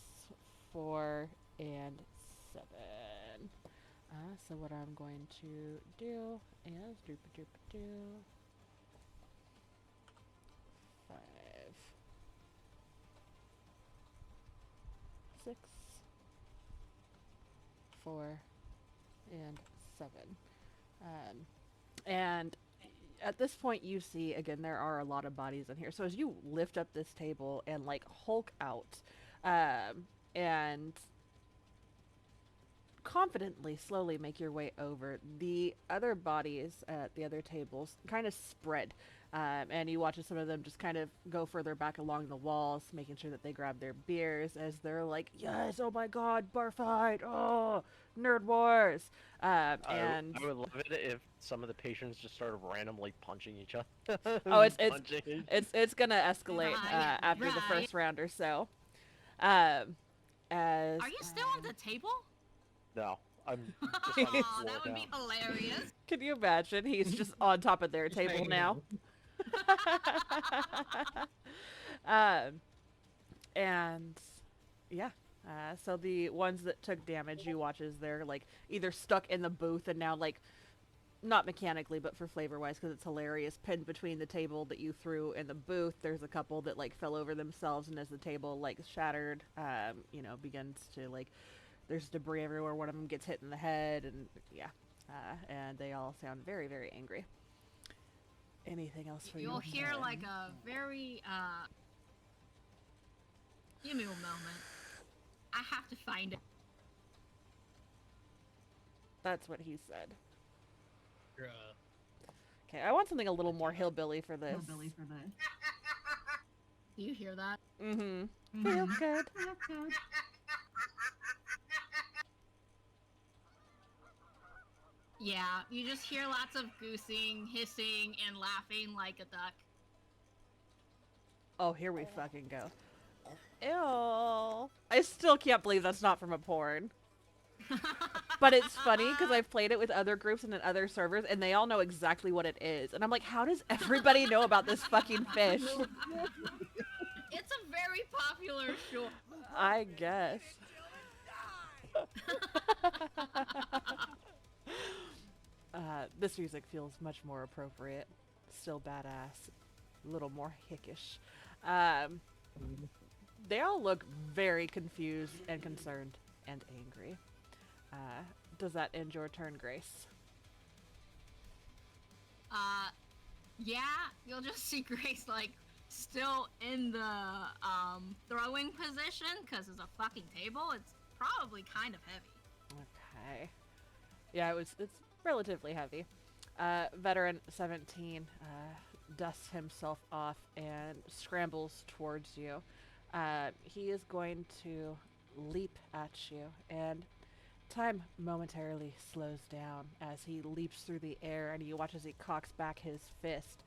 4, and 7. So what I'm going to do is do 5, 6, 4, and 7. And at this point, you see again there are a lot of bodies in here. So as you lift up this table and like hulk out, and confidently slowly make your way over, the other bodies at the other tables kind of spread, and you watch as some of them just kind of go further back along the walls, making sure that they grab their beers as they're like, yes, oh my god, bar fight, oh, nerd wars. And I would love it if some of the patrons just started randomly punching each other. Oh, it's Punching each- it's gonna escalate Right, after the right. first round or so. As Are you still on the table? No, I'm just on the Oh, floor that would now. be hilarious. can you imagine? He's just on top of their Just table hanging now. out. And yeah. So the ones that took damage, you watch as they're like either stuck in the booth and now like not mechanically, but for flavor wise, because it's hilarious, pinned between the table that you threw and the booth. There's a couple that like fell over themselves, and as the table like shattered, begins to like, there's debris everywhere. One of them gets hit in the head, and yeah, and they all sound very, very angry. Anything else for you? You'll hear like a very give me a moment. I have to find it. That's what he said. You're, Okay, I want something a little more hillbilly for this. Do you hear that? Mm-hmm. Feel good. Yeah, you just hear lots of goosing, hissing, and laughing like a duck. Oh, here we fucking go. Ew. I still can't believe that's not from a porn. But it's funny because I've played it with other groups and in other servers, and they all know exactly what it is. And I'm like, how does everybody know about this fucking fish? It's a very popular show. I guess. This music feels much more appropriate. Still badass. A little more hickish. They all look very confused and concerned and angry. Does that end your turn, Grace? Yeah, you'll just see Grace like still in the throwing position because it's a fucking table. It's probably kind of heavy. Okay. Yeah, it's relatively heavy. Veteran 17 dusts himself off and scrambles towards you. He is going to leap at you, and time momentarily slows down as he leaps through the air, and you watch as he cocks back his fist.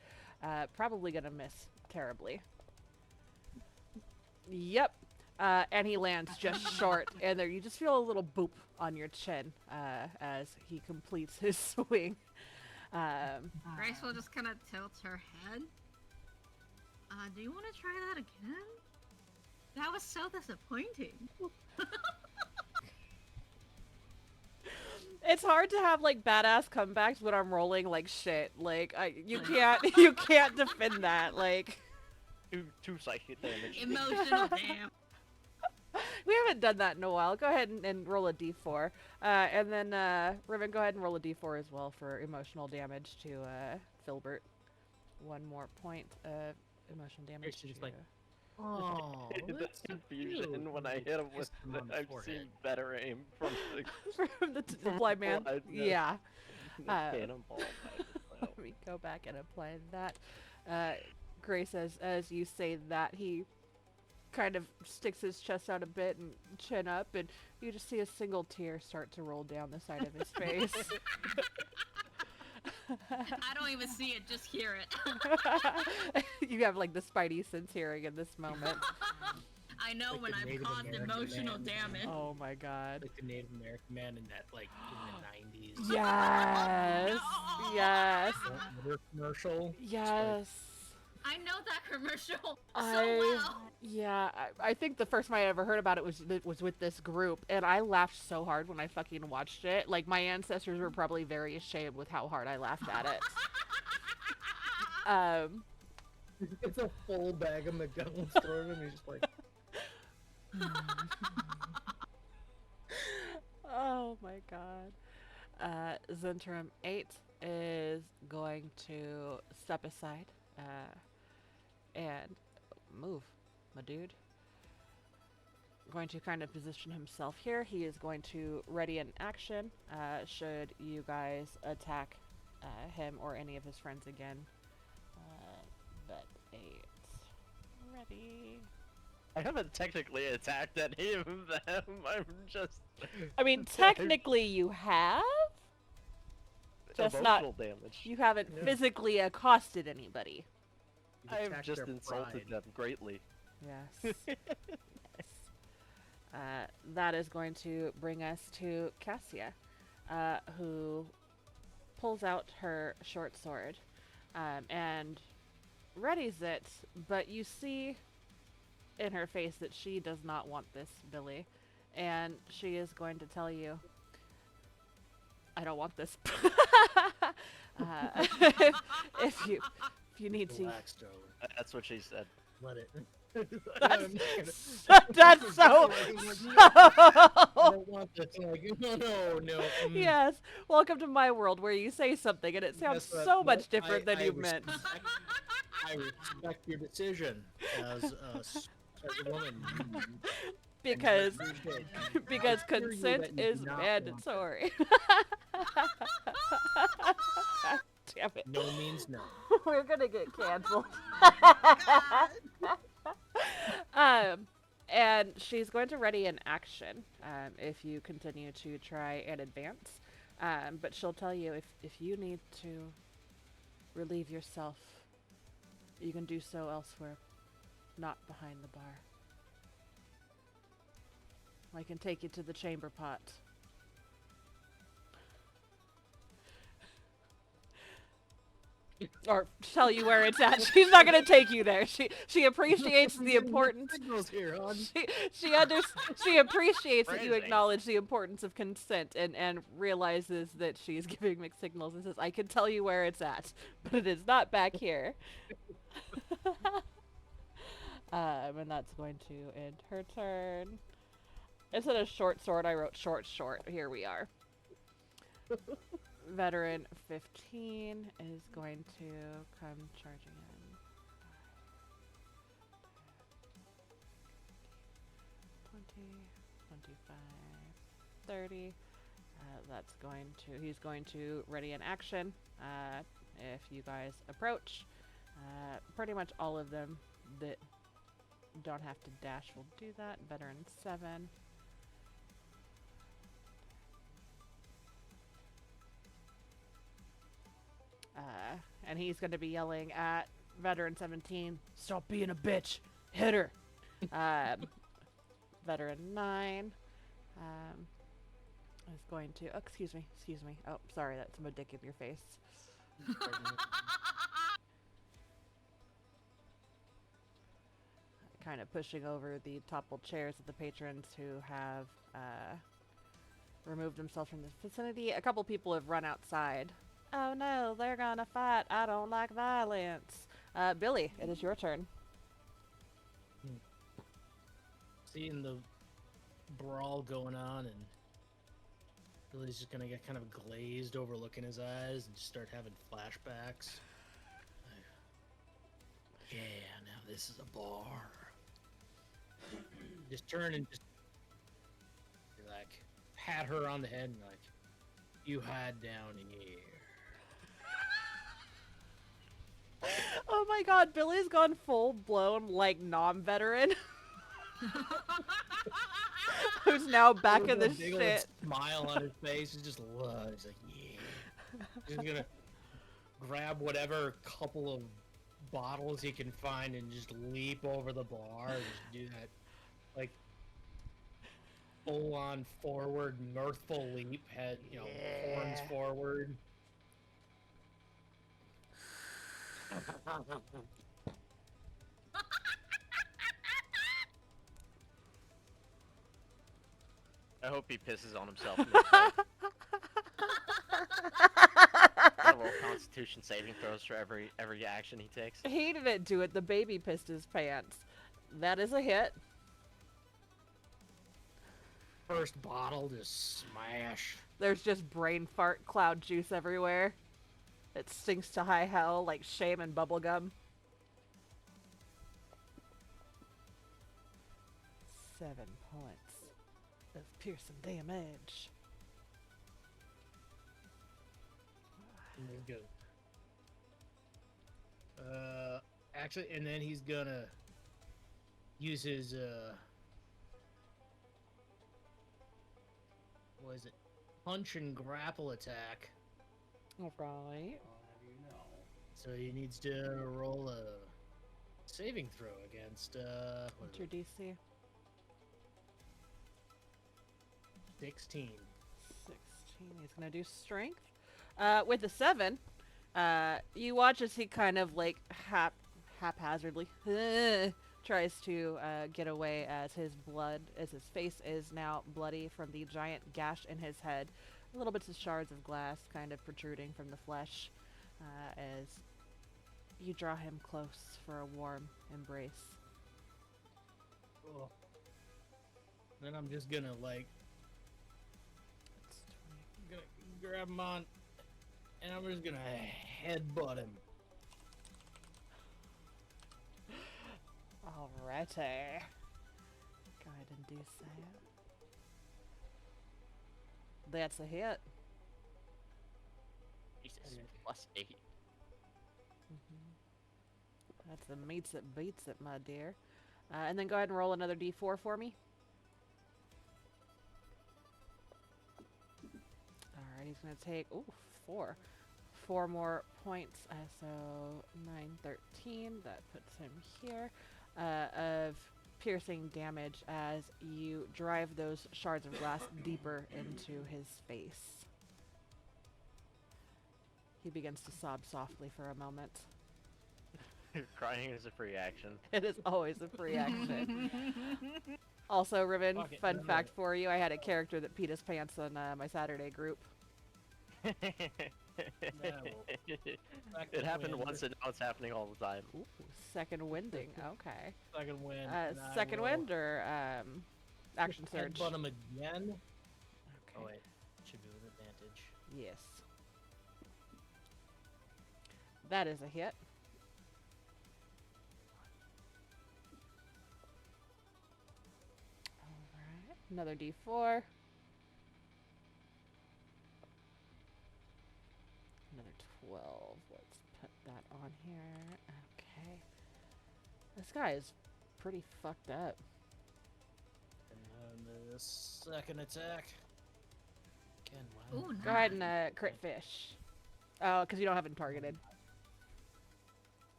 Probably gonna miss terribly. Yep. And he lands just short, and there you just feel a little boop on your chin as he completes his swing. Grace will just kind of tilt her head. Do you want to try that again? That was so disappointing. It's hard to have like badass comebacks when I'm rolling like shit. Like you can't defend that. Like Two psychic damage. Emotional damn. we haven't done that in a while. Go ahead and roll a d4, and then Riven, go ahead and roll a d4 as well for emotional damage to Filbert. One more point of emotional damage. She's just to- like, oh, The that's so confusion cute. when I hit him with Kissed him on the I've forehead. seen better aim from from the blind man. blind man. Yeah. the cannonball. Let me go back and apply that. Grace, as you say that, he kind of sticks his chest out a bit and chin up, and you just see a single tear start to roll down the side of his face. I don't even see it, just hear it. You have like the spidey sense hearing in this moment. I know Like when the I've Native caused American emotional man. damage. Oh my god. Like the Native American man in that, like, in the 90s. Yes. No. Yes. Water commercial. Yes. I know that commercial so I well. yeah, I think the first time I ever heard about it was with this group, and I laughed so hard when I fucking watched it. Like my ancestors were probably very ashamed with how hard I laughed at it. It's a full bag of McDonald's thrown him. He's just like, Oh my god. Zentrum 8 is going to step aside and move, my dude. Going to kind of position himself here. He is going to ready an action should you guys attack him or any of his friends again. But 8. Ready. I haven't technically attacked any of them. I'm just. I mean, technically you have. Just not. Emotional damage. You haven't Yeah. physically accosted anybody. you I've attacked just their insulted pride. them greatly. Yes. Yes. That is going to bring us to Cassia, who pulls out her short sword and readies it, but you see in her face that she does not want this, Billy, and she is going to tell you, I don't want this. if you need to. Relax, darling. That's what she said. Let it. That's so. I don't want this. I'm like, no. Yes. Welcome to my world where you say something and it sounds Guess what? so much Nope, different than I you meant. I respect your decision as a woman. Because And I appreciate it. because I hear you consent that you is do not want mandatory. God damn it. No means no. We're gonna get canceled. And she's going to ready an action if you continue to try and advance. But she'll tell you if you need to relieve yourself, you can do so elsewhere. not behind the bar. I can take you to the chamber pot. Or tell you where it's at. She's not gonna take you there. She appreciates the importance. Signals here, hon. She appreciates that you Phrasing. acknowledge the importance of consent and realizes that she's giving mixed signals and says, "I can tell you where it's at, but it is not back here." And that's going to end her turn. Instead of short sword, I wrote short. Here we are. Veteran 15 is going to come charging in. 20, 25, 30. He's going to ready an action. If you guys approach, pretty much all of them that don't have to dash will do that. Veteran 7. And he's going to be yelling at Veteran 17, "Stop being a bitch! Hit her!" Veteran 9 is going to... Oh, excuse me. Oh, sorry, that's my dick in your face. Kind of pushing over the toppled chairs of the patrons who have removed themselves from the vicinity. A couple people have run outside. Oh no, they're gonna fight. I don't like violence. Billy, it is your turn. Seeing the brawl going on, and Billy's just gonna get kind of glazed over, look in his eyes, and just start having flashbacks. Yeah, now this is a bar. Just turn and just like pat her on the head and like, you hide down in here. Oh my god, Billy's gone full blown like non-veteran. Who's now back in the Big old shit. smile on his face. He just loves. He's like, yeah. He's gonna grab whatever couple of bottles he can find and just leap over the bar and just do that, like, full on forward, mirthful leap, head, horns forward. I hope he pisses on himself. Have a little Constitution saving throws for every action he takes. He didn't do it. The baby pissed his pants. That is a hit. First bottle, just smash. There's just brain fart cloud juice everywhere. It stinks to high hell like shame and bubblegum. 7 points of piercing damage. Good. Actually, and then he's gonna use his what is it? Punch and grapple attack. Alright. So he needs to roll a saving throw against what What's is your it? DC? 16. 16. He's gonna do strength. With a 7, you watch as he kind of like haphazardly tries to get away as his face is now bloody from the giant gash in his head. Little bits of shards of glass kind of protruding from the flesh as you draw him close for a warm embrace. Cool. Then I'm just gonna like That's 20. gonna grab him on, and I'm just gonna headbutt him. Alrighty. Go ahead and do so. That's a hit. Jesus, +8. That's the meats that beats it, my dear. And then go ahead and roll another d4 for me. Alright, he's going to take, 4. 4 more points. So 9, 13. That puts him here. of piercing damage as you drive those shards of glass deeper into his face. He begins to sob softly for a moment. Crying is a free action. It is always a free action. Also, Riven, Fuck it, fun no. fact for you, I had a character that peed his pants on my Saturday group. Back It to happened wind. once and now it's happening all the time. Ooh, second winding, okay. Second win. and I Second will wind or action surge? Headbutt him again. Okay. Oh wait, should be with advantage. Yes. That is a hit. Alright, another d4. Another 12. Let's put that on here. Okay. This guy is pretty fucked up. And then the second attack. Again, wow. Ooh, Go ahead nice. and crit fish. Oh, because you don't have it targeted.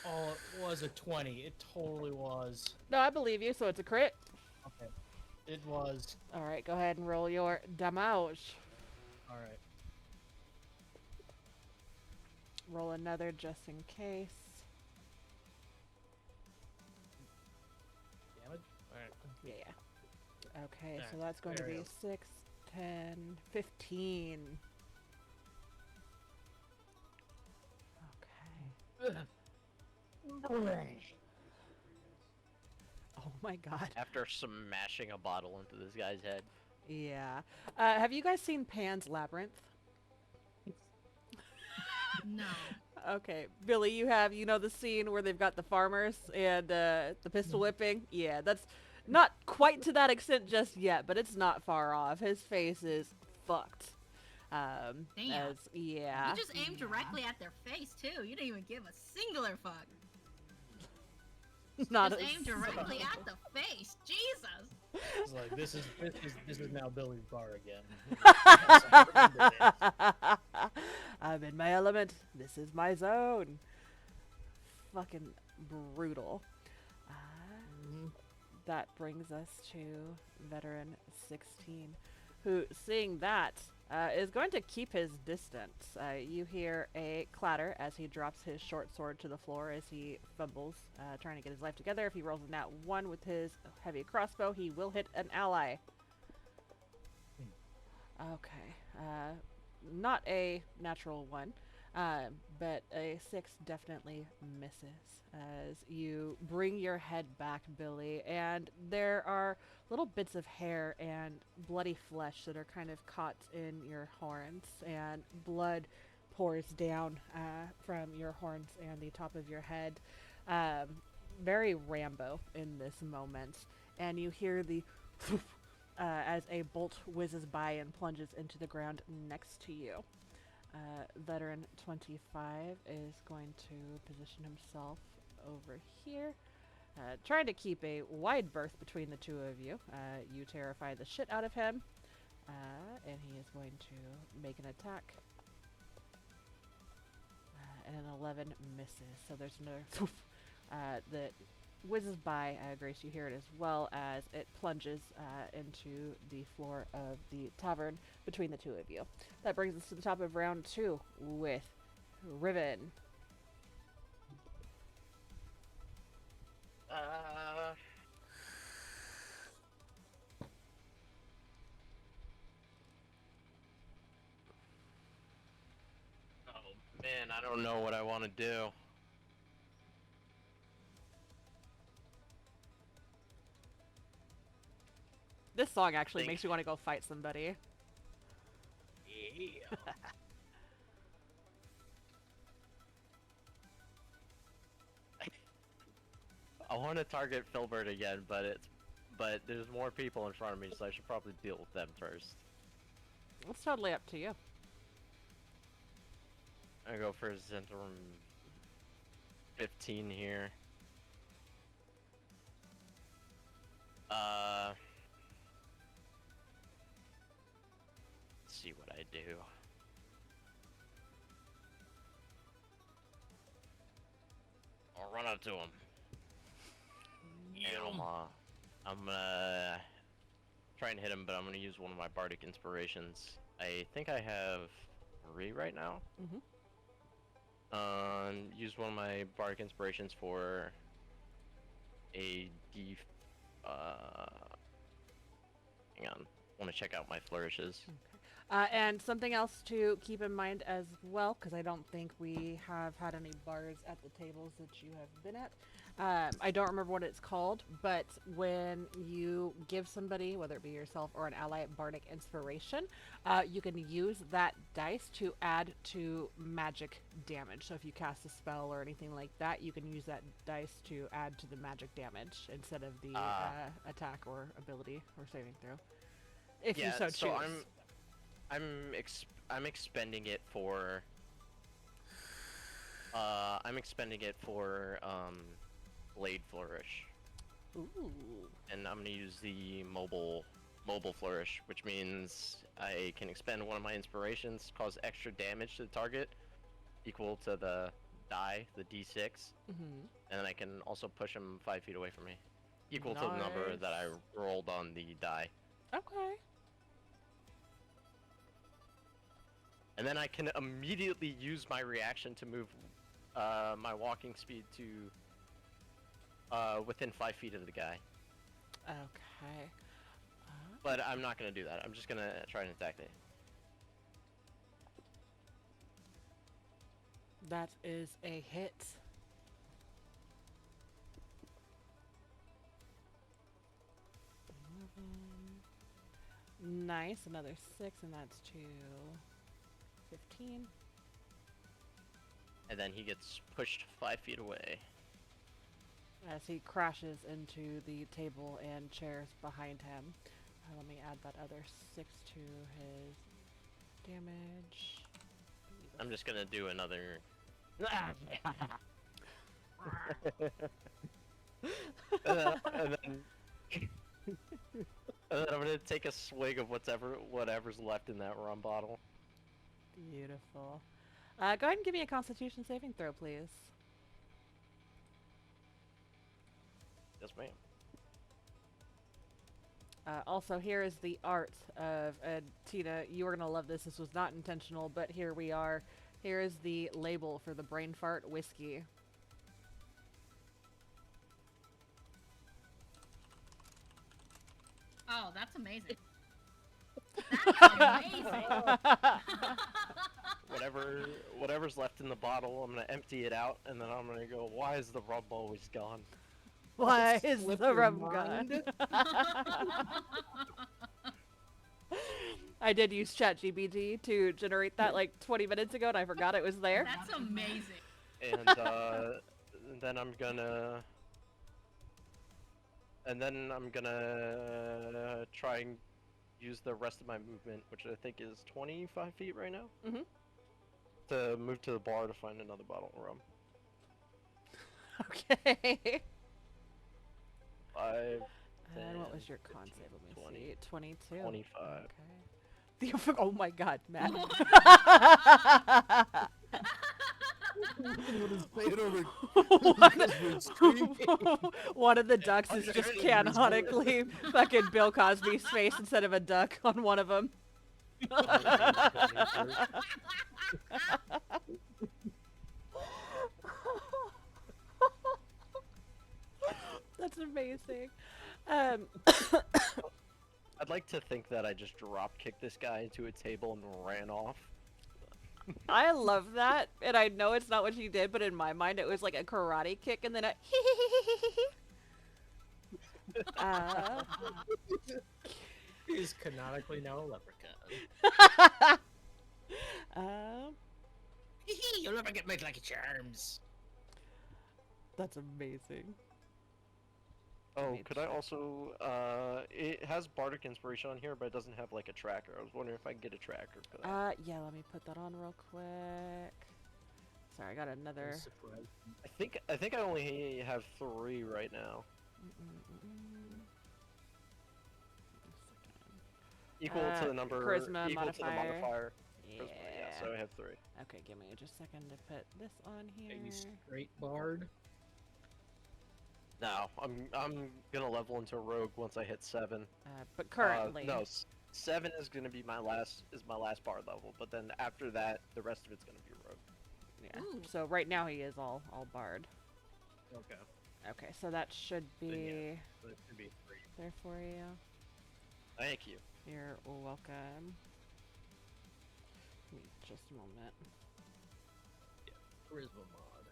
Oh, it was a 20. It totally was. No, I believe you, so it's a crit. Okay. It was. Alright, go ahead and roll your damage. Alright. Roll another just in case. Damage? Alright. Yeah. Okay, so Alright, that's going to there be we 6, 10, 15. Okay. Oh my god. After smashing a bottle into this guy's head. Yeah. Have you guys seen Pan's Labyrinth? No. Okay, Billy, you have, the scene where they've got the farmers and the pistol whipping? Yeah, that's not quite to that extent just yet, but it's not far off. His face is fucked. Damn. Yeah. You just aimed directly at their face too. You didn't even give a singular fuck. Not Just a aimed directly at the face. Jesus. It's like this is now Billy's bar again. I'm in my element. This is my zone. Fucking brutal. That brings us to veteran 16, who, seeing that, is going to keep his distance. You hear a clatter as he drops his short sword to the floor as he fumbles, trying to get his life together. If he rolls a nat 1 with his heavy crossbow, he will hit an ally. Okay. Not a natural 1, but a 6 definitely misses as you bring your head back, Billy, and there are little bits of hair and bloody flesh that are kind of caught in your horns, and blood pours down from your horns and the top of your head. Very Rambo in this moment, and you hear the as a bolt whizzes by and plunges into the ground next to you. Veteran 25 is going to position himself over here, trying to keep a wide berth between the two of you. You terrify the shit out of him, and he is going to make an attack. And an 11 misses, so there's another that whizzes by. Grace, you hear it as well as it plunges into the floor of the tavern between the two of you. That brings us to the top of round 2 with Riven. Oh man, I don't know what I want to do. This song actually Think. makes you want to go fight somebody. Yeah. I want to target Filbert again, but there's more people in front of me, so I should probably deal with them first. It's totally up to you. I go for Zentrum 15 here. Let's see what I do. I'll run up to him. I'm gonna try and hit him, but I'm gonna use one of my bardic inspirations. I think I have 3 right now. Mhm. Use one of my bardic inspirations for a D. Hang on. I want to check out my flourishes. And something else to keep in mind as well, because I don't think we have had any bars at the tables that you have been at. I don't remember what it's called, but when you give somebody, whether it be yourself or an ally, bardic inspiration, you can use that dice to add to magic damage. So if you cast a spell or anything like that, you can use that dice to add to the magic damage instead of the attack or ability or saving throw. If you so choose. So I'm expending it for Blade Flourish. Ooh. And I'm gonna use the mobile flourish, which means I can expend one of my inspirations, cause extra damage to the target, equal to the die, the D6, Mm-hmm. and then I can also push him 5 feet away from me, equal to the number that I rolled on the die. Okay. And then I can immediately use my reaction to move my walking speed to within 5 feet of the guy. Okay. But I'm not gonna do that. I'm just gonna try and attack it. That is a hit. Nice, another 6, and that's 15. And then he gets pushed 5 feet away. As he crashes into the table and chairs behind him. Let me add that other 6 to his damage. I'm just gonna do another. and then I'm gonna take a swig of whatever's left in that rum bottle. Beautiful. Go ahead and give me a Constitution saving throw, please. Yes, ma'am. Also, here is the art of Tina. You are gonna love this. This was not intentional, but here we are. Here is the label for the brain fart whiskey. Oh, that's amazing. That's amazing. Whatever's left in the bottle, I'm gonna empty it out, and then I'm gonna go, why is the rum always gone? Why is the rum gone? I did use ChatGPT to generate that like 20 minutes ago, and I forgot it was there. That's amazing. And then I'm gonna try and use the rest of my movement, which I think is 25 feet right now, to move to the bar to find another bottle of rum. Okay. 5, And 10, what was your con 15, save? Let me 20, see. 22. 25. Okay. Oh my god, Matt. One of the ducks is just canonically fucking Bill Cosby's face instead of a duck on one of them. That's amazing. I'd like to think that I just drop kicked this guy into a table and ran off. I love that, and I know it's not what you did, but in my mind it was like a karate kick and then a He's canonically now a leprechaun. You'll never get my lucky charms. That's amazing. Oh, could I also, it has Bardic Inspiration on here, but it doesn't have, like, a tracker. I was wondering if I could get a tracker for that. Yeah, let me put that on real quick. Sorry, I got another. I think I only have 3 right now. Equal to the number, charisma equal modifier. to the modifier. Yeah. Charisma, yeah, so I have 3. Okay, give me just a second to put this on here. Are you straight bard? No, I'm gonna level into rogue once I hit 7. But currently, No, 7 is gonna be my last bard level, but then after that, the rest of it's gonna be rogue. yeah. Ooh. So right now he is all bard. Okay. Okay, so that should Then be yeah, so it should be 3. there for you. Thank you. You're welcome. Give me just a moment. Charisma mod.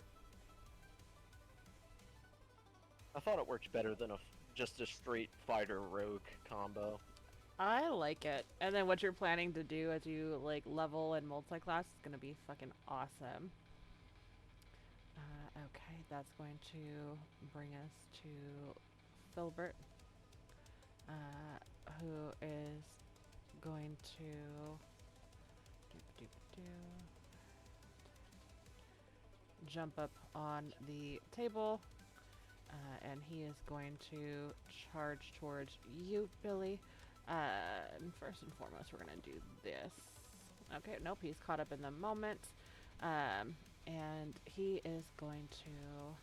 I thought it worked better than just a straight fighter rogue combo. I like it. And then what you're planning to do as you like level and multi-class is gonna be fucking awesome. Okay, that's going to bring us to Filbert, who is going to jump up on the table, and he is going to charge towards you, Billy. And first and foremost, we're gonna do this. Okay, nope, he's caught up in the moment. And he is going to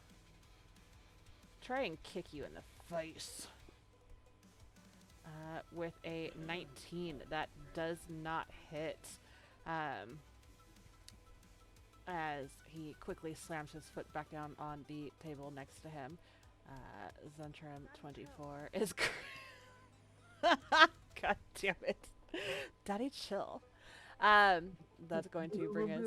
try and kick you in the face. With a 19. That does not hit. As he quickly slams his foot back down on the table next to him. Zentrum 24 is... God damn it. Daddy, chill. That's going to bring us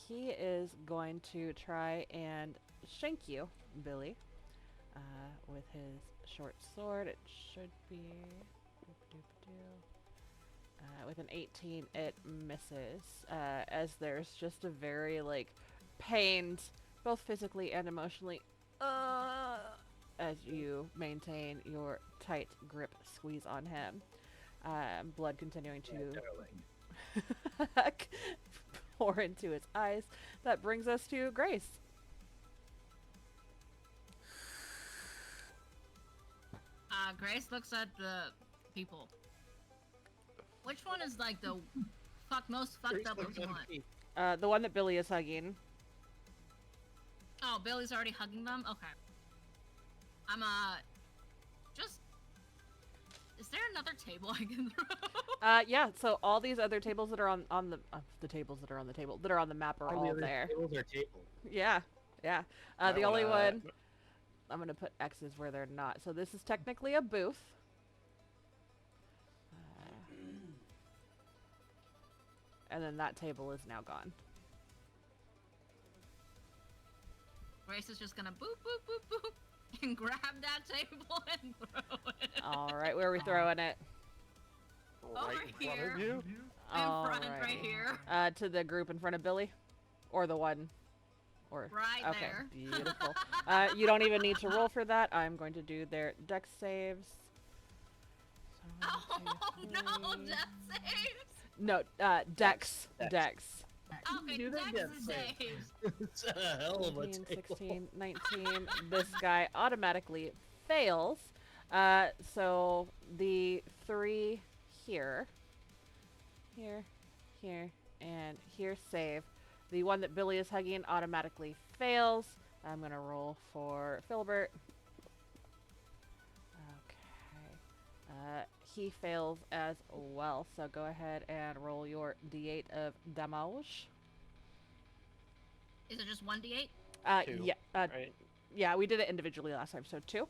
he is going to try and shank you, Billy, with his short sword. It should be with an 18 it misses, as there's just a very like pained both physically and emotionally as you maintain your tight grip squeeze on him. Blood continuing to pour into his eyes. That brings us to Grace. Grace looks at the people. Which one is like the most fucked up looking one? The one that Billy is hugging. Oh, Billy's already hugging them? Okay. I'm just... Is there another table I can throw? Yeah, so all these other tables that are on the tables that are on the table that are on the map are all there. Tables are tables. Yeah. Yeah. The only one I'm going to put X's where they're not. So this is technically a booth. And then that table is now gone. Grace is just gonna boop, boop, boop, boop, and grab that table and throw it. All right, where are we throwing it? Over Right in front of here. you. In front, right here. To the group in front of Billy? Or the one? Or Right okay, there. beautiful. You don't even need to roll for that. I'm going to do their dex saves. So Oh, 1, 2, no, 3. death saves. No, dex. Dex. Dex. Okay, Do they dex get saves. It's a hell of a 18, table. 16, 19. This guy automatically fails. So the 3 here, and here save. The one that Billy is hugging automatically fails. I'm going to roll for Filbert. Okay. He fails as well, so go ahead and roll your d8 of damage. Is it just 1d8? 2, Yeah, right? yeah, we did it individually last time, so 2.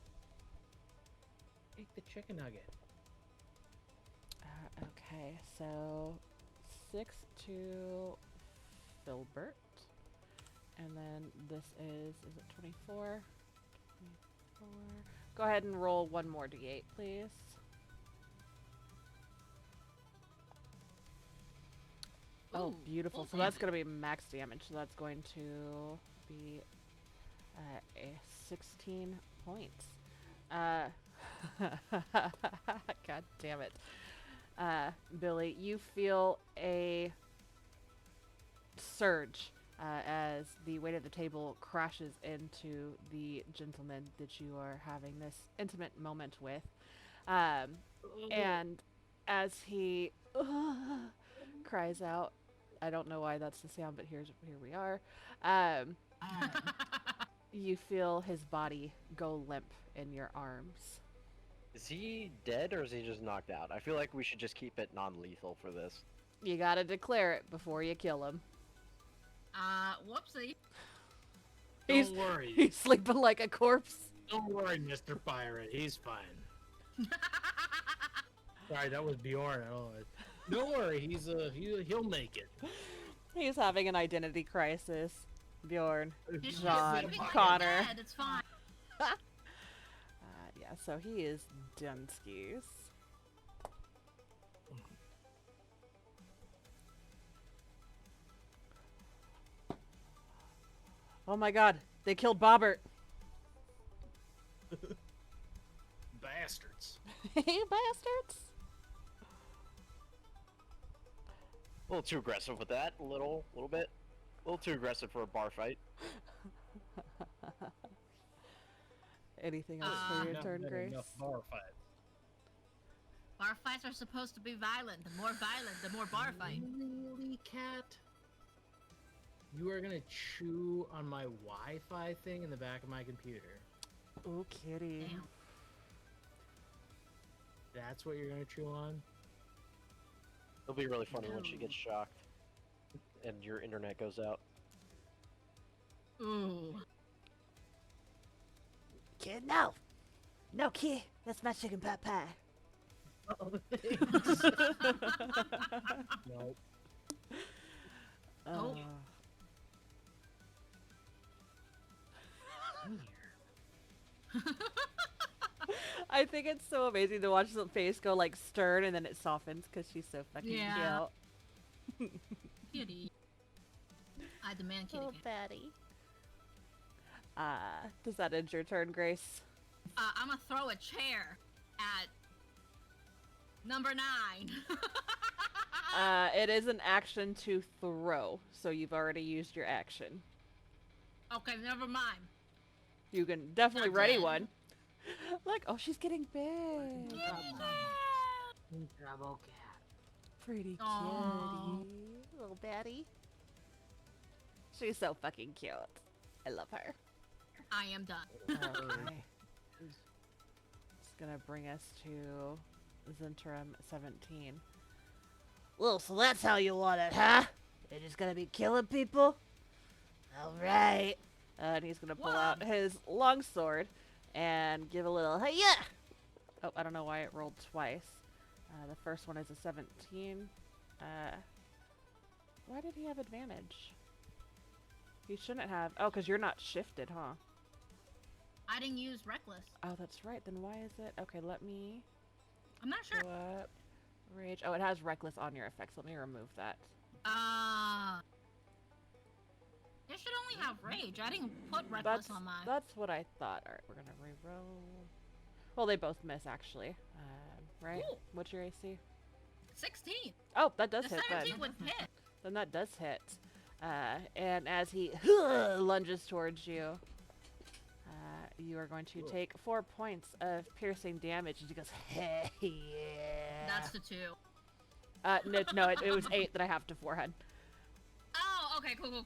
Take the chicken nugget. Okay, so 6 to Filbert, and then this is it 24? 24. Go ahead and roll one more d8, please. Oh, Ooh, beautiful. full So that's damage. going to be max damage. So that's going to be a 16 points. God damn it. Billy, you feel a surge as the weight of the table crashes into the gentleman that you are having this intimate moment with. And as he cries out, I don't know why that's the sound, but here we are. You feel his body go limp in your arms. Is he dead or is he just knocked out? I feel like we should just keep it non-lethal for this. You gotta declare it before you kill him. Whoopsie. He's, Don't worry. he's sleeping like a corpse. Don't worry, Mr. Pirate. He's fine. Sorry, that was Bjorn. I don't know. Don't worry. He'll make it. He's having an identity crisis. Bjorn, He's John, sleeping like a Connor. bed, it's fine. Yeah, so he is Dunskies. Oh my god, they killed Bobbert. Bastards. You bastards. A little too aggressive with that. A little bit. A little too aggressive for a bar fight. Anything else for your Not turn, been Grace? enough bar fights. Bar fights are supposed to be violent. The more violent, the more bar fight. Really, cat? You are gonna chew on my Wi-Fi thing in the back of my computer. Oh, kitty. Damn. That's what you're gonna chew on? It'll be really funny when she gets shocked and your internet goes out. Ooh. Kid, no. No, kid. That's my chicken pot pie. Nope. Oh. I think it's so amazing to watch the face go like stern and then it softens because she's so fucking Yeah. cute. Kitty. I demand kitty cat. Betty. Does that end your turn, Grace? I'm gonna throw a chair at number 9. It is an action to throw, so you've already used your action. Okay, never mind. You can definitely Not ready dead. one. Look, oh, she's getting big. Trouble cat. Pretty Aw. kitty. Little Betty. She's so fucking cute. I love her. I am done. Okay. It's gonna bring us to Zentrum 17. Well, so that's how you want it, huh? You're just gonna be killing people? Alright. And he's gonna pull out his longsword and give a little hey-ya! Oh, I don't know why it rolled twice. The first one is a 17. Why did he have advantage? He shouldn't have. Oh, because you're not shifted, huh? I didn't use reckless. Oh, that's right. Then why is it? Okay, let me I'm not sure. go up. Rage. Oh, it has reckless on your effects. Let me remove that. It should only have rage. I didn't put reckless on mine. That's what I thought. All right, we're gonna re-roll. Well, they both miss actually. Right? Ooh. What's your AC? 16. Oh, that does The hit 17 then. would hit. Then that does hit. And as he lunges towards you, you are going to take 4 points of piercing damage. And he goes, hey, yeah. That's the 2. No, it was 8 that I have to forehead. Oh, okay, cool.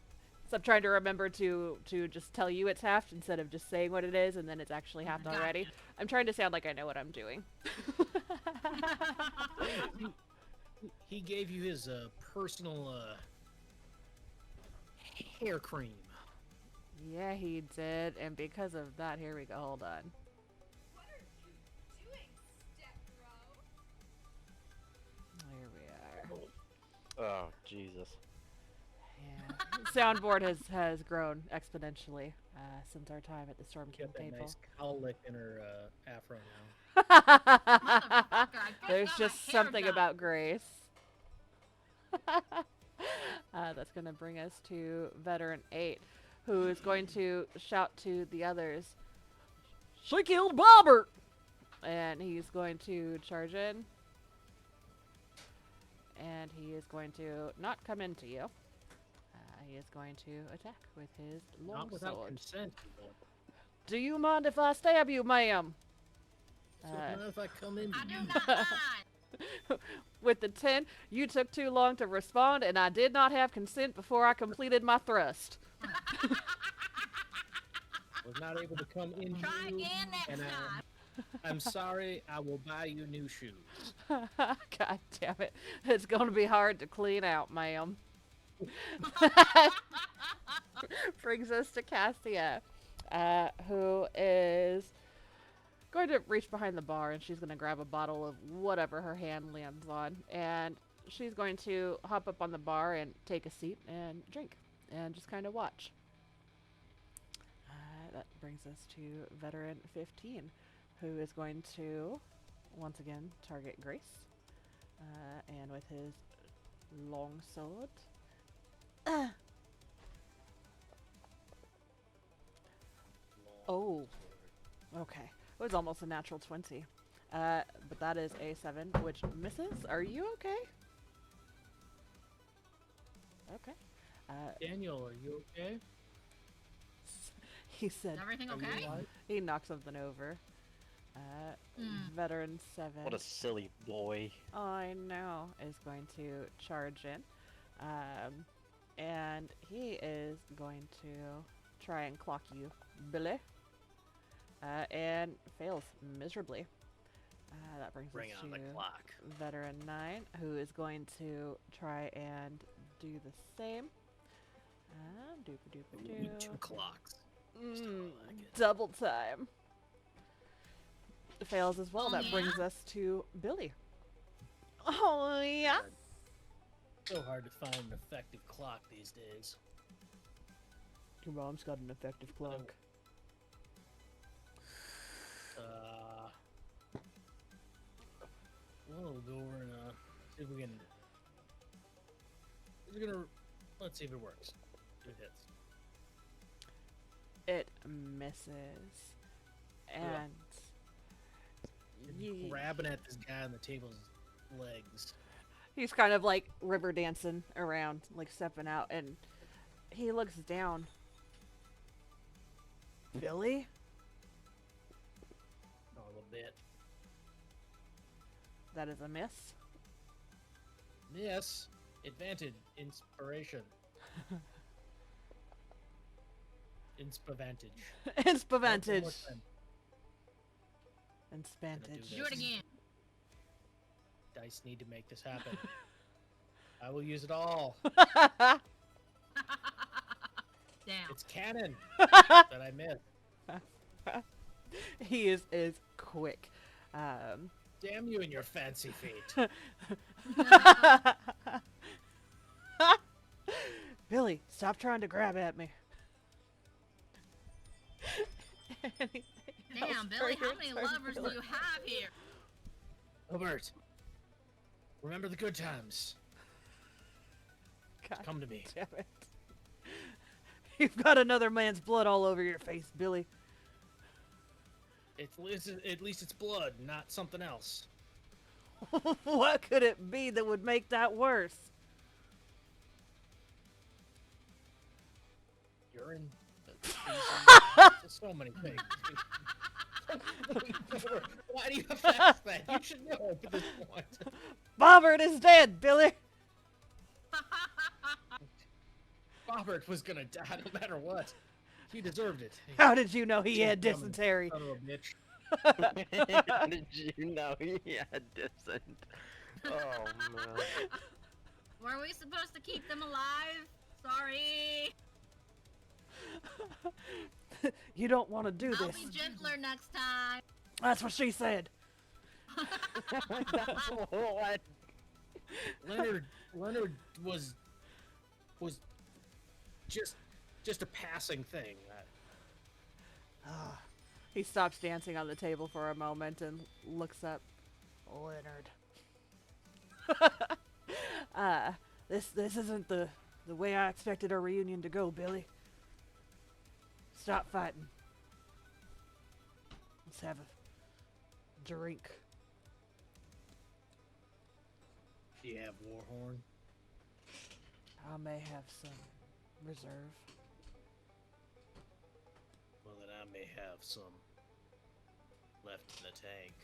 So I'm trying to remember to just tell you it's halved instead of just saying what it is, and then it's actually halved Gotcha. already. I'm trying to sound like I know what I'm doing. He gave you his personal hair cream. Yeah, he did, and because of that, here we go. Hold on. What are you doing, Step Here we are. Oh, Jesus. Yeah. Soundboard has grown exponentially since our time at the Storm King Got that table. nice cowlick in her afro now. Motherfucker, I just There's got my just hair something done. about Grace. That's going to bring us to Veteran 8, who is going to shout to the others, "She killed Bobbert!" And he's going to charge in. And he is going to not come into you. He is going to attack with his Not without longsword. consent. But Do you mind if I stab you, ma'am? so not if I come in. I do not mind. With the 10, you took too long to respond, and I did not have consent before I completed my thrust. was not able to come in Try you, again next and time. I'm sorry. I will buy you new shoes. God damn it. It's going to be hard to clean out, ma'am. Brings us to Cassia, who is going to reach behind the bar and she's going to grab a bottle of whatever her hand lands on. And she's going to hop up on the bar and take a seat and drink and just kind of watch. That brings us to veteran 15, who is going to once again target Grace. And with his long sword. Oh, okay. It was almost a natural 20. But that is a 7, which misses. Are you okay? Okay. Daniel, are you okay? He said Is everything Are you okay? alright? he knocked something over. Veteran 7. What a silly boy. I know, is going to charge in. And he is going to try and clock you, Billy. And fails miserably. That brings Bring us on to the clock. veteran 9, who is going to try and do the same. Ooh, 2 clocks. Just how I like it. Double time. Fails as well. Oh, That yeah? brings us to Billy. Oh, yeah. So hard to find an effective clock these days. Your mom's got an effective clock. We'll go over and see if we can. We're gonna. Let's see if it works. If it hits. It misses. And You're grabbing at this guy on the table's legs. he's kind of like river dancing around, like stepping out, and he looks down. Billy? A little bit. That is a miss. Yes. Advantage. Inspiration. Inspivantage. Inspavantage. One more time. Inspantage. Do it again. Dice need to make this happen. I will use it all. Damn. It's canon that I missed. He is quick. Damn you and your fancy feet. Billy, stop trying to grab at me. Anything else Damn, for Billy, how your many turn, lovers do Billy? you have here? Robert, remember the good times. God Come to me. damn it. You've got another man's blood all over your face, Billy. At least it's blood, not something else. What could it be that would make that worse? Urine. So many things. Why do you have to ask that? You should know at this point. Bobbert is dead, Billy. Robert was gonna die no matter what. He deserved it. How did you know he had Dumb dysentery? Son of a bitch. How did you know he had dissent? Oh, man. Were we supposed to keep them alive? Sorry. You don't want to do I'll this. be gentler next time. That's what she said. That's what? Leonard was just a passing thing. He stops dancing on the table for a moment and looks up. Leonard. This isn't the way I expected our reunion to go, Billy. Stop fighting. Let's have a drink. Do you have Warhorn? I may have some reserve. Well, then I may have some left in the tank.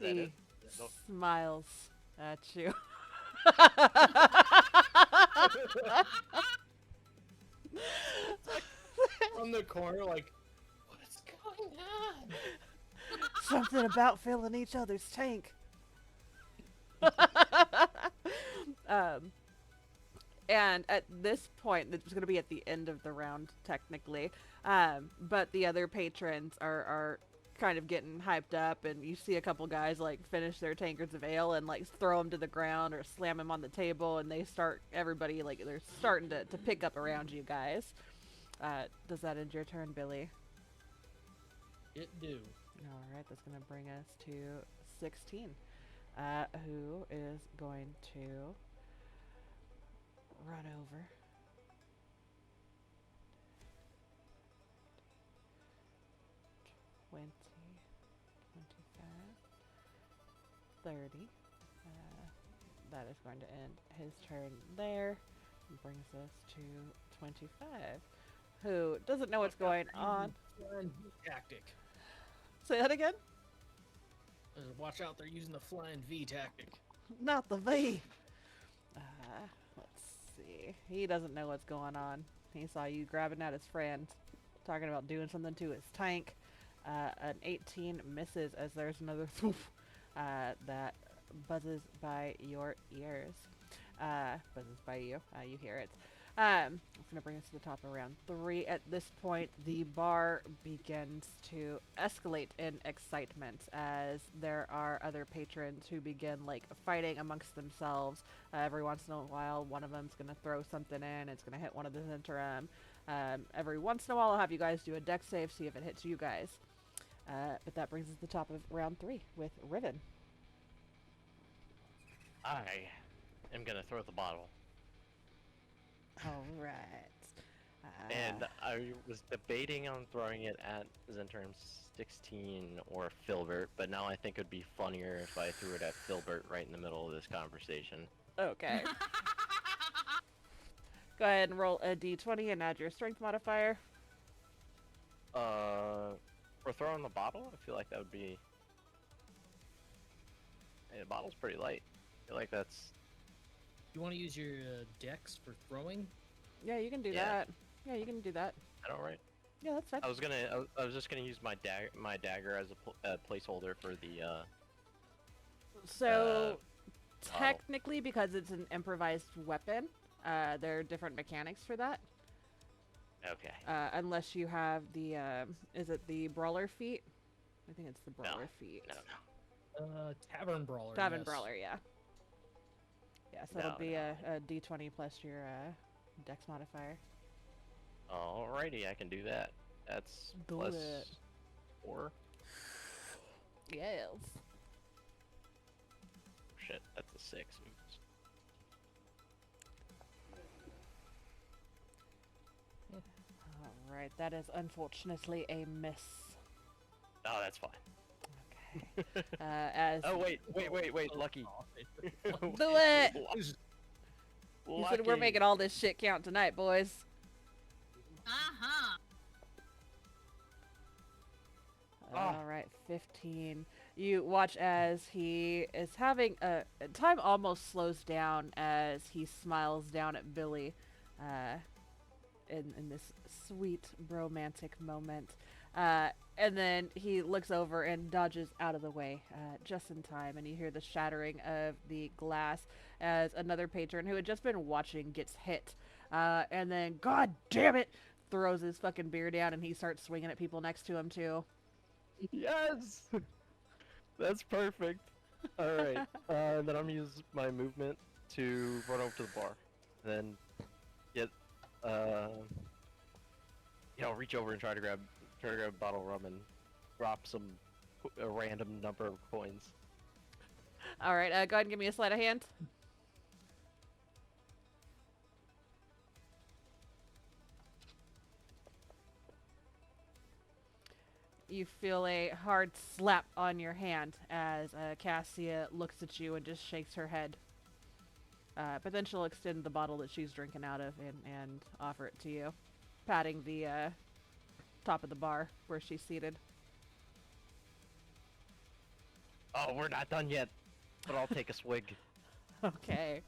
He No. smiles At you. From the corner, like, what's going on? Something about filling each other's tank. um, and at this point, it's going to be at the end of the round, technically. But the other patrons are kind of getting hyped up, and you see a couple guys like finish their tankards of ale and like throw them to the ground or slam them on the table, and everybody like they're starting to pick up around you guys. Does that end your turn, Billy? It do. All right, that's going to bring us to 16. Who is going to run over? $20, $25, $30. That is going to end his turn there. And brings us to 25. Who doesn't know what's going on. Flying V tactic. Say that again? Watch out, they're using the flying V tactic. Not the V. Let's see. He doesn't know what's going on. He saw you grabbing at his friend, talking about doing something to his tank. An 18 misses as there's another thwoof that buzzes by your ears. Buzzes by you. You hear it. It's going to bring us to the top of round 3. At this point, the bar begins to escalate in excitement as there are other patrons who begin like fighting amongst themselves. Every once in a while, one of them's going to throw something in. It's going to hit one of the interim. Every once in a while, I'll have you guys do a dex save, see if it hits you guys. But that brings us to the top of round 3 with Riven. I am gonna throw the bottle. All right. And I was debating on throwing it at Zenterm 16 or Filbert, but now I think it'd be funnier if I threw it at Filbert right in the middle of this conversation. Okay. Go ahead and roll a d20 and add your strength modifier. For throwing the bottle, I feel like that would be... Hey, the bottle's pretty light. I feel like that's... You want to use your dex for throwing? Yeah, you can do Yeah. that. Yeah, you can do that. I don't right. Yeah, that's fine. I was just gonna use my dagger as a placeholder for the So, technically, because it's an improvised weapon, there are different mechanics for that. Okay. Unless you have the, is it the brawler feat? I think it's the brawler feat. No. Tavern Brawler. Tavern yes. brawler, yeah. Yeah, so it'll be a d20 plus your dex modifier. Alrighty, I can do that. That's Do plus it. 4. Yes. Shit, that's a 6. Oops. Alright, that is unfortunately a miss. Oh, that's fine. Okay. As Oh wait, Lucky. do it! You Lucky. said we're making all this shit count tonight, boys. Uh-huh. Ah. Alright, 15. You watch as he is having a time almost slows down as he smiles down at Billy in this sweet romantic moment. And then he looks over and dodges out of the way just in time, and you hear the shattering of the glass as another patron who had just been watching gets hit. And then, god damn it, throws his fucking beer down, and he starts swinging at people next to him too. Yes! That's perfect. Alright, then I'm gonna use my movement to run over to the bar. Then get, reach over and try to grab a bottle of rum and drop a random number of coins. Alright, go ahead and give me a sleight of hand. You feel a hard slap on your hand as Cassia looks at you and just shakes her head. But then she'll extend the bottle that she's drinking out of and offer it to you, patting the top of the bar where she's seated. Oh, we're not done yet, but I'll take a swig. Okay.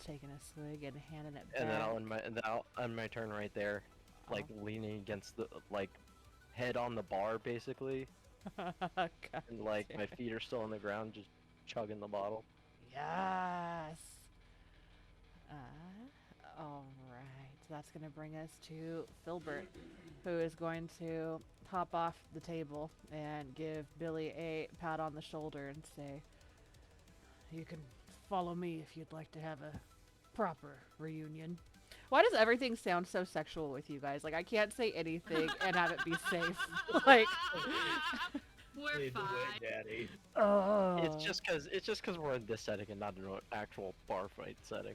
Taking a swig and handing it back. And then I'll end my turn right there, like leaning against the head on the bar basically, God and like damn my it. feet are still on the ground, just chugging the bottle. Yes. All right. So that's going to bring us to Filbert, who is going to hop off the table and give Billy a pat on the shoulder and say, "You can follow me if you'd like to have a proper reunion." Why does everything sound so sexual with you guys? Like, I can't say anything and have it be safe. Like, We're Hey, the fine. wet daddy. oh. It's just cause we're in this setting and not an actual bar fight setting.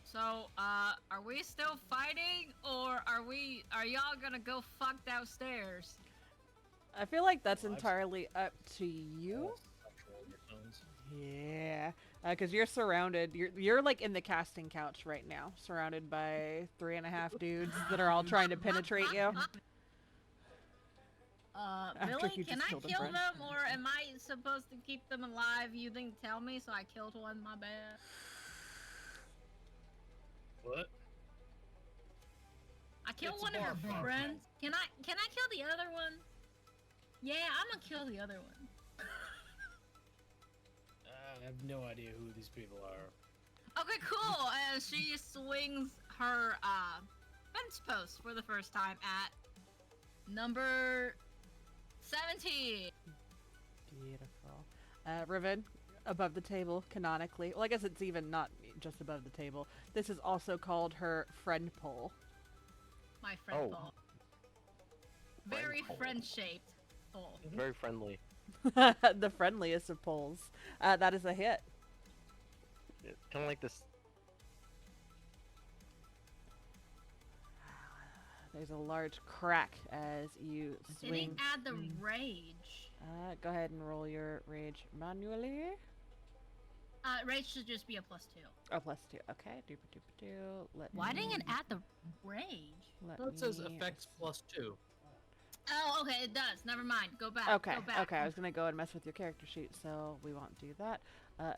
So, are we still fighting, or are y'all gonna go fuck downstairs? I feel like that's Well, I've- entirely up to you. All sexual undertones. Yeah, because you're surrounded. You're like in the casting couch right now, surrounded by 3.5 dudes that are all trying to penetrate you. After Billy, you can just I killed a kill friend. them, or am I supposed to keep them alive? You didn't tell me, so I killed one. My bad. What? I killed It's a one of bar her fight. friends. Can I kill the other one? Yeah, I'm gonna kill the other one. I have no idea who these people are. Okay, cool. She swings her fence post for the first time at number 17. Beautiful. Riven, above the table, canonically. Well, I guess it's even not just above the table. This is also called her friend pole. My friend Oh. pole. Very pole. friend-shaped pole. Very friendly. The friendliest of poles. That is a hit. Kind of like this. There's a large crack as you swing. Didn't add the rage. Go ahead and roll your rage manually. Rage should just be a +2. Oh, +2. Okay. Doop-a-doop-a-doo. Why didn't me- it add the rage? let Well, it says me- effects +2. Oh, okay, it does. Never mind. Go back. Okay, Go back. okay. I was gonna go and mess with your character sheet, so we won't do that.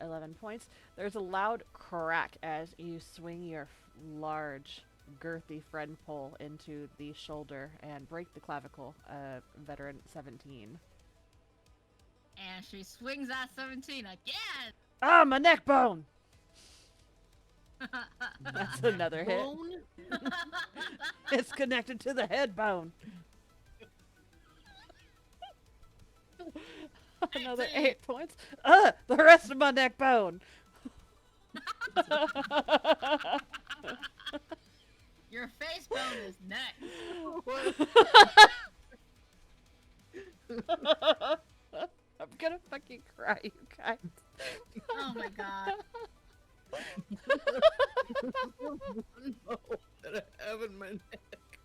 11 points. There's a loud crack as you swing your large, girthy friend pole into the shoulder and break the clavicle of veteran 17. And she swings at 17 again. Ah, my neck bone! That's another hit. Bone? It's connected to the head bone. Another 8 points. The rest of my neck bone. Your face bone is next. I'm gonna fucking cry, you guys. Oh my god. No, that I have in my neck.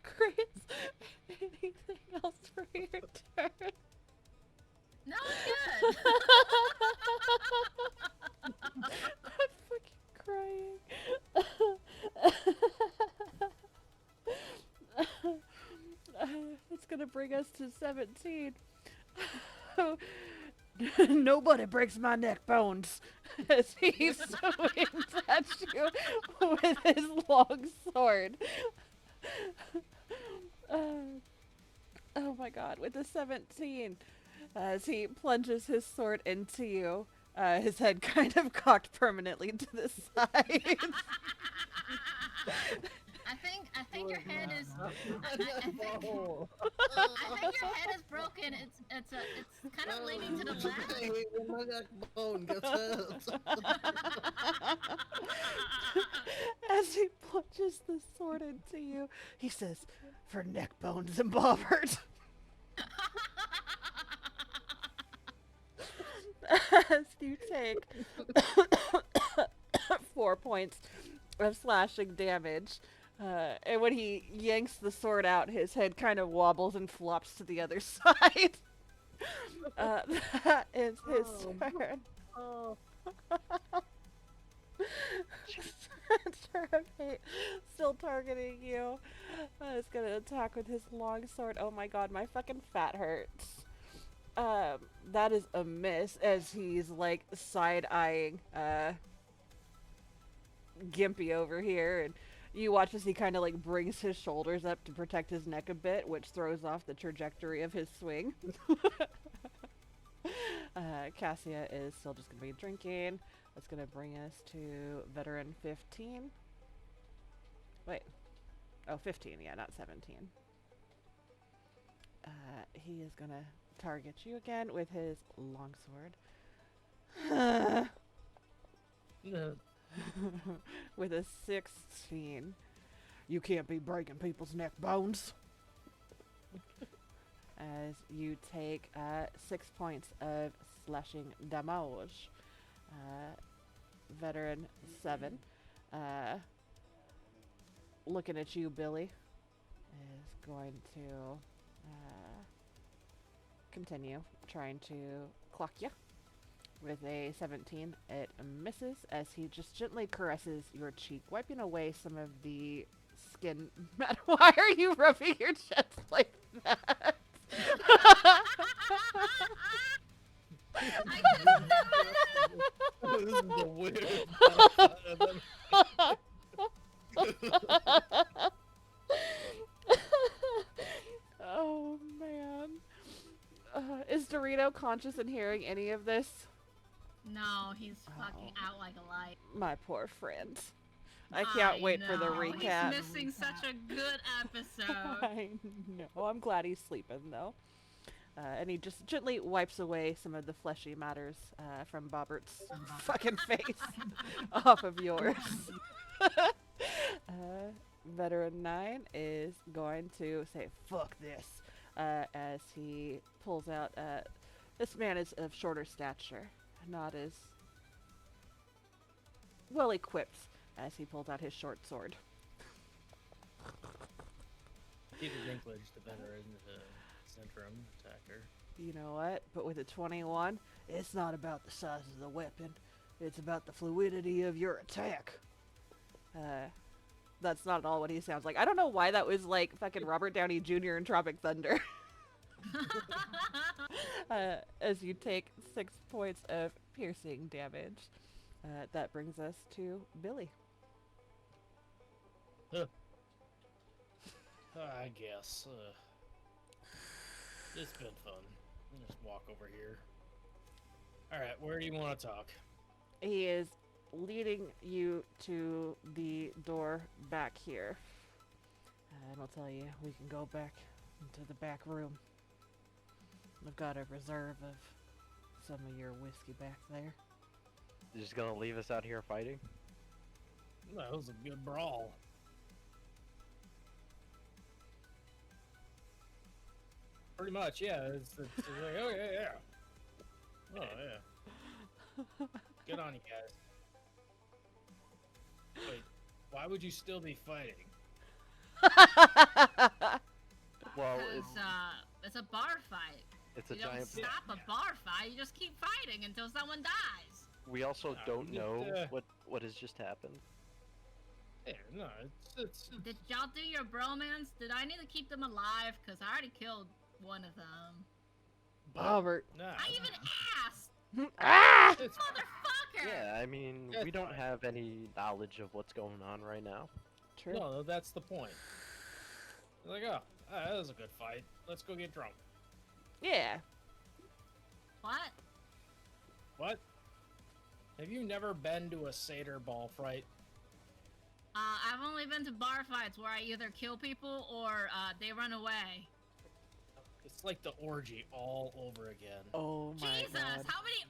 Chris, anything else for your turn? No, I'm good. I'm fucking crying. It's gonna bring us to 17. Nobody breaks my neck bones as he swings at you with his long sword. Oh my god, with the 17, as he plunges his sword into you, his head kind of cocked permanently to the side. I think your head is. I think No. your head is broken. It's kind of leaning to the left. I hate when my neck bone gets hit. As he plunges the sword into you, he says, "For neck bones and bobbert." As you take 4 points of slashing damage. And when he yanks the sword out, his head kind of wobbles and flops to the other side. That is his turn. Oh. Terrapate still targeting you. It's gonna attack with his long sword. Oh my god, my fucking fat hurts. That is a miss as he's like side-eyeing Gimpy over here, and you watch as he kind of like brings his shoulders up to protect his neck a bit, which throws off the trajectory of his swing. Cassia is still just gonna be drinking. That's gonna bring us to veteran 15. Wait. Oh, 15, yeah, not 17. He is gonna target you again with his longsword. With a 16. You can't be breaking people's neck bones. As you take 6 points of slashing damage. Veteran 7. Looking at you, Billy, is going to continue trying to clock you. With a 17, it misses as he just gently caresses your cheek, wiping away some of the skin. Matt, why are you rubbing your chest like that? I just This is the weird. Oh man. Is Dorito conscious and hearing any of this? No, he's fucking out like a light. My poor friend. I can't wait for the know. recap. He's missing such a good episode. I know. I'm glad he's sleeping though. And he just gently wipes away some of the fleshy matters from Bobbert's fucking face off of yours. Veteran 9 is going to say, fuck this, as he pulls out, this man is of shorter stature, not as well equipped as he pulls out his short sword. Peter Dinklage, the veteran, Centrum attacker. You know what? But with a 21, it's not about the size of the weapon. It's about the fluidity of your attack. That's not at all what he sounds like. I don't know why that was like fucking Robert Downey Jr. in Tropic Thunder. As you take 6 points of piercing damage. That brings us to Billy. I guess. It's been fun. I'll just walk over here. Alright, where do you want to talk? He is leading you to the door back here. And I'll tell you, we can go back into the back room. I've got a reserve of some of your whiskey back there. You're just gonna leave us out here fighting? That was a good brawl. Pretty much, yeah. It's like, oh yeah. Oh yeah. Good on you guys. Wait, why would you still be fighting? Well, It's a bar fight. it's a You don't giant. stop a bar fight, you just keep fighting until someone dies. We also don't we know just, what has just happened. Yeah, no, it's Did y'all do your bromance? Did I need to keep them alive? Because I already killed one of them. Bobbert. no. I even asked! Ah! It's Motherfucker! Yeah, I mean, That's we don't fine. have any knowledge of what's going on right now. True. no, that's the point. Like, oh, that was a good fight. Let's go get drunk. Yeah. What? What? Have you never been to a satyr ball fight? I've only been to bar fights where I either kill people or they run away. It's like the orgy all over again. Oh my Jesus, god. how many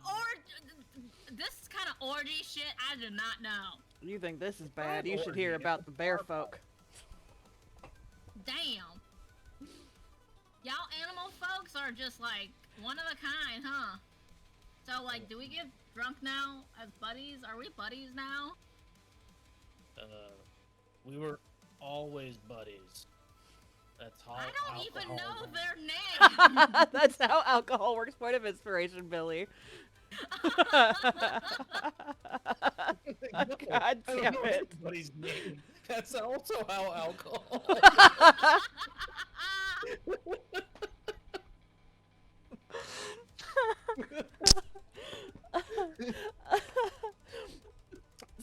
this kind of orgy shit I did not know. You think this is not bad? an You should hear orgy, about it's the a bear bar folk. Damn. Y'all animal folks are just like one of a kind, huh? So like, do we get drunk now as buddies? Are we buddies now? We were always buddies. That's how I don't even alcohol know works. their name. That's how alcohol works. Point of inspiration, Billy. No, God I don't damn know it. anybody's name. That's also how alcohol.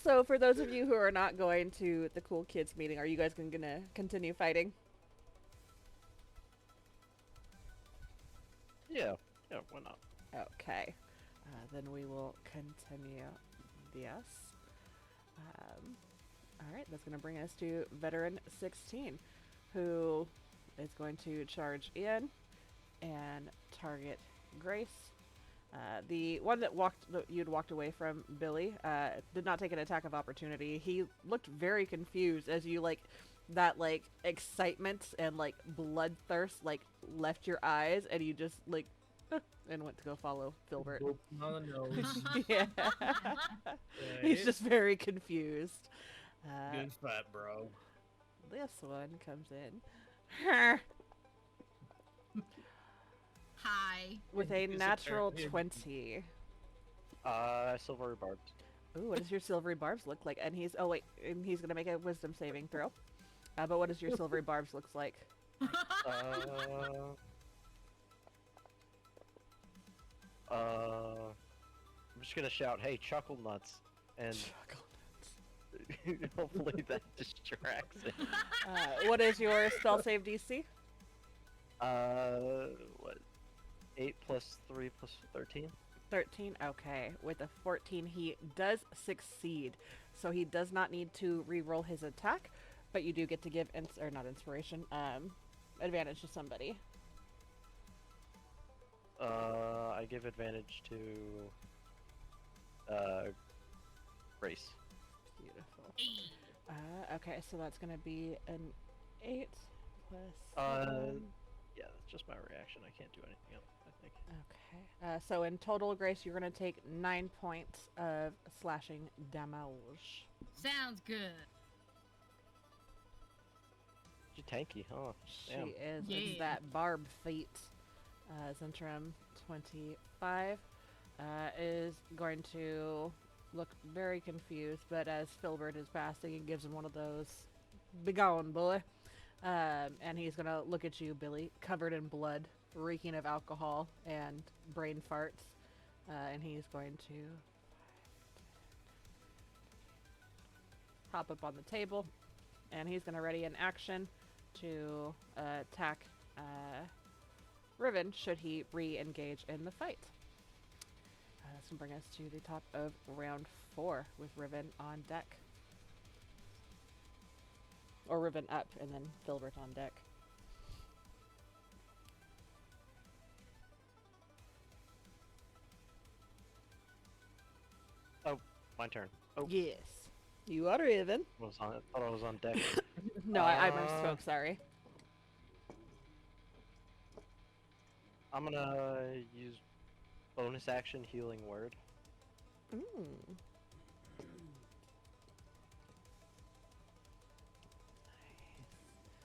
So, for those of you who are not going to the cool kids meeting, are you guys gonna continue fighting? Yeah, yeah, why not? Okay. Then we will continue this. All right, that's going to bring us to veteran 16, who is going to charge in and target Grace. The one that you'd walked away from, Billy, did not take an attack of opportunity. He looked very confused as you that excitement and bloodthirst left your eyes, and you just and went to go follow Filbert. Boop on the nose. Yeah, he's Right. just very confused. Good fight, bro. This one comes in Hi. with a He's natural apparently- 20. Silvery barbs. Ooh, what does your silvery barbs look like? And he's and he's gonna make a wisdom saving throw. But what does your silvery barbs looks like? I'm just gonna shout, "Hey, chuckle nuts!" and hopefully that distracts it. What is your spell save DC? What? 8 plus 3 plus 13. 13. Okay, with a 14, he does succeed, so he does not need to re-roll his attack, but you do get to give or not inspiration, advantage to somebody. I give advantage to Grace. Beautiful. Hey. Okay, so that's gonna be an 8 plus. Uh, 7. Yeah, that's just my reaction. I can't do anything else, I think. Okay. So in total, Grace, you're gonna take 9 points of slashing damage. Sounds good. You're tanky, huh? Damn. She is. Yeah. It's that barb feet. Zentrum 25 is going to look very confused, but as Filbert is passing, he gives him one of those "begone, boy," and he's gonna look at you, Billy, covered in blood, reeking of alcohol and brain farts, and he's going to hop up on the table, and he's gonna ready an action to attack Riven should he re-engage in the fight. This will bring us to the top of round 4 with Riven on deck. Or Riven up and then Filbert on deck. Oh, my turn. Oh, Yes. You are Riven. I thought I was on deck. No, I misspoke, sorry. I'm gonna use bonus action healing word. Mm.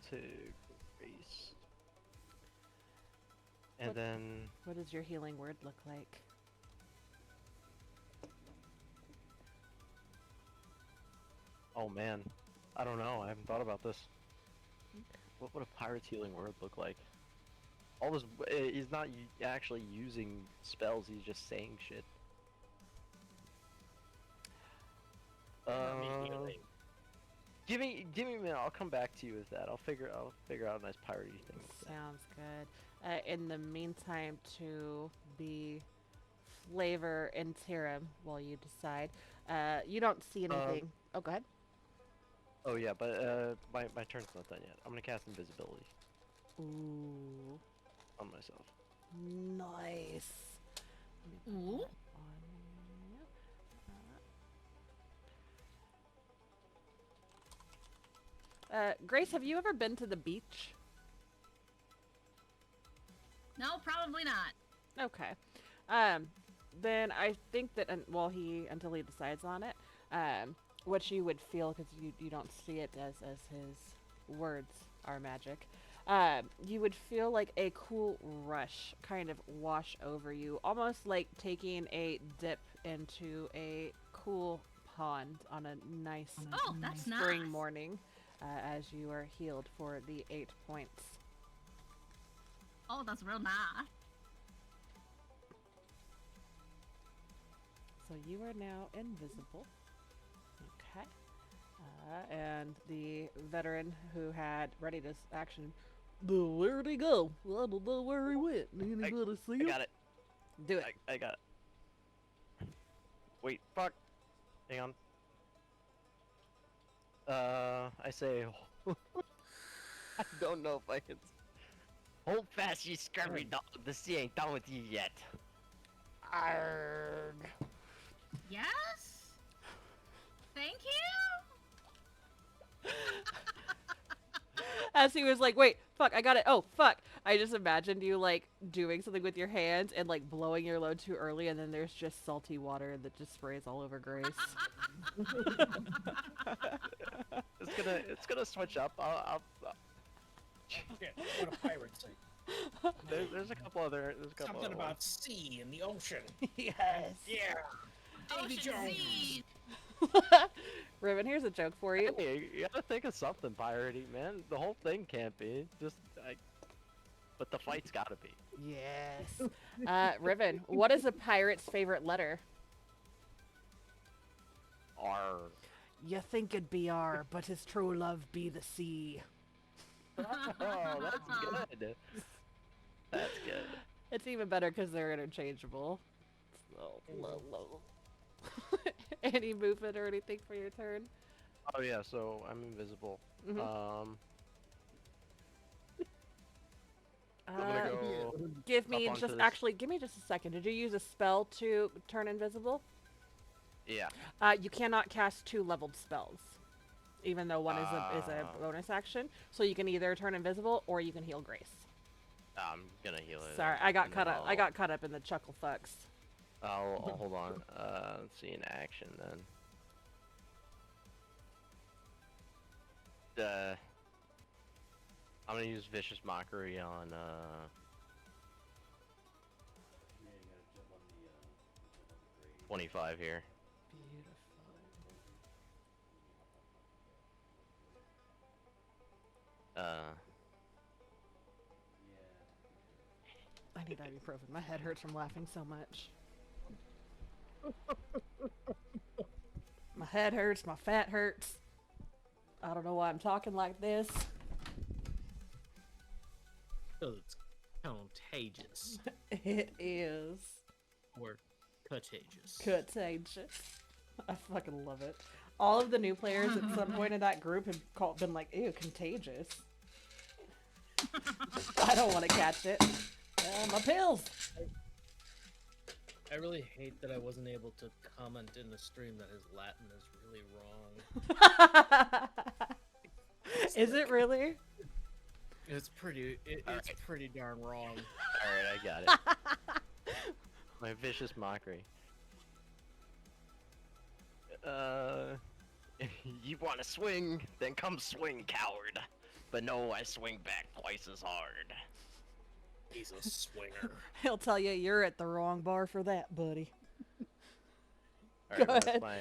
To Grace. And What- then What does your healing word look like? oh man, I don't know. I haven't thought about this. What would a pirate's healing word look like? All this, he's not actually using spells. He's just saying shit. Not me healing. Give me a minute. I'll come back to you with that. I'll figure out a nice piratey thing. with that. Sounds good. In the meantime, to be flavor interim while you decide. You don't see anything. Oh, go ahead. Oh yeah, but my turn's not done yet. I'm gonna cast invisibility Ooh, on myself. nice. Let me put Ooh. that on you. Grace, have you ever been to the beach? No, probably not. Okay. Then I think that until he decides on it, what you would feel, because you don't see it as his words are magic, You would feel like a cool rush kind of wash over you, almost like taking a dip into a cool pond on a nice Oh, that's spring nice. morning as you are healed for the 8 points. Oh, that's real nice. So you are now invisible. Okay. And the veteran who had ready this action, where'd he go? I don't know where he went. Anybody see I him? got it. Do it. I got it. Wait, fuck. Hang on. I say. I don't know if I can. Hold fast, you scurvy dog. The sea ain't done with you yet. Arrgh. Yes. Thank you. As he was like, wait, fuck, I got it. Oh, fuck. I just imagined you like doing something with your hands and like blowing your load too early, and then there's just salty water that just sprays all over Grace. It's gonna switch up. Shit, what a pirate say. There's a couple other. There's a couple Something other about ones. sea and the ocean. Yes. Yeah. Davy Ocean Jones. seas. Ribbon, here's a joke for you. Hey, you gotta think of something piratey, man. The whole thing can't be just like, but the fight's gotta be. Yes. Ribbon, what is a pirate's favorite letter? R. You think it'd be R, but his true love be the sea. Oh, that's good. That's good. It's even better because they're interchangeable. So, low. Any movement or anything for your turn? Oh yeah, so I'm invisible. Mhm. I'm gonna go. Give me onto just this. actually give me just a second. Did you use a spell to turn invisible? Yeah. You cannot cast 2 leveled spells, even though one is a bonus action. So you can either turn invisible or you can heal Grace. I'm gonna heal it. Sorry, I got and caught then up. I got caught up in the chuckle fucks. I'll hold on. Let's see in action then. I'm gonna use vicious mockery on 25 here. Beautiful. I need ibuprofen. My head hurts from laughing so much. My head hurts. My fat hurts. I don't know why I'm talking like this. Because it's contagious. It is Or contagious. contagious. I fucking love it. All of the new players at some point in that group have been like, ew, contagious. I don't want to catch it. My pills. I really hate that I wasn't able to comment in the stream that his Latin is really wrong. Is it really? It's pretty. It's Alright. pretty darn wrong. Alright, I got it. My vicious mockery. You wanna swing? Then come swing, coward. But no, I swing back twice as hard. He's a swinger. He'll tell you you're at the wrong bar for that, buddy. Alright, Go that's ahead. my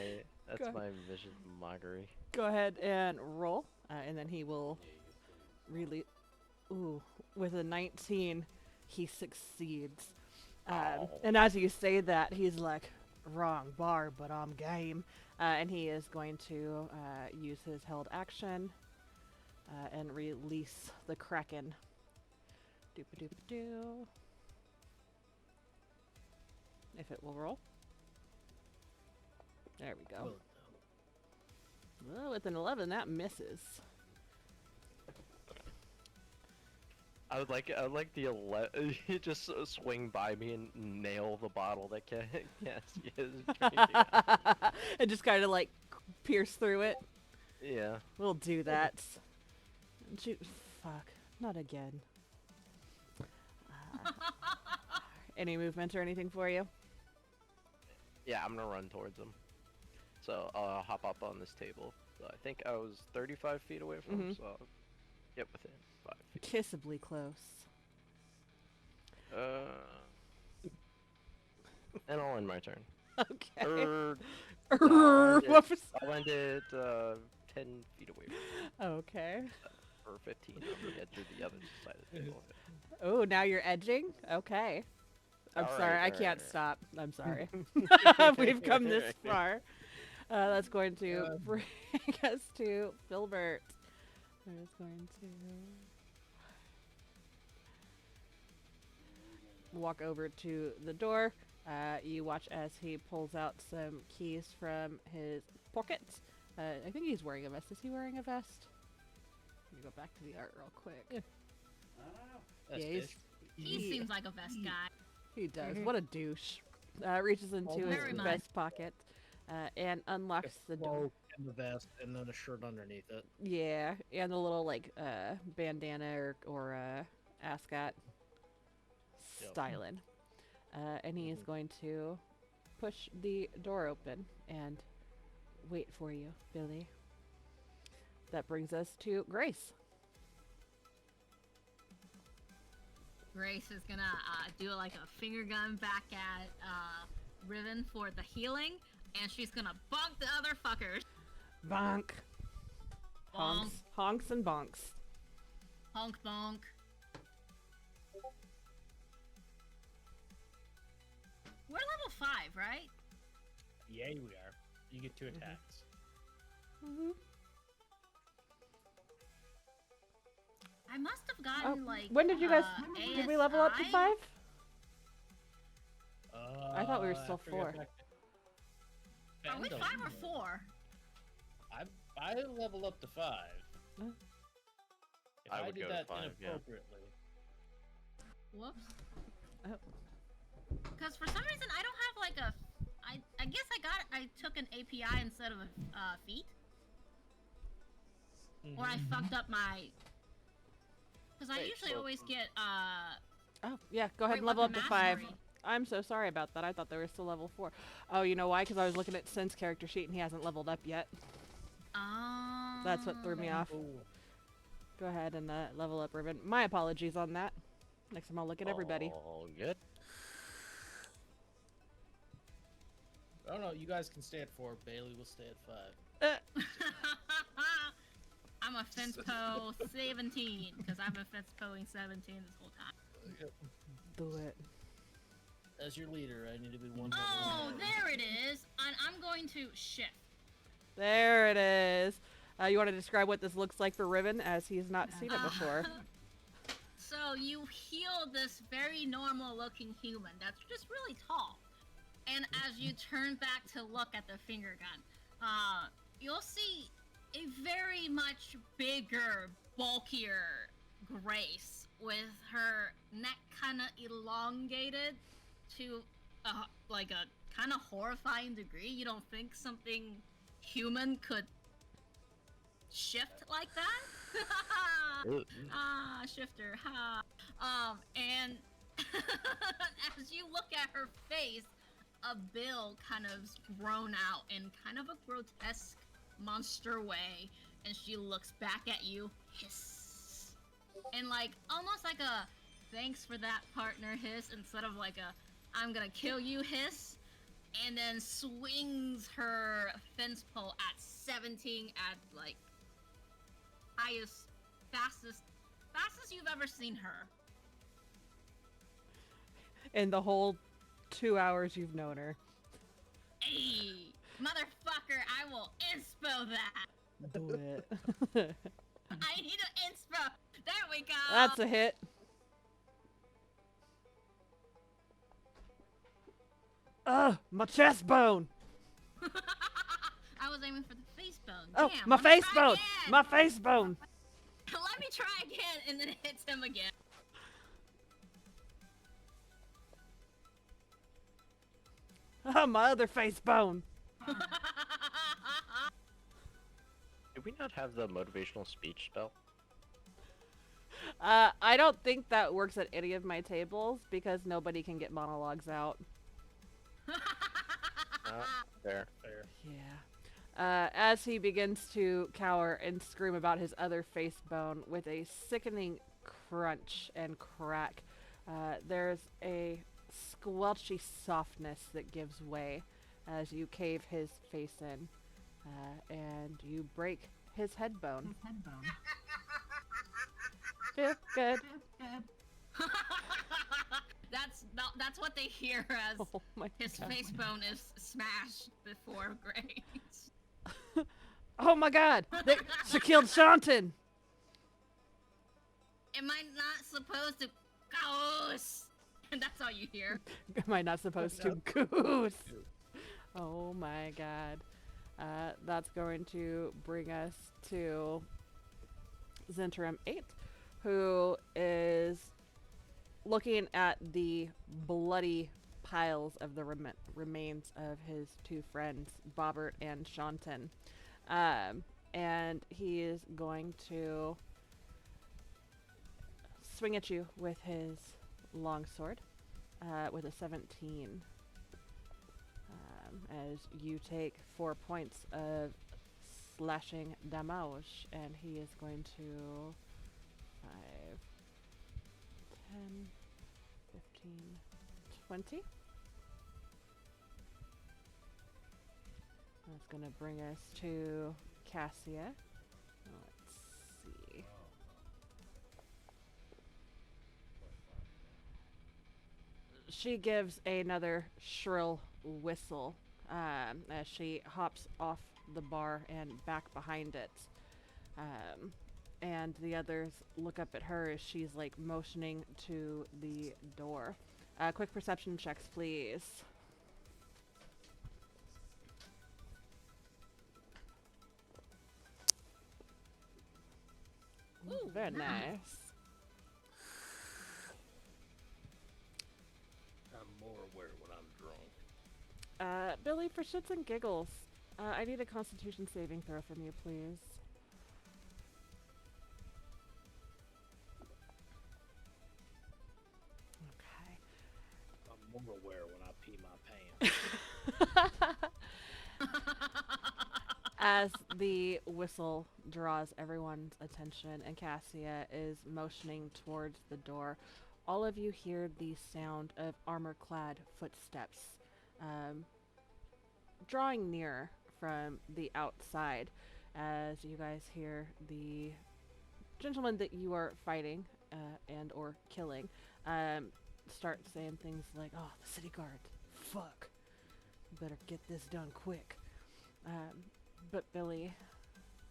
Go my vicious mockery. Go ahead and roll, and then he will really. Ooh, with a 19, he succeeds. Oh. And as you say that, he's like, wrong bar, but I'm game. And he is going to use his held action and release the Kraken. Doop-a-doop-a-doo. If it will roll. There we go. Well, with an 11, that misses. I would like the you just swing by me and nail the bottle that Cassie is drinking. And just kind of like pierce through it. Yeah. We'll do that. Fuck. Not again. Any movement or anything for you? Yeah, I'm gonna run towards him. So I'll hop up on this table. So I think I was 35 feet away from him, so Get within 5 feet. Kissably close. And I'll end my turn. Okay. Er, Whoops. I'll end it 10 feet away from you, Okay. or 15 on the edge of the other side of the table. Oh, now you're edging? Okay. I'm All sorry, right, I all can't right. stop. I'm sorry. We've come this far. That's going to bring us to Filbert. There's going to walk over to the door. You watch as he pulls out some keys from his pocket. I think he's wearing a vest. Is he wearing a vest? Let me go back to the art real quick. Yeah. That's Yeah, fish. He seems like a vest guy. He does. Mhm. What a douche. Reaches into his Very much. vest pocket and unlocks the door. Cloak and the vest, and then a shirt underneath it. Yeah, and the little like bandana or ascot Yep. styling. And he is going to push the door open and wait for you, Billy. That brings us to Grace. Grace is gonna do like a finger gun back at Riven for the healing, and she's gonna bonk the other fuckers. Bonk. Bonk, Honks. Honks and bonks. honk, bonk. We're level 5, right? Yeah, we are. You get 2 attacks. Mm-hmm. I must have gotten like. When did you guys? Did we level up to ASI? 5? I thought we were still after we got 4. back to Are we Fandom, 5 or 4? I level up to 5. Huh? If I I would did go to that 5, yeah. inappropriately. Whoops. Oh. Because for some reason I don't have like a. I guess I took an API instead of a feat, or I fucked up my. Because I Wait, usually so- always get Oh, yeah, go ahead and Great level up Weapon to 5. Mastery. I'm so sorry about that. I thought they were still level 4. Oh, you know why? Because I was looking at Sin's character sheet and he hasn't leveled up yet. That's what threw me off. Ooh. Go ahead and level up, Ribbon. My apologies on that. Next time I'll look at everybody. All good. Oh no, you guys can stay at 4. Bailey will stay at 5. I'm a fence po 17 because I've been fence poing 17 this whole time. Do it. As your leader, I need to be one. Oh, level there it is. And I'm going to shift. There it is. You want to describe what this looks like for Ribbon as he's not seen it before? So you heal this very normal looking human that's just really tall. And as you turn back to look at the finger gun, you'll see a very much bigger, bulkier Grace with her neck kind of elongated to like a kind of horrifying degree. You don't think something human could shift like that? Shifter, ha. And as you look at her face, a bill kind of grown out in kind of a grotesque monster way, and she looks back at you, hiss, and like almost like a thanks for that, partner, hiss, instead of like a I'm gonna kill you, hiss, and then swings her fence pole at 17 at like highest, fastest you've ever seen her. In the whole 2 hours you've known her. Hey, motherfucker, I will inspo that. Do it. I need an inspo. There we go. That's a hit. Ugh, my chest bone. I was aiming for the face bone. Oh, Damn, my let me face try bone. again. My face bone. Let me try again, and then it hits him again. Oh, my other face bone. Did we not have the motivational speech spell? I don't think that works at any of my tables because nobody can get monologues out. There. Fair. Yeah. as he begins to cower and scream about his other face bone with a sickening crunch and crack. There's a squelchy softness that gives way as you cave his face in, and you break his head bone. Feel good. That's what they hear as Oh my his god. face bone is smashed before Grace. Oh my god! She killed Shantan! Am I not supposed to goose? And that's all you hear. Am I not supposed to goose? Oh my god. That's going to bring us to Zentrum 8, who is looking at the bloody piles of the remains of his two friends, Bobbert and Shantan. And he is going to swing at you with his longsword with a 17. As you take 4 points of slashing damage, and he is going to 5, 10, 15, 20. That's going to bring us to Cassia. Let's see. She gives another shrill whistle as she hops off the bar and back behind it. And the others look up at her as she's like motioning to the door. Quick perception checks, please. Ooh, Very nice. nice. I'm more aware when I'm drunk. Billy, for shits and giggles, I need a Constitution saving throw from you, please. Okay. I'm more aware when I pee my pants. As the whistle draws everyone's attention and Cassia is motioning towards the door, all of you hear the sound of armor-clad footsteps drawing near from the outside as you guys hear the gentleman that you are fighting and or killing start saying things like, "Oh, the city guard, fuck, better get this done quick." But Billy,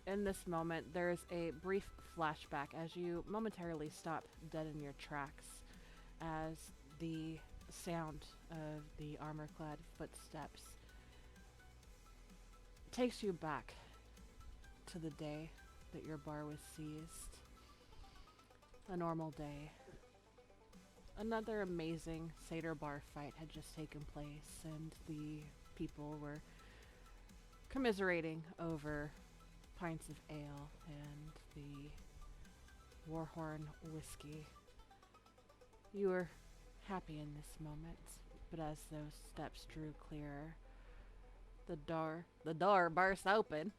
in this moment, there's a brief flashback as you momentarily stop dead in your tracks as the sound of the armor-clad footsteps takes you back to the day that your bar was seized. A normal day. Another amazing Seder bar fight had just taken place, and the people were commiserating over pints of ale and the Warhorn whiskey. You were happy in this moment, but as those steps drew clearer, the door burst open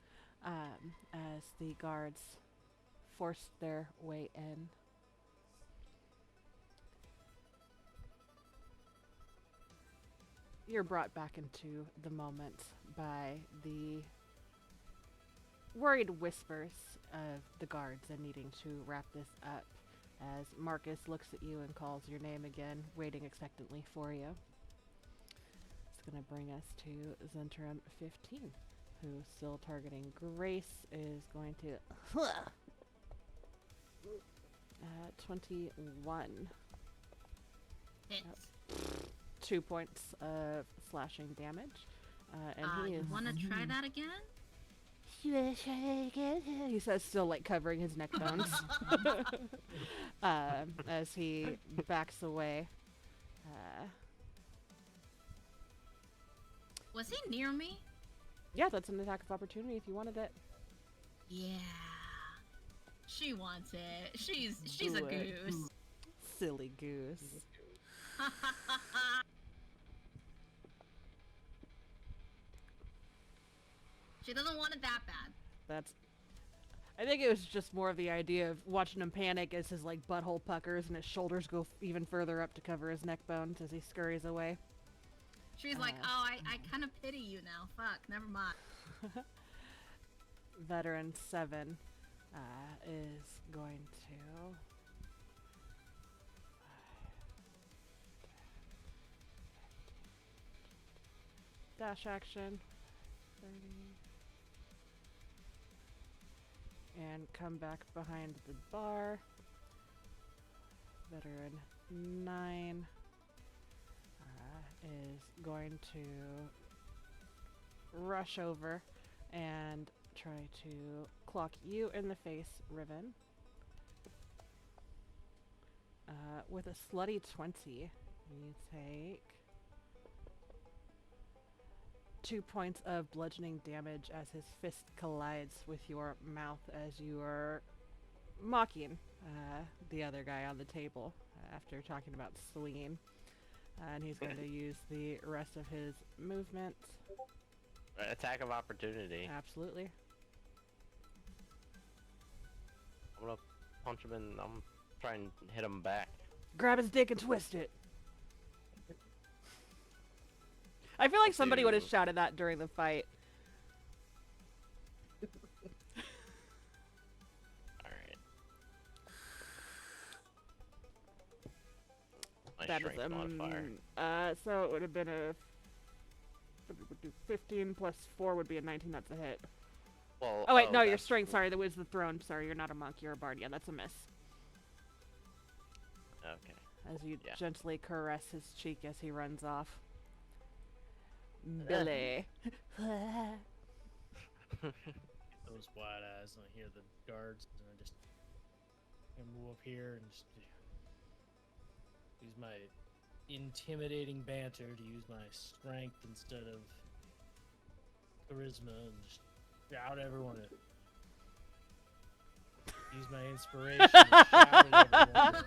as the guards forced their way in. You're brought back into the moment by the worried whispers of the guards and needing to wrap this up as Marcus looks at you and calls your name again, waiting expectantly for you. It's going to bring us to Zentrum 15, who's still targeting Grace, is going to 21. Hits. 2 points of slashing damage. And he You is... want to try that again? He says, still like covering his neck bones. As he backs away. Was he near me? Yeah, that's an attack of opportunity if you wanted it. Yeah. She wants it. She's Do a it. goose. Silly goose. She doesn't want it that bad. That's. I think it was just more of the idea of watching him panic as his like butthole puckers and his shoulders go even further up to cover his neck bones as he scurries away. She's like, oh, I kind of pity you now. Fuck, never mind. Veteran 7 is going to dash action 30 and come back behind the bar. Veteran 9 is going to rush over and try to clock you in the face, Riven. With a slutty 20, you take 2 points of bludgeoning damage as his fist collides with your mouth as you are mocking the other guy on the table after talking about swinging. And he's going to use the rest of his movement. Attack of opportunity. Absolutely. I'm gonna punch him and I'm trying to hit him back. Grab his dick and twist it. I feel like somebody would have shouted that during the fight. Alright. That is modifier. so it would have been a 15 plus 4 would be a 19. That's a hit. Well, Oh wait, no, your that's- strength. Sorry, that was the throne. Sorry, you're not a monk. You're a bard. Yeah, that's a miss. Okay. As you Yeah. gently caress his cheek as he runs off. Billy. Those wide eyes, and I hear the guards, and I just move up here and just use my intimidating banter to use my strength instead of charisma, and just shout everyone to use my inspiration to shout at everyone.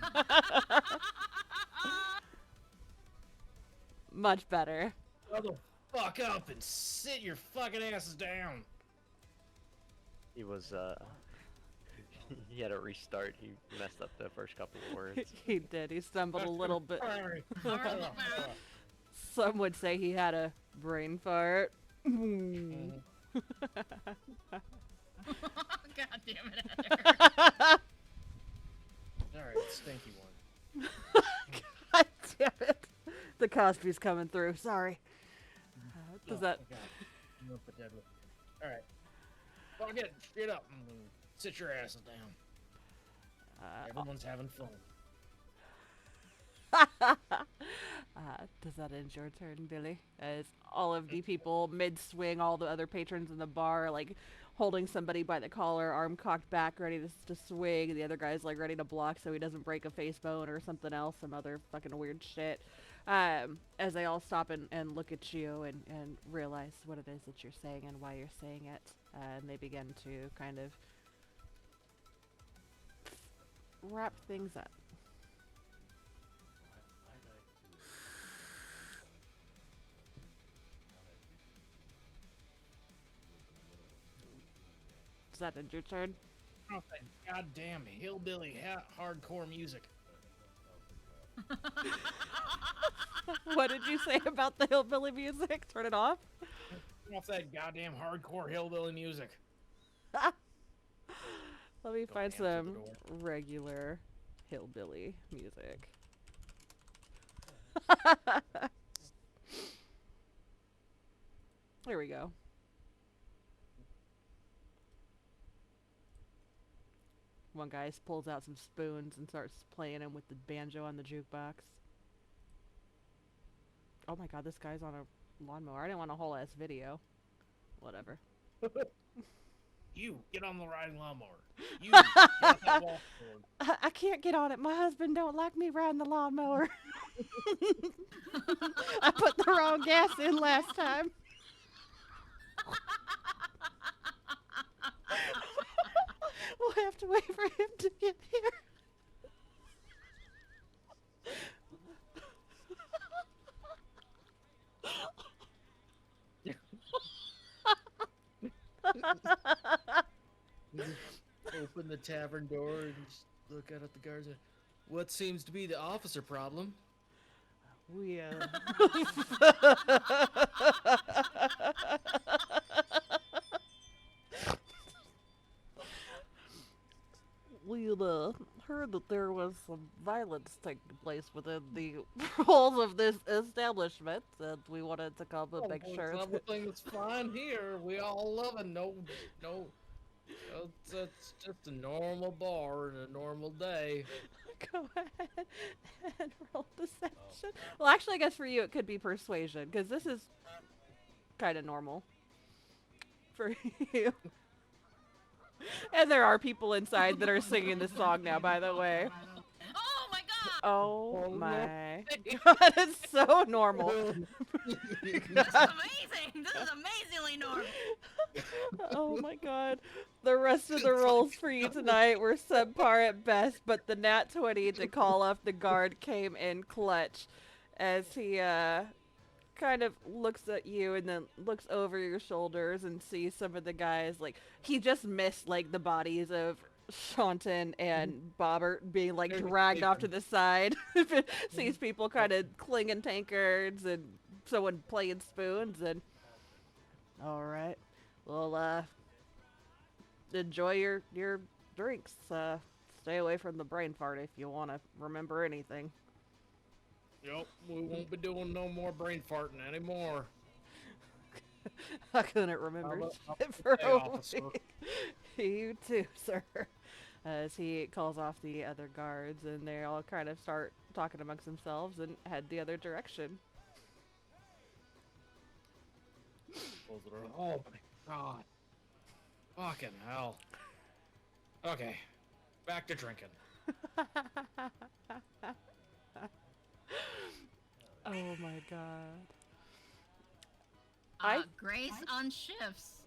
Much better. Shut the fuck up and sit your fucking asses down. He was, he had to restart. He messed up the first couple of words. He did. He stumbled a little bit. Horrible. Some would say he had a brain fart. Mhm. God damn it, Heather. Alright, stinky one. God damn it. The Cosby's coming through. Sorry. Does that... Alright. Fuck it. Straight up. And sit your asses down. Everyone's having fun. Does that end your turn, Billy? As all of the people mid-swing, all the other patrons in the bar, like, holding somebody by the collar, arm cocked back, ready to swing. The other guy's, like, ready to block so he doesn't break a face bone or something else, some other fucking weird shit. As they all stop and look at you and realize what it is that you're saying and why you're saying it. And they begin to kind of wrap things up. Does that end your turn? Oh, that goddamn hillbilly hardcore music. What did you say about the hillbilly music? Turn it off? Turn off that goddamn hardcore hillbilly music. Let me Go find answer the some door. regular hillbilly music. There we go. One guy pulls out some spoons and starts playing them with the banjo on the jukebox. Oh my god, this guy's on a lawnmower. I didn't want a whole ass video. Whatever. You, get on the riding lawnmower. You, get off that wall cord. I can't get on it. My husband don't like me riding the lawnmower. I put the wrong gas in last time. We'll have to wait for him to get here. open the tavern door and just look out at the guards. What seems to be the officer problem? We we heard that there was some violence taking place within the walls of this establishment, and we wanted to come and make sure that Everything's fine here. We all love it. No. It's just a normal bar and a normal day. go ahead and roll deception. Well, actually, I guess for you it could be persuasion, because this is kind of normal for you. And there are people inside that are singing this song now, by the way. Oh my god! Oh Oh, my god, it's so normal. This is amazing! This is amazingly normal. Oh my god. The rest of the rolls for you tonight were subpar at best, but the nat 20 to call off the guard came in clutch as he kind of looks at you and then looks over your shoulders and sees some of the guys. Like, he just missed like the bodies of Shanton and Bobbert being like dragged off to the side. Sees people kind of clinging tankards and someone playing spoons, and all right, well, enjoy your drinks. Stay away from the brain fart if you want to remember anything. Yep, we won't be doing no more brain farting anymore. I couldn't remember I'll shit for say, a officer. week. You too, sir. As he calls off the other guards, and they all kind of start talking amongst themselves and head the other direction. Oh my god. Fucking hell. Okay, back to drinking. Oh my god. Grace unshifts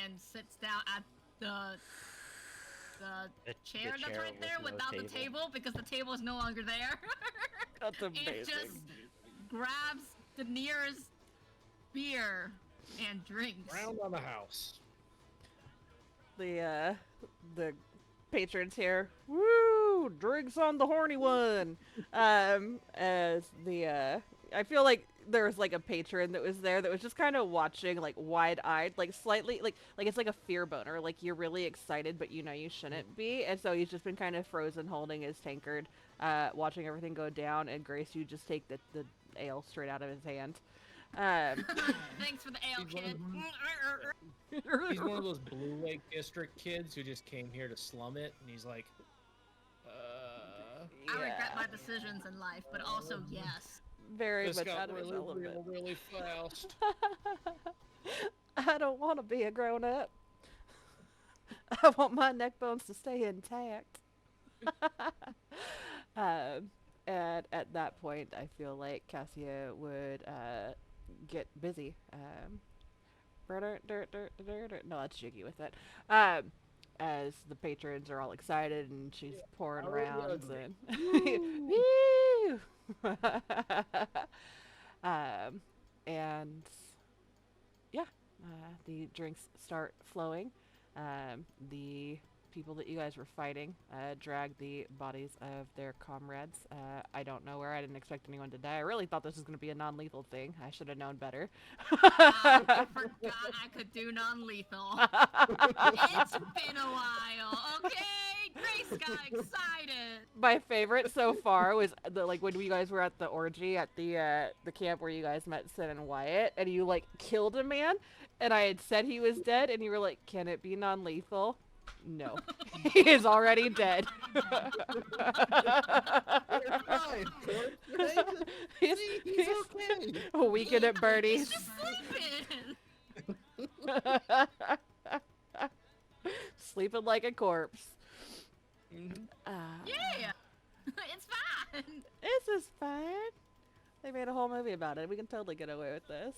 and sits down at the chair that's right there with no without the table because the table is no longer there. That's And amazing. just grabs the nearest beer and drinks. Round on the house. The patrons here, woo, drinks on the horny one. As the I feel like there was like a patron that was there that was just kind of watching, like wide-eyed, like slightly like it's like a fear boner, like you're really excited but you know you shouldn't be, and so he's just been kind of frozen holding his tankard, watching everything go down. And Grace, you just take the ale straight out of his hand. Thanks for the ale, kid. He's one of those Blue Lake District kids who just came here to slum it, and he's like, I regret my decisions in life, but also yes. Very this much got out of his really, element. really fast. I don't want to be a grown up. I want my neck bones to stay intact. And at that point, I feel like Cassia would get busy. No, that's Jiggy with it. As the patrons are all excited and she's pouring already rounds ugly. and woo! And yeah, the drinks start flowing. The people that you guys were fighting drag the bodies of their comrades. I don't know where. I didn't expect anyone to die. I really thought this was going to be a non-lethal thing. I should have known better. I forgot I could do non-lethal. It's been a while, okay? Grace got excited. My favorite so far was when you guys were at the orgy at the camp where you guys met Sin and Wyatt, and you like killed a man, and I had said he was dead, and you were like, "Can it be non-lethal?" No, he is already dead. he's okay. weakened at Birdie. He's just sleeping. Sleeping like a corpse. Yeah, it's fine. This is fine. They made a whole movie about it. We can totally get away with this.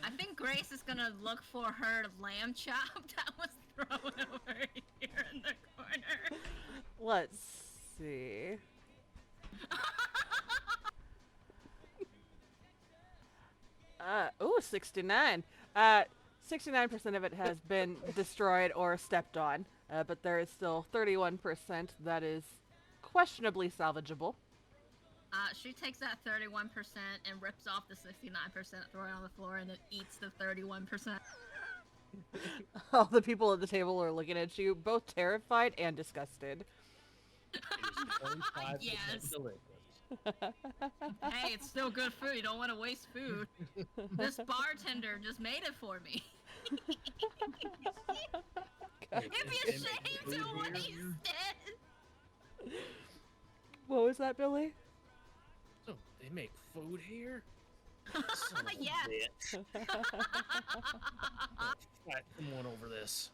I think Grace is gonna look for her lamb chop that was thrown over here in the corner. Let's see. Ooh, 69. 69% of it has been destroyed or stepped on. but there is still 31% that is questionably salvageable. She takes that 31% and rips off the 69%, throwing it on the floor, and then eats the 31%. All the people at the table are looking at you, both terrified and disgusted. It is 25% Yes. delicious. Hey, it's still good food. You don't want to waste food. This bartender just made it for me. It'd be a shame to waste it. What was that, Billy? So they make food here? Son of a Yes. bitch. Fight someone over this.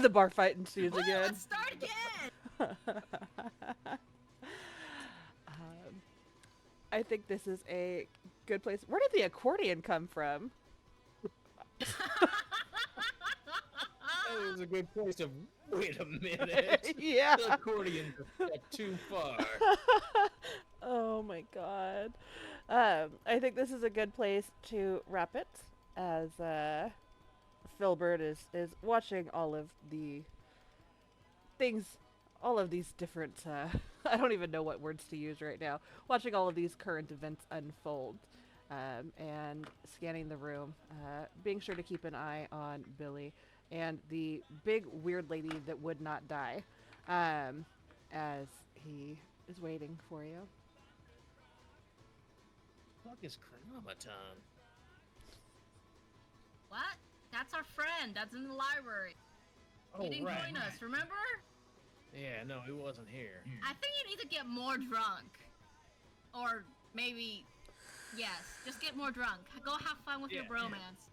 The bar fight ensues Woo, again. let's start again. I think this is a good place. Where did the accordion come from? That was a good place to wait a minute. Yeah. The accordion's a step too far. Oh my god. I think this is a good place to wrap it, as Filbert is watching all of the things, all of these different, I don't even know what words to use right now, watching all of these current events unfold, and scanning the room, being sure to keep an eye on Billy and the big weird lady that would not die, as he is waiting for you. Fuck is Chronomaton? What? That's our friend. That's in the library. Oh, He didn't right. join us, remember? Yeah, no, he wasn't here. I think you need to get more drunk. Or maybe, yes, just get more drunk. Go have fun with your Yeah. bromance.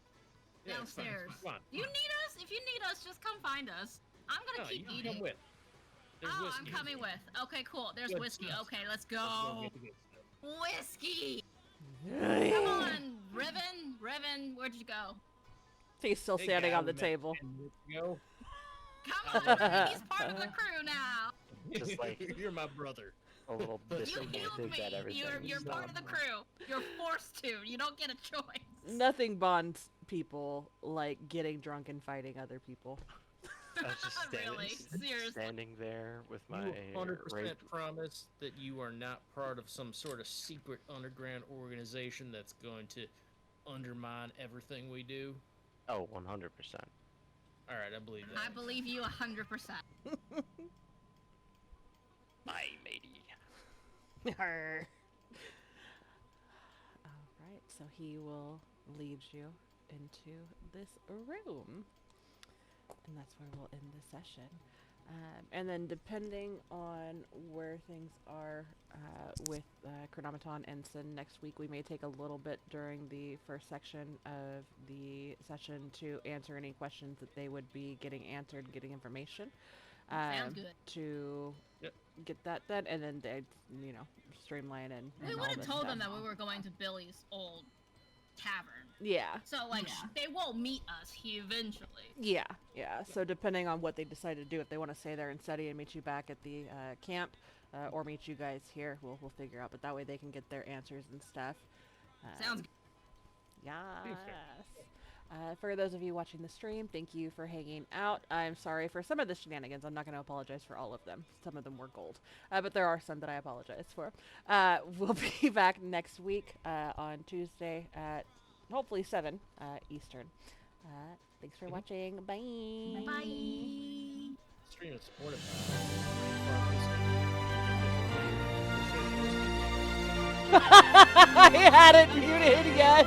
Yeah, it's fine, Downstairs. Come on. Do you need us? If you need us, just come find us. I'm gonna No, keep you eating. come with. There's Oh, whiskey. I'm coming with. Okay, cool. There's Good whiskey. stuff. Okay, let's Let's go go. get the good stuff. Whiskey. Come on, Riven, where'd you go? He's still Hey, standing guy on the we met table. 10 minutes ago. Come on, Riven. He's part of the crew now. Just like- You're my brother. A little You You disadvantage healed at me. everything. You're so- part of the crew. You're forced to. You don't get a choice. Nothing bonds people like getting drunk and fighting other people. I was just Really? Seriously. standing there with my You 100% rape. promise that you are not part of some sort of secret underground organization that's going to undermine everything we do? Oh, 100%. Alright, I believe that. I believe you 100%. My matey. Alright, so he will lead you into this room. And that's where we'll end the session. And then depending on where things are with Chronomaton and Sin next week, we may take a little bit during the first section of the session to answer any questions that they would be getting answered, getting information. Sounds good. To Yep. get that done, and then they, streamline and We all would have this told them stuff. that we were going to Billy's old tavern. Yeah. So, like, they will meet us eventually. Yeah. So depending on what they decide to do, if they want to stay there and study and meet you back at the camp, or meet you guys here, we'll figure out. But that way they can get their answers and stuff. Sounds good. Yes. For those of you watching the stream, thank you for hanging out. I'm sorry for some of the shenanigans. I'm not going to apologize for all of them. Some of them were gold. But there are some that I apologize for. We'll be back next week on Tuesday at hopefully 7 Eastern. Thanks for watching. Bye. Bye. Stream is supported by I had it muted, yes.